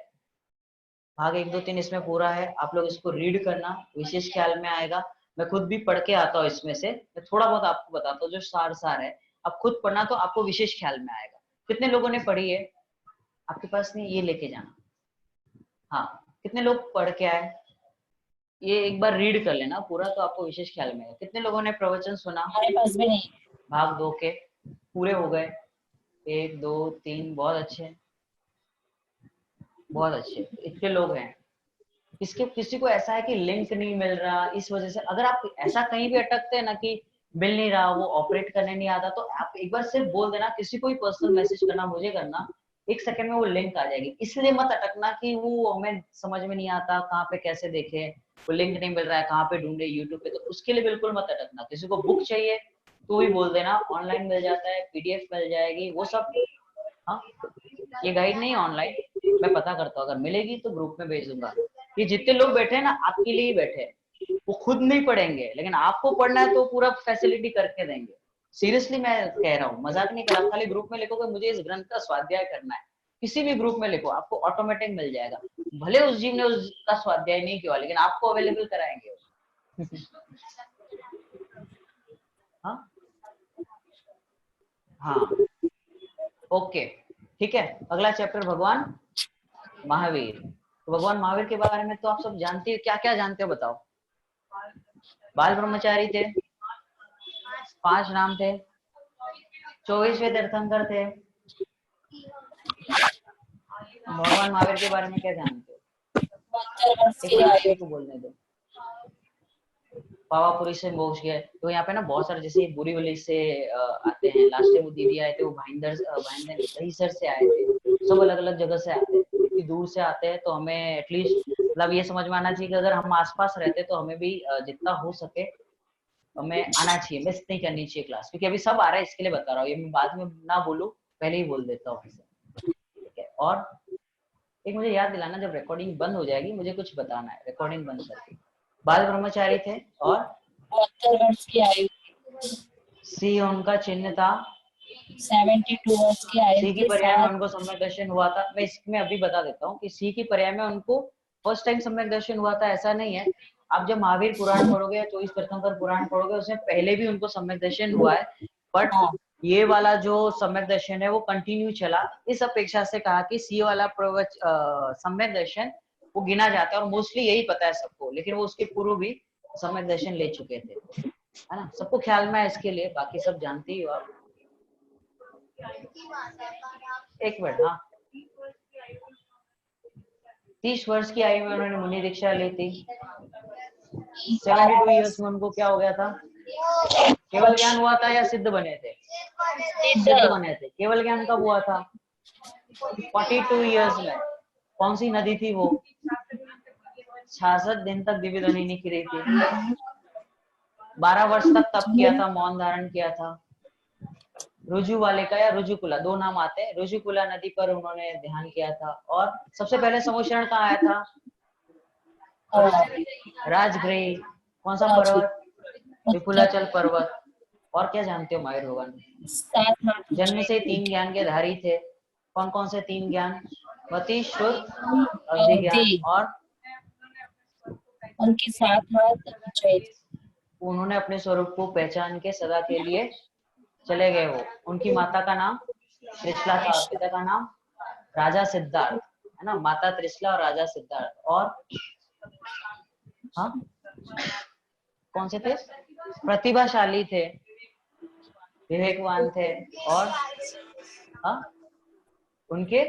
भाग 1, 2, 3 इसमें पूरा है। आप लोग इसको रीड करना, विशेष ख्याल में आएगा। मैं खुद भी पढ़ के आता हूँ, इसमें से मैं थोड़ा बहुत आपको बताता हूँ जो सार है। आप खुद पढ़ना तो आपको विशेष ख्याल में आएगा। कितने लोगों ने पढ़ी है? आपके पास नहीं, ये लेके जाना। हाँ, कितने लोग पढ़ के आए? ये एक बार रीड कर लेना पूरा, तो आपको विशेष ख्याल में आएगा। कितने लोगों ने प्रवचन सुना? हमारे पास भी नहीं। भाग 2 के पूरे हो गए? 1, 2, 3, बहुत अच्छे, बहुत अच्छे। इतने लोग हैं। किसी को ऐसा है कि लिंक नहीं मिल रहा, इस वजह से अगर आप ऐसा कहीं भी अटकते हैं ना कि मिल नहीं रहा, वो ऑपरेट करने नहीं आता, तो आप एक बार सिर्फ बोल देना, किसी को भी पर्सनल मैसेज करना, मुझे करना, 1 सेकंड में वो लिंक आ जाएगी। इसलिए मत अटकना कि वो हमें समझ में नहीं आता, कहाँ पे कैसे देखे, वो लिंक नहीं मिल रहा है, कहाँ पे ढूंढे यूट्यूब पे, तो उसके लिए बिल्कुल मत अटकना। किसी को बुक चाहिए तो भी बोल देना, ऑनलाइन मिल जाता है, PDF मिल जाएगी, वो सब। हाँ, ये गाइड नहीं ऑनलाइन, मैं पता करता हूँ, अगर मिलेगी तो ग्रुप में भेज दूंगा। ये जितने लोग बैठे हैं ना, आपके लिए ही बैठे हैं, वो खुद नहीं पढ़ेंगे, लेकिन आपको पढ़ना है तो पूरा फैसिलिटी करके देंगे। सीरियसली मैं कह रहा हूँ, मजाक नहीं कर रहा। खाली ग्रुप में लिखोगे मुझे इस ग्रंथ का स्वाध्याय करना है, किसी भी ग्रुप में लिखो, आपको ऑटोमेटिक मिल जाएगा। भले उस जीव ने उसका स्वाध्याय नहीं किया, लेकिन आपको अवेलेबल कराएंगे। हाँ हाँ, ओके, ठीक है। अगला चैप्टर भगवान महावीर। तो भगवान महावीर के बारे में तो आप सब जानते हो। क्या क्या जानते हो बताओ? बाल ब्रह्मचारी थे, 5 नाम थे, 24वें तीर्थंकर थे। भगवान महावीर के बारे में क्या जानते हो? को बोलने दो। पावापुरी से मोक्ष गए, तो यहाँ पे ना बहुत सारे, जैसे बुरी वली से आते हैं, लास्ट टाइम वो दीदी आए थे, वो भाईंदर दहीसर से आए थे, सब अलग अलग जगह से आते हैं। इतनी दूर से आते हैं तो हमें एटलीस्ट मतलब ये समझ में आना चाहिए कि अगर हम आसपास रहते तो हमें भी जितना हो सके हमें आना चाहिए, मिस नहीं करनी चाहिए क्लास, क्योंकि अभी सब आ रहा है, इसके लिए बता रहा हूँ। ये मैं बाद में ना बोलूं, पहले ही बोल देता हूँ। ठीक है, और एक मुझे याद दिलाना, जब रिकॉर्डिंग बंद हो जाएगी मुझे कुछ बताना है, रिकॉर्डिंग बंद करके। बाल ब्रह्मचारी थे और 72 वर्ष की आयु, सी उनका चिन्ह था, 72 वर्ष की आयु सी की पर्याय में उनको सम्यक दर्शन हुआ था। मैं इसमें अभी बता देता हूँ कि सी की पर्याय में उनको फर्स्ट टाइम सम्यक दर्शन हुआ था, ऐसा नहीं है। आप जब महावीर पुराण पढ़ोगे या 24 तीर्थंकर पुराण पढ़ोगे, उसमें पहले भी उनको सम्यक दर्शन हुआ है, बट ये वाला जो सम्यक दर्शन है वो कंटिन्यू चला। इस अपेक्षा से कहा कि सी वाला सम्यक दर्शन वो गिना जाता है, और मोस्टली यही पता है सबको, लेकिन वो उसके पूर्व भी सम्यक दर्शन ले चुके थे, है ना। सबको ख्याल में है इसके लिए, बाकी सब जानते ही हो आप। एक मिनट, हाँ 30 वर्ष की आयु में उन्होंने मुनि दीक्षा ली थी। 72 इयर्स में उनको क्या हो गया था? केवल ज्ञान हुआ था या सिद्ध बने थे? सिद्ध बने थे। केवल ज्ञान कब हुआ था? 42 इयर्स में। कौन सी नदी थी वो? 66 दिन तक दिव्य ध्वनि नहीं गिरी थी। 12 वर्ष तक तप किया था, मौन धारण किया था। रुजुवालिका या रुजुकुला, दो नाम आते हैं। रुजुकुला नदी पर उन्होंने ध्यान किया था। और सबसे पहले समोशरण कहाँ आया था? राजगृह। कौन सा पर्वत? विपुलाचल पर्वत। और क्या जानते हो महावीर भगवान? जन्म से 3 ज्ञान के धारी थे। कौन कौन से 3 ज्ञान? मति, शुद्ध, अवधि ज्ञान। और उनके 7 हाथ ऊंचाई। उन्होंने अपने स्वरूप को पहचान के सदा के लिए चले गए वो। उनकी माता का नाम त्रिशला था, पिता का नाम राजा सिद्धार्थ, है ना। माता त्रिशला और राजा सिद्धार्थ। और हाँ कौन से थे? प्रतिभाशाली थे, विवेकवान थे। और हाँ उनके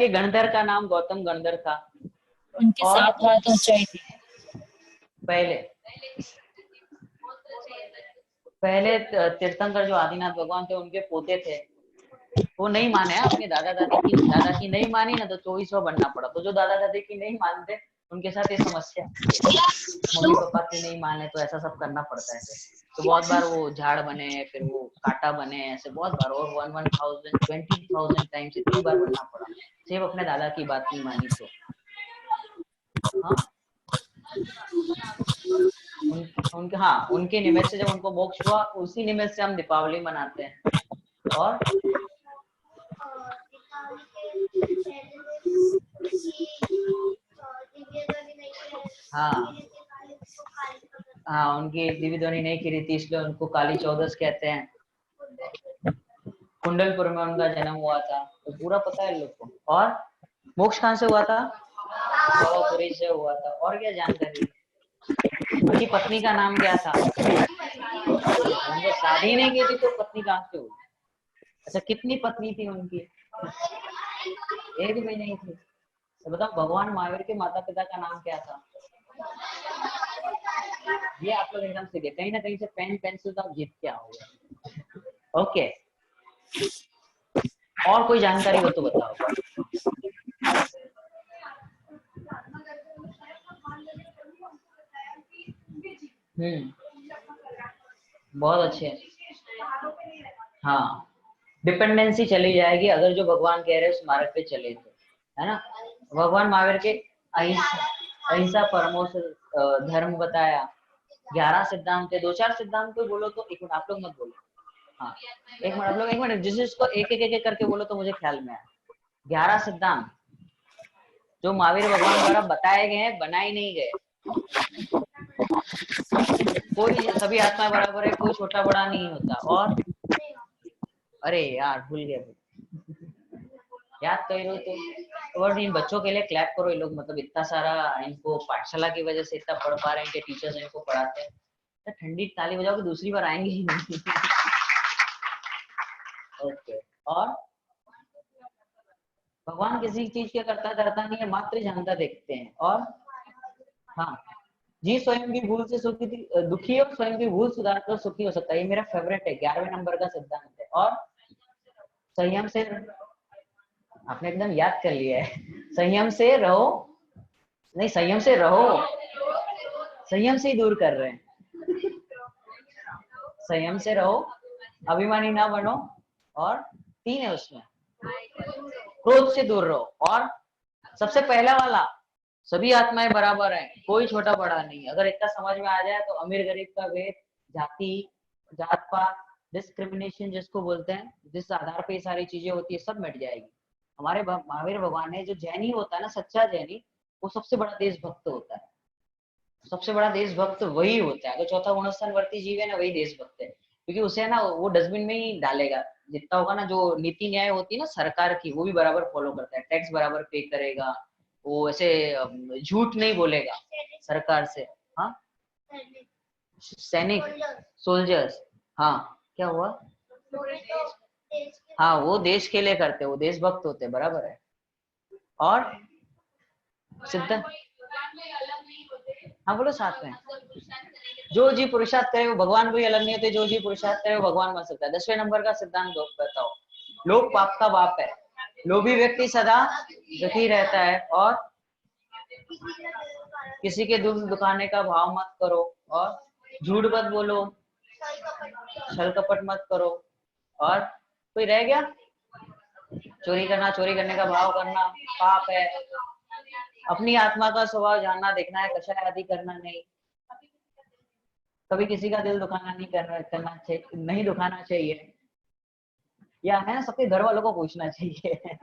गणधर का नाम गौतम गणधर था। उनके 7 हाथ ऊंचाई थी। पहले तीर्थंकर जो आदिनाथ भगवान थे उनके पोते थे। वो नहीं माने अपने दादा दादा की नहीं मानी ना, तो 24वां बनना पड़ा। तो जो दादा दादी की नहीं मानते उनके साथ ये समस्या, मम्मी पापा की नहीं माने तो ऐसा सब करना पड़ता है। तो बहुत बार वो झाड़ बने, फिर वो कांटा बने, ऐसे बहुत बार। और 20,000 टाइम्स इतनी बार बनना पड़ा, सिर्फ अपने दादा की बात नहीं मानी तो। हाँ उनके निमित्त से जब उनको मोक्ष हुआ, उसी निमित्त से हम दीपावली मनाते हैं। और हाँ उनकी दिव्य ध्वनि नहीं गिरी थी, इसलिए उनको काली चौदस कहते हैं। कुंडलपुर में उनका जन्म हुआ था, तो पूरा पता है लोग को। और मोक्ष कहाँ से हुआ था? भवपुरी से हुआ था। और क्या जानकारी? उनकी पत्नी का नाम क्या था? उनको शादी नहीं की थी तो पत्नी कहाँ से हुई? अच्छा कितनी पत्नी थी उनकी? एक भी नहीं थी। तो बताओ भगवान महावीर के माता पिता का नाम क्या था? ये आप लोग एकदम सीखे, कहीं ना कहीं से पेन पेंसिल तो आप जीत के आओगे। ओके, और कोई जानकारी हो तो बताओ। बहुत अच्छे। हाँ डिपेंडेंसी चली जाएगी अगर जो भगवान कह रहे हैं उस मार्ग पे चले तो, है ना। भगवान महावीर के अहिंसा परमो धर्म बताया, 11 सिद्धांत थे। 2-4 सिद्धांत कोई बोलो तो। एक मिनट आप लोग मत बोलो, हाँ एक मिनट आप लोग, एक मिनट जिसको एक एक करके बोलो तो मुझे ख्याल में आया। 11 सिद्धांत जो महावीर भगवान द्वारा बताए गए हैं, बनाए नहीं गए। कोई सभी आत्मा बराबर है, कोई छोटा बड़ा नहीं होता। और अरे यार भूल गया, याद करो तो। और इन बच्चों के लिए क्लैप करो, ये लोग मतलब इतना सारा इनको पाठशाला की वजह से इतना पढ़ पा रहे हैं, इनके टीचर्स इनको पढ़ाते हैं। तो ठंडी ताली बजाओ कि दूसरी बार आएंगे ही नहीं। ओके, और भगवान किसी चीज के करता नहीं है, मात्र जानता देखते हैं। और हाँ जी स्वयं की भूल से दुखी और स्वयं की भूल सुधार कर सुखी हो सकता है। ये मेरा फेवरेट है, 11वें नंबर का सिद्धांत है। और संयम से, आपने एकदम याद कर लिया है। संयम से रहो, नहीं संयम से रहो, संयम से ही दूर कर रहे हैं। संयम से रहो, अभिमानी ना बनो, और 3 है उसमें, क्रोध से दूर रहो। और सबसे पहला वाला, सभी आत्माएं बराबर हैं, कोई छोटा बड़ा नहीं। अगर इतना समझ में आ जाए तो अमीर गरीब का भेद, जाति जात पात, डिस्क्रिमिनेशन जिसको बोलते हैं, जिस आधार पे ये सारी चीजें होती है, सब मिट जाएगी। हमारे महावीर भगवान ने, जो जैनी होता है ना, सच्चा जैनी, वो सबसे बड़ा देशभक्त होता है। सबसे बड़ा देशभक्त वही होता है। अगर चौथा गुणस्थान वर्ती जीव है ना, वही देशभक्त है। क्योंकि उसे ना वो डस्टबिन में ही डालेगा, जितना होगा ना। जो नीति न्याय होती है ना सरकार की, वो भी बराबर फॉलो करता है, टैक्स बराबर पे करेगा, वो ऐसे झूठ नहीं बोलेगा सरकार से। हाँ सैनिक, सोल्जर्स, हाँ क्या हुआ? हाँ वो देश के लिए करते, वो देशभक्त होते, बराबर है। और सिद्धांत, हाँ बोलो साथ में। जो जीव पुरुषार्थ करे वो भगवान को ही अलग नहीं होते, जो जीव पुरुषार्थ करे वो भगवान बन सकता है। 10वें नंबर का सिद्धांत बताओ। लोभ पाप का बाप है। लोभी व्यक्ति सदा दुखी रहता है। और किसी के दुख दुखाने का भाव मत करो। और झूठ मत बोलो, छल कपट मत करो। और कोई रह गया? चोरी करना, चोरी करने का भाव करना पाप है। अपनी आत्मा का स्वभाव जानना, देखना है, कषाय आदि करना नहीं। कभी किसी का दिल दुखाना नहीं करना चाहिए, नहीं दुखाना चाहिए। या है ना, सबके घर वालों को पूछना चाहिए।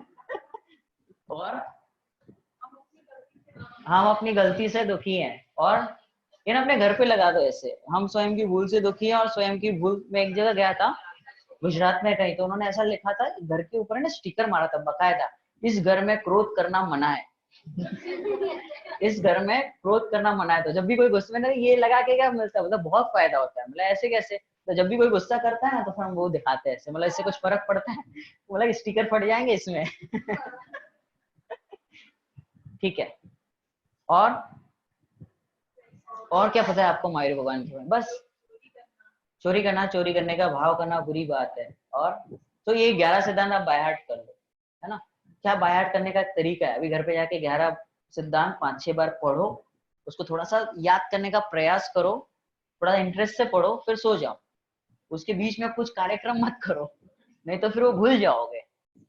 और हम अपनी गलती से दुखी हैं और ये ना अपने घर पे लगा दो ऐसे, हम स्वयं की भूल से दुखी हैं। और स्वयं की भूल में एक जगह गया था गुजरात में कहीं, तो उन्होंने ऐसा लिखा था घर के ऊपर ना स्टिकर मारा था बकायदा, इस घर में क्रोध करना मना है। इस घर में क्रोध करना मना है। तो जब भी कोई गुस्से में, ये लगा के क्या मिलता है, मतलब बहुत फायदा होता है। मतलब ऐसे कैसे, तो जब भी कोई गुस्सा करता है ना तो फिर हम वो दिखाते हैं ऐसे, मतलब इससे कुछ फर्क पड़ता है, मतलब स्टिकर फट जाएंगे इसमें। ठीक है। और क्या पता है आपको महावीर भगवान के बारे में? बस चोरी करना, चोरी करने का भाव करना बुरी बात है। और तो ये 11 सिद्धांत आप बाय हार्ट कर लो, है ना। क्या बाय हार्ट करने का तरीका है, अभी घर पे जाके 11 सिद्धांत 5-6 बार पढ़ो, उसको थोड़ा सा याद करने का प्रयास करो, थोड़ा इंटरेस्ट से पढ़ो, फिर सो जाओ। उसके बीच में कुछ कार्यक्रम मत करो, नहीं तो फिर वो भूल जाओगे।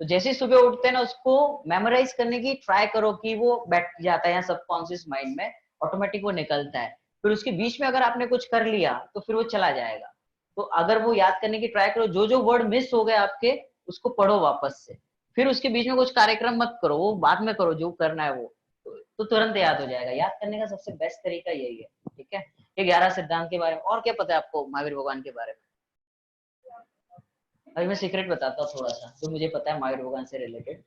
तो जैसे सुबह उठते हैं ना, उसको मेमोराइज करने की ट्राई करो कि वो बैठ जाता है सबकॉन्शियस माइंड में, ऑटोमेटिक वो निकलता है। फिर उसके बीच में अगर आपने कुछ कर लिया तो फिर वो चला जाएगा। तो अगर वो याद करने की ट्राई करो, जो जो वर्ड मिस हो गए आपके उसको पढ़ो वापस से। फिर उसके बीच में कुछ कार्यक्रम मत करो, वो बाद में करो जो करना है वो, तो तुरंत याद हो जाएगा। याद करने का सबसे बेस्ट तरीका यही है। ठीक है, ये 11 सिद्धांत के बारे में। और क्या पता है आपको महावीर भगवान के बारे में? अभी मैं सीक्रेट बताता हूँ थोड़ा सा, जो मुझे पता है महावीर भगवान से रिलेटेड।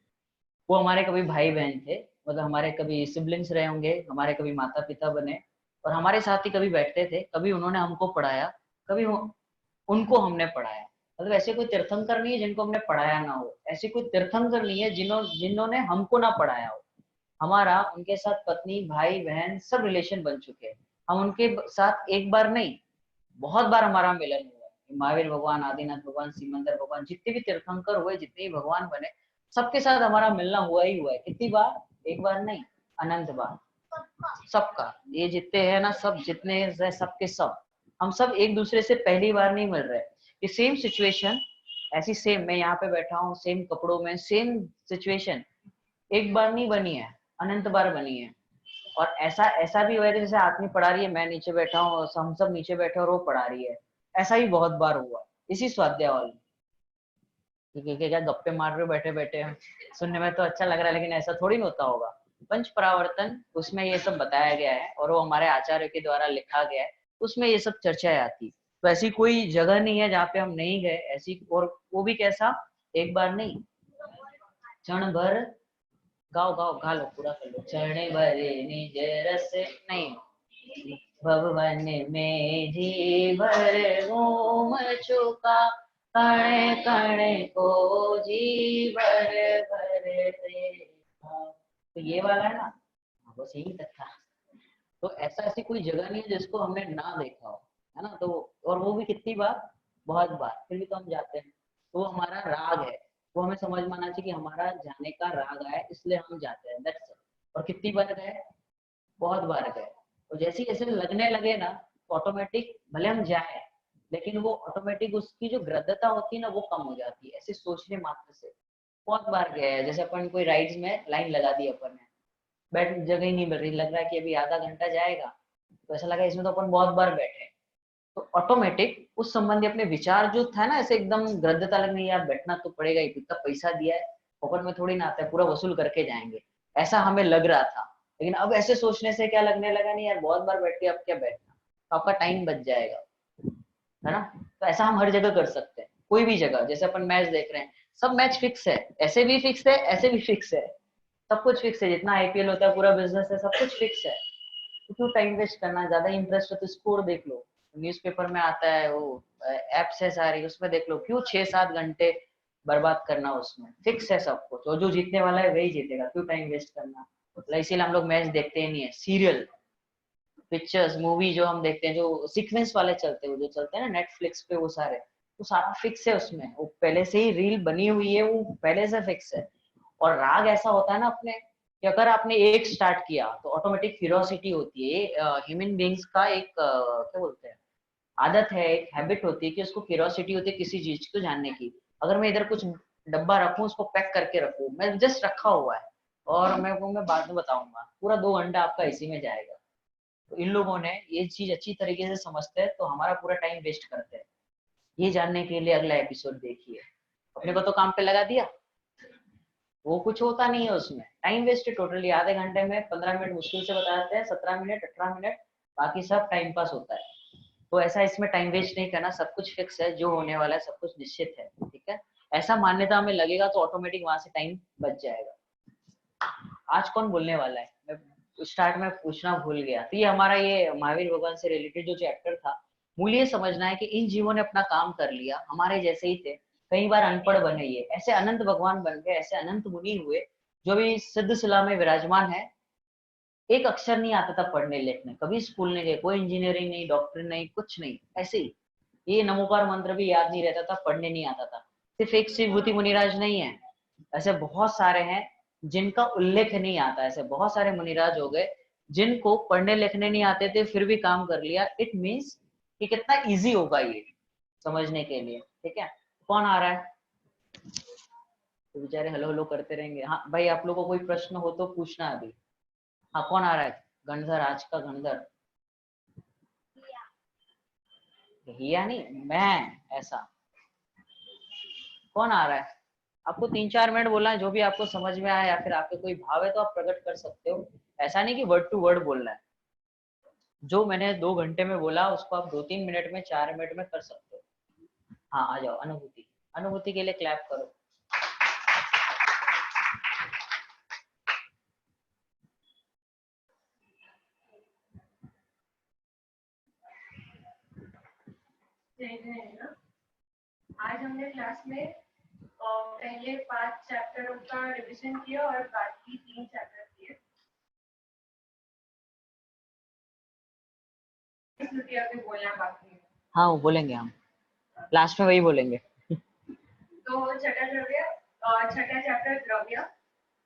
वो हमारे कभी भाई बहन थे, मतलब हमारे कभी सिबलिंग्स रहे होंगे, हमारे कभी माता पिता बने, और हमारे साथ ही कभी बैठते थे। कभी उन्होंने हमको पढ़ाया, कभी उनको हमने पढ़ाया। मतलब ऐसे कोई तीर्थंकर नहीं है जिनको हमने पढ़ाया ना हो, ऐसे कोई तीर्थंकर नहीं है जिन्होंने हमको ना पढ़ाया हो। हमारा उनके साथ पत्नी, भाई, बहन सब रिलेशन बन चुके हैं। हम उनके साथ एक बार नहीं, बहुत बार हमारा मिलन हुआ। महावीर भगवान, आदिनाथ भगवान, सिमंदर भगवान, जितने भी तीर्थंकर हुए, जितने भी भगवान बने, सबके साथ हमारा मिलना हुआ ही हुआ है। कितनी बार? एक बार नहीं, अनंत बार। सबका, ये जितने हैं ना, सब जितने सबके सब, हम सब एक दूसरे से पहली बार नहीं मिल रहे। ये सेम सिचुएशन, ऐसी सेम, मैं यहाँ पे बैठा हूँ सेम कपड़ों में, सेम सिचुएशन एक बार नहीं बनी है, अनंत बार बनी है। और ऐसा भी हुआ है कि जैसे आदमी पढ़ा रही है, मैं नीचे बैठा हूँ, हम सब नीचे बैठे और वो पढ़ा रही है। ऐसा ही बहुत बार हुआ इसी स्वाध्याय हॉल में। ठीक है, क्या गप्पे मार रहे हो बैठे बैठे? सुनने में तो अच्छा लग रहा है, लेकिन ऐसा थोड़ी ना होता होगा। पंच परावर्तन, उसमें ये सब बताया गया है और वो हमारे आचार्य के द्वारा लिखा गया है, उसमें ये सब चर्चाएं आती। तो ऐसी कोई जगह नहीं है जहाँ पे हम नहीं गए ऐसी, और वो भी कैसा, एक बार नहीं, क्षण भर, गाओ गाओ गा लो, पूरा कर लो। क्षण भर निज रस नहीं, भवन में जी भर घूम चुका, कण कण को जी भर भर देखा। तो ये वाला है ना, बस यही तक था। तो ऐसी कोई जगह नहीं है जिसको हमने ना देखा हो, है ना। तो और वो भी कितनी बार? बहुत बार, फिर भी तो हम जाते हैं। तो हमारा राग है, वो हमें समझ में आना चाहिए कि हमारा जाने का राग है, इसलिए हम जाते हैं, दैट्स इट। और कितनी बार गए? बहुत बार गए। तो जैसे जैसे लगने लगे ना, तो ऑटोमेटिक भले हम जाए, लेकिन वो ऑटोमेटिक उसकी जो गृद्धता होती है ना, वो कम हो जाती है ऐसे सोचने मात्र से। बहुत बार गए हैं, जैसे अपन कोई राइड्स में लाइन लगा दी अपन ने, बैठ जगह ही नहीं मिल रही, लग रहा है कि अभी आधा घंटा जाएगा, तो ऐसा लगा इसमें तो अपन बहुत बार बैठे। तो ऑटोमेटिक उस संबंधी अपने विचार जो था ना, ऐसे एकदम गृद्धता लगनी, यार बैठना तो पड़ेगा, इतना पैसा दिया है, पॉकेट में थोड़ी ना आता है, पूरा वसूल करके जाएंगे, ऐसा हमें लग रहा था। लेकिन अब ऐसे सोचने से क्या लगने लगा, नहीं यार बहुत बार बैठ के अब क्या बैठना, तो आपका टाइम बच जाएगा, है ना। तो ऐसा हम हर जगह कर सकते हैं, कोई भी जगह। जैसे अपन मैच देख रहे हैं, सब मैच फिक्स है, ऐसे भी फिक्स है, ऐसे भी फिक्स है, सब कुछ फिक्स है। जितना आईपीएल होता है, पूरा बिजनेस है, सब कुछ फिक्स है। तो क्यों टाइम वेस्ट करना? ज्यादा इंटरेस्ट है तो स्कोर देख लो, न्यूज़पेपर में आता है वो एप्स है सारी, उसमें देख लो, क्यों 6-7 घंटे बर्बाद करना उसमें, फिक्स है सब कुछ, और जो जीतने वाला है वही जीतेगा, क्यों टाइम वेस्ट करना। मतलब इसीलिए हम लोग मैच देखते ही नहीं है। सीरियल, पिक्चर्स, मूवी जो हम देखते हैं, जो सीक्वेंस वाले चलते हैं, वो जो चलते हैं ना नेटफ्लिक्स पे, वो सारे, वो सारा फिक्स है उसमें, वो पहले से ही रील बनी हुई है, वो पहले से फिक्स है। और राग ऐसा होता है ना अपने, कि अगर आपने एक स्टार्ट किया तो ऑटोमेटिक क्यूरियोसिटी होती है, ह्यूमन बींग्स का एक क्या बोलते हैं, आदत है, एक हैबिट होती है कि उसको क्यूरियोसिटी होती है किसी चीज को जानने की। अगर मैं इधर कुछ डब्बा रखूं, उसको पैक करके रखूं, मैं जस्ट रखा हुआ है और मैं बाद में बताऊंगा, पूरा 2 घंटा आपका इसी में जाएगा। तो इन लोगों ने ये चीज अच्छी तरीके से समझते हैं, तो हमारा पूरा टाइम वेस्ट करते हैं। ये जानने के लिए अगला एपिसोड देखिए, अपने को तो काम पे लगा दिया, वो कुछ होता नहीं है उसमें, टाइम वेस्ट है टोटली। आधे घंटे में 15 मिनट मुश्किल से बताते हैं, 17 मिनट 18 मिनट बाकी सब टाइम पास होता है। तो ऐसा इसमें टाइम वेस्ट नहीं करना, सब कुछ फिक्स है, जो होने वाला है सब कुछ निश्चित है, ठीक है। ऐसा मान्यता हमें लगेगा तो ऑटोमेटिक वहां से टाइम बच जाएगा। आज कौन बोलने वाला है, मैं स्टार्ट में पूछना भूल गया। तो ये हमारा ये महावीर भगवान से रिलेटेड जो चैप्टर था, मूल्य समझना है कि इन जीवों ने अपना काम कर लिया, हमारे जैसे ही थे, कई बार अनपढ़ बने, ये ऐसे अनंत भगवान बन गए, ऐसे अनंत मुनि हुए जो भी सिद्ध शिला में विराजमान है। एक अक्षर नहीं आता था पढ़ने लिखने, कभी स्कूल नहीं गए, कोई इंजीनियरिंग नहीं, डॉक्टर नहीं, कुछ नहीं, ऐसे ही। ये नमोकार मंत्र भी याद नहीं रहता था, पढ़ने नहीं आता था। सिर्फ एक शिव भूति मुनिराज नहीं है, ऐसे बहुत सारे हैं जिनका उल्लेख नहीं आता। ऐसे बहुत सारे मुनिराज हो गए जिनको पढ़ने लिखने नहीं आते थे, फिर भी काम कर लिया। इट मीन्स कि कितना इजी होगा ये समझने के लिए, ठीक है। कौन आ रहा है? तो बेचारे हेलो हेलो करते रहेंगे। हाँ भाई, आप लोगों को कोई प्रश्न हो तो पूछना अभी। हाँ, कौन आ रहा है? गणधर, आज का गणधर। हिया नहीं, मैं, ऐसा कौन आ रहा है? आपको 3-4 मिनट बोलना है, जो भी आपको समझ में आया या फिर आपके कोई भाव है तो आप प्रकट कर सकते हो। ऐसा नहीं कि वर्ड टू वर्ड बोलना है, जो मैंने 2 घंटे में बोला उसको आप 2-3 मिनट में, 4 मिनट में कर सकते हो। हाँ आ जाओ। अनुभूति, अनुभूति के लिए क्लैप करो। आज हमने क्लास में पहले 5 चैप्टरों का रिवीजन किया और बाकी 3 चैप्टर किए। अभी बोलना बाकी है। हाँ वो बोलेंगे, हम लास्ट में वही बोलेंगे। तो छठा चैप्टर द्रव्य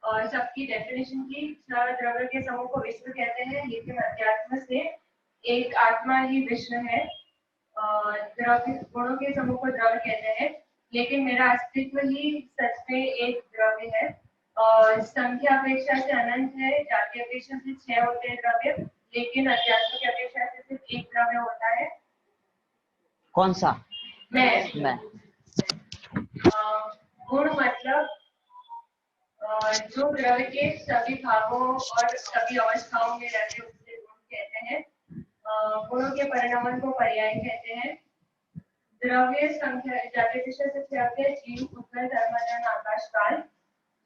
और सबकी डेफिनेशन की। द्रव्य के समूह को विश्व कहते हैं, लेकिन अध्यात्म से एक आत्मा ही विश्व है। द्रव्य गुणों के समूह को द्रव्य कहते हैं, लेकिन मेरा अस्तित्व ही सच में एक द्रव्य है। और संख्या अपेक्षा से अनंत है, जाति अपेक्षा से 6 होते हैं द्रव्य, लेकिन अध्यात्म की अपेक्षा से सिर्फ एक द्रव्य होता है। कौन सा? मैं। गुण मतलब जो द्रव्य के सभी भागों और सभी अवस्थाओं में रहते उसे गुण कहते हैं। गुणों के परिणामों को पर्याय कहते हैं। द्रव्य संख्या जाति अपेक्षा से 6 होते हैं। जीव, उत्तर, धर्मजन, आकाश, काल।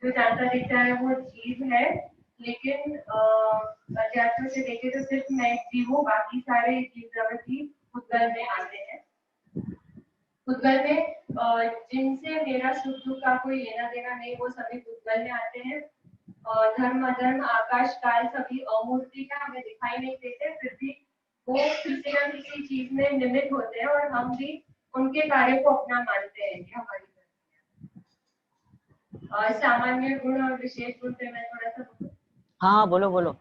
जो जानता दिखता है वो जीव है, लेकिन अध्यात्म से देखे तो सिर्फ मैं जीव हूँ, बाकी सारे जीव द्रव्य भी उद्गल में आते हैं। उद्गल में जिनसे मेरा सुख दुख का कोई लेना देना नहीं, वो सभी उद्गल में आते हैं। धर्म अधर्म, आकाश, काल सभी अमूर्ति का हमें दिखाई नहीं देते, फिर भी वो किसी न किसी चीज में निमित्त होते हैं और हम भी उनके कार्य को अपना मानते हैं। ये हमारी सामान्य गुण और विशेष गुण पे मैं थोड़ा सा। हाँ बोलो बोलो।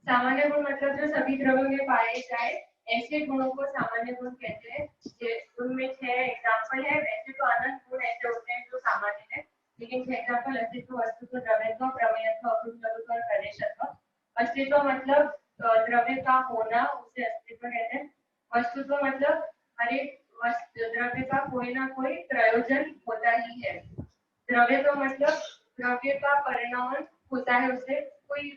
सामान्य गुण मतलब जो सभी द्रव्यों में पाए जाए, ऐसे गुणों को सामान्य गुण कहते हैं। उनमें 6 एग्जाम्पल है। वैसे तो अनंत गुण ऐसे होते हैं जो सामान्य है, लेकिन 6 एग्जाम्पल: अस्तित्व, वस्तुत्व, द्रव्यत्व, प्रमेयत्व, अपूर्णत्व और प्रदेशत्व। अस्तित्व मतलब द्रव्य का होना, उसे अस्तित्व कहते हैं। वस्तुत्व मतलब हर एक द्रव्य का कोई ना कोई प्रयोजन होता ही है। द्रव्य तो मतलब द्रव्य का परिणाम होता है, उसे कोई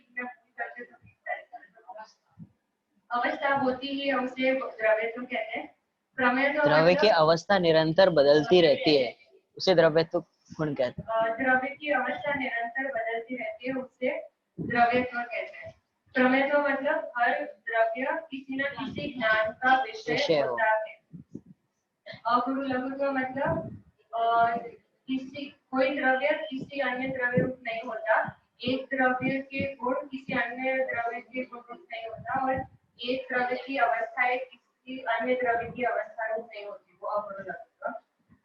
अवस्था होती ही है, उसे द्रव्य तो कहते हैं। प्रमेय तो द्रव्य की अवस्था निरंतर बदलती रहती है, उसे द्रव्यत्व गुण कहते हैं। द्रव्य की अवस्था निरंतर बदलती रहती है, उसे द्रव्यत्व कहते हैं। प्रमेय मतलब हर द्रव्य किसी न किसी ज्ञान का विषय होता है। गुरु लघु मतलब किसी कोई द्रव्य किसी अन्य द्रव्य रूप नहीं होता, एक द्रव्य के गुण किसी अन्य द्रव्य के गुण रूप नहीं होता, और एक द्रव्य की अवस्था किसी अन्य द्रव्य की अवस्था रूप नहीं होती, वो अगुरु लघु।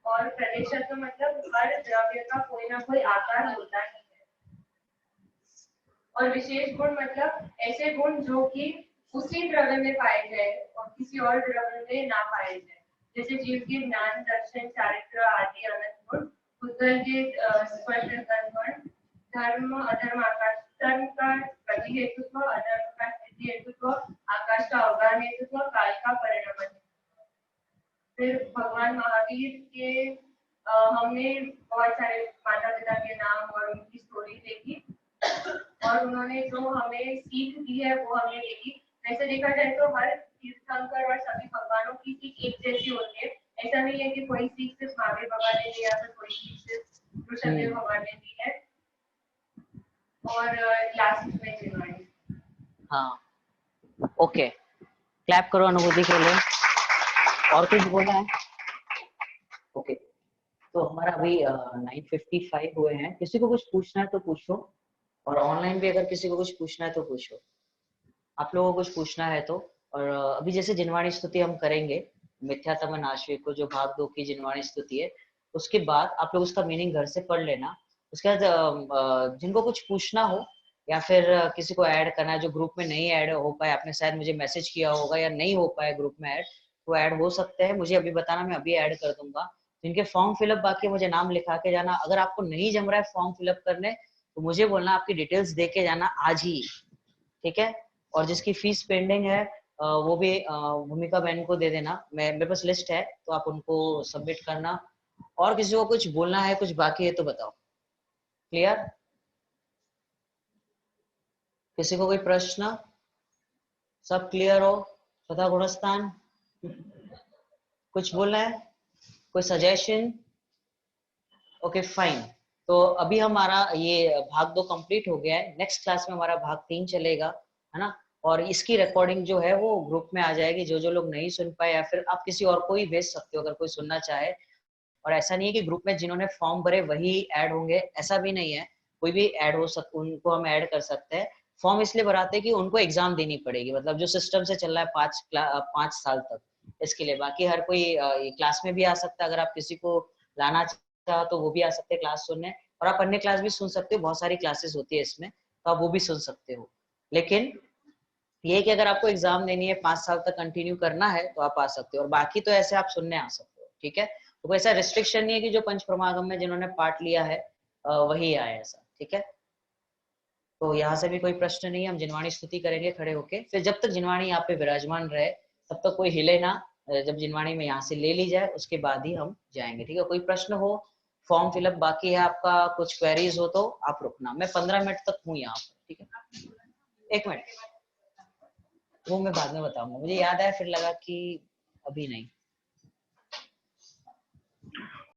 और प्रदेशत्व मतलब हर द्रव्य का कोई ना कोई आकार होता ही है। और विशेष गुण मतलब ऐसे गुण जो कि उसी द्रव्य में पाए जाए और किसी और द्रव्य में ना पाए जाए, जैसे जीव के ज्ञान, दर्शन, चारित्र आदि अनंत गुण, उद्गल के स्पर्श गुण, धर्म अधर्म आकाश, धर्म का गति हेतुत्व, अधर्म का स्थिति हेतुत्व, आकाश का अवगान हेतुत्व, काल का परिणाम हेतुत्व। फिर भगवान महावीर के हमने बहुत सारे माता पिता के नाम और उनकी स्टोरी देखी, और उन्होंने जो हमें सीख दी है वो हमने देखी। वैसे देखा जाए तो हर तीर्थंकर और सभी भगवानों की सीख एक जैसी होती है। ऐसा नहीं है कि कोई सीख सिर्फ महावीर भगवान ने दी या फिर कोई सीख सिर्फ ऋषभदेव भगवान ने दी है। और लास्ट में जिनवाणी। हाँ, ओके, क्लैप करो अनुभूति के लिए। और कुछ बोलना है? ओके, तो हमारा अभी 9:55 हुए हैं। किसी को कुछ पूछना है तो पूछो, और ऑनलाइन भी अगर किसी को कुछ पूछना है तो पूछो। आप लोगों को कुछ पूछना है तो। और अभी जैसे जिनवाणी स्तुति हम करेंगे, मिथ्यात्म नाशवी को जो भाग 2 की जिनवाणी स्तुति है, उसके बाद आप लोग उसका मीनिंग घर से पढ़ लेना। उसके बाद जिनको कुछ पूछना हो या फिर किसी को ऐड करना है, जो ग्रुप में नहीं ऐड हो पाए, आपने शायद मुझे मैसेज किया होगा या नहीं हो पाए ग्रुप में ऐड, तो ऐड हो सकते हैं, मुझे अभी बताना, मैं अभी ऐड कर दूंगा। जिनके फॉर्म फिलअप बाकी मुझे नाम लिखा के जाना। अगर आपको नहीं जम रहा है फॉर्म फिलअप करने तो मुझे बोलना, आपकी डिटेल्स दे के जाना आज ही, ठीक है। और जिसकी फीस पेंडिंग है वो भी भूमिका बहन को दे देना। मेरे पास लिस्ट है, तो आप उनको सबमिट करना। और किसी को कुछ बोलना है, कुछ बाकी है तो बताओ। क्लियर? किसी को कोई प्रश्न? सब क्लियर हो? तथा गुणस्थान कुछ बोलना है? कोई सजेशन? Okay fine. तो अभी हमारा ये भाग 2 कंप्लीट हो गया है। नेक्स्ट क्लास में हमारा भाग 3 चलेगा, है ना। और इसकी रिकॉर्डिंग जो है वो ग्रुप में आ जाएगी। जो लोग नहीं सुन पाए, या फिर आप किसी और को ही भेज सकते हो अगर कोई सुनना चाहे। और ऐसा नहीं है कि ग्रुप में जिन्होंने फॉर्म भरे वही ऐड होंगे, ऐसा भी नहीं है। कोई भी ऐड हो सकता, उनको हम ऐड कर सकते हैं। फॉर्म इसलिए भराते हैं कि उनको एग्जाम देनी पड़ेगी, मतलब जो सिस्टम से चल रहा है 5 साल तक, इसके लिए। बाकी हर कोई क्लास में भी आ सकता है। अगर आप किसी को लाना चाहो तो वो भी आ सकते हैं क्लास सुनने, और आप अन्य क्लास भी सुन सकते हो। बहुत सारी क्लासेस होती है इसमें, तो आप वो भी सुन सकते हो। लेकिन ये कि अगर आपको एग्जाम देनी है, 5 साल तक कंटिन्यू करना है, तो आप आ सकते हो। और बाकी तो ऐसे आप सुनने आ सकते हो, ठीक है। तो कोई ऐसा रिस्ट्रिक्शन नहीं है कि जो पंच प्रमागम में जिन्होंने पार्ट लिया है वही आए, ऐसा, ठीक है। तो यहाँ से भी कोई प्रश्न नहीं है। हम जिनवाणी स्तुति करेंगे खड़े होके। फिर जब तक जिनवाणी यहाँ पे विराजमान रहे तब तक कोई हिले ना। जब जिनवाणी में यहाँ से ले ली जाए उसके बाद ही हम जाएंगे, ठीक है। कोई प्रश्न हो, फॉर्म फिलअप बाकी है आपका, कुछ क्वेरीज हो तो आप रुकना। मैं 15 मिनट तक हूँ यहाँ पर, ठीक है। 1 मिनट, वो मैं बाद में बताऊंगा। मुझे याद आया, फिर लगा कि अभी नहीं।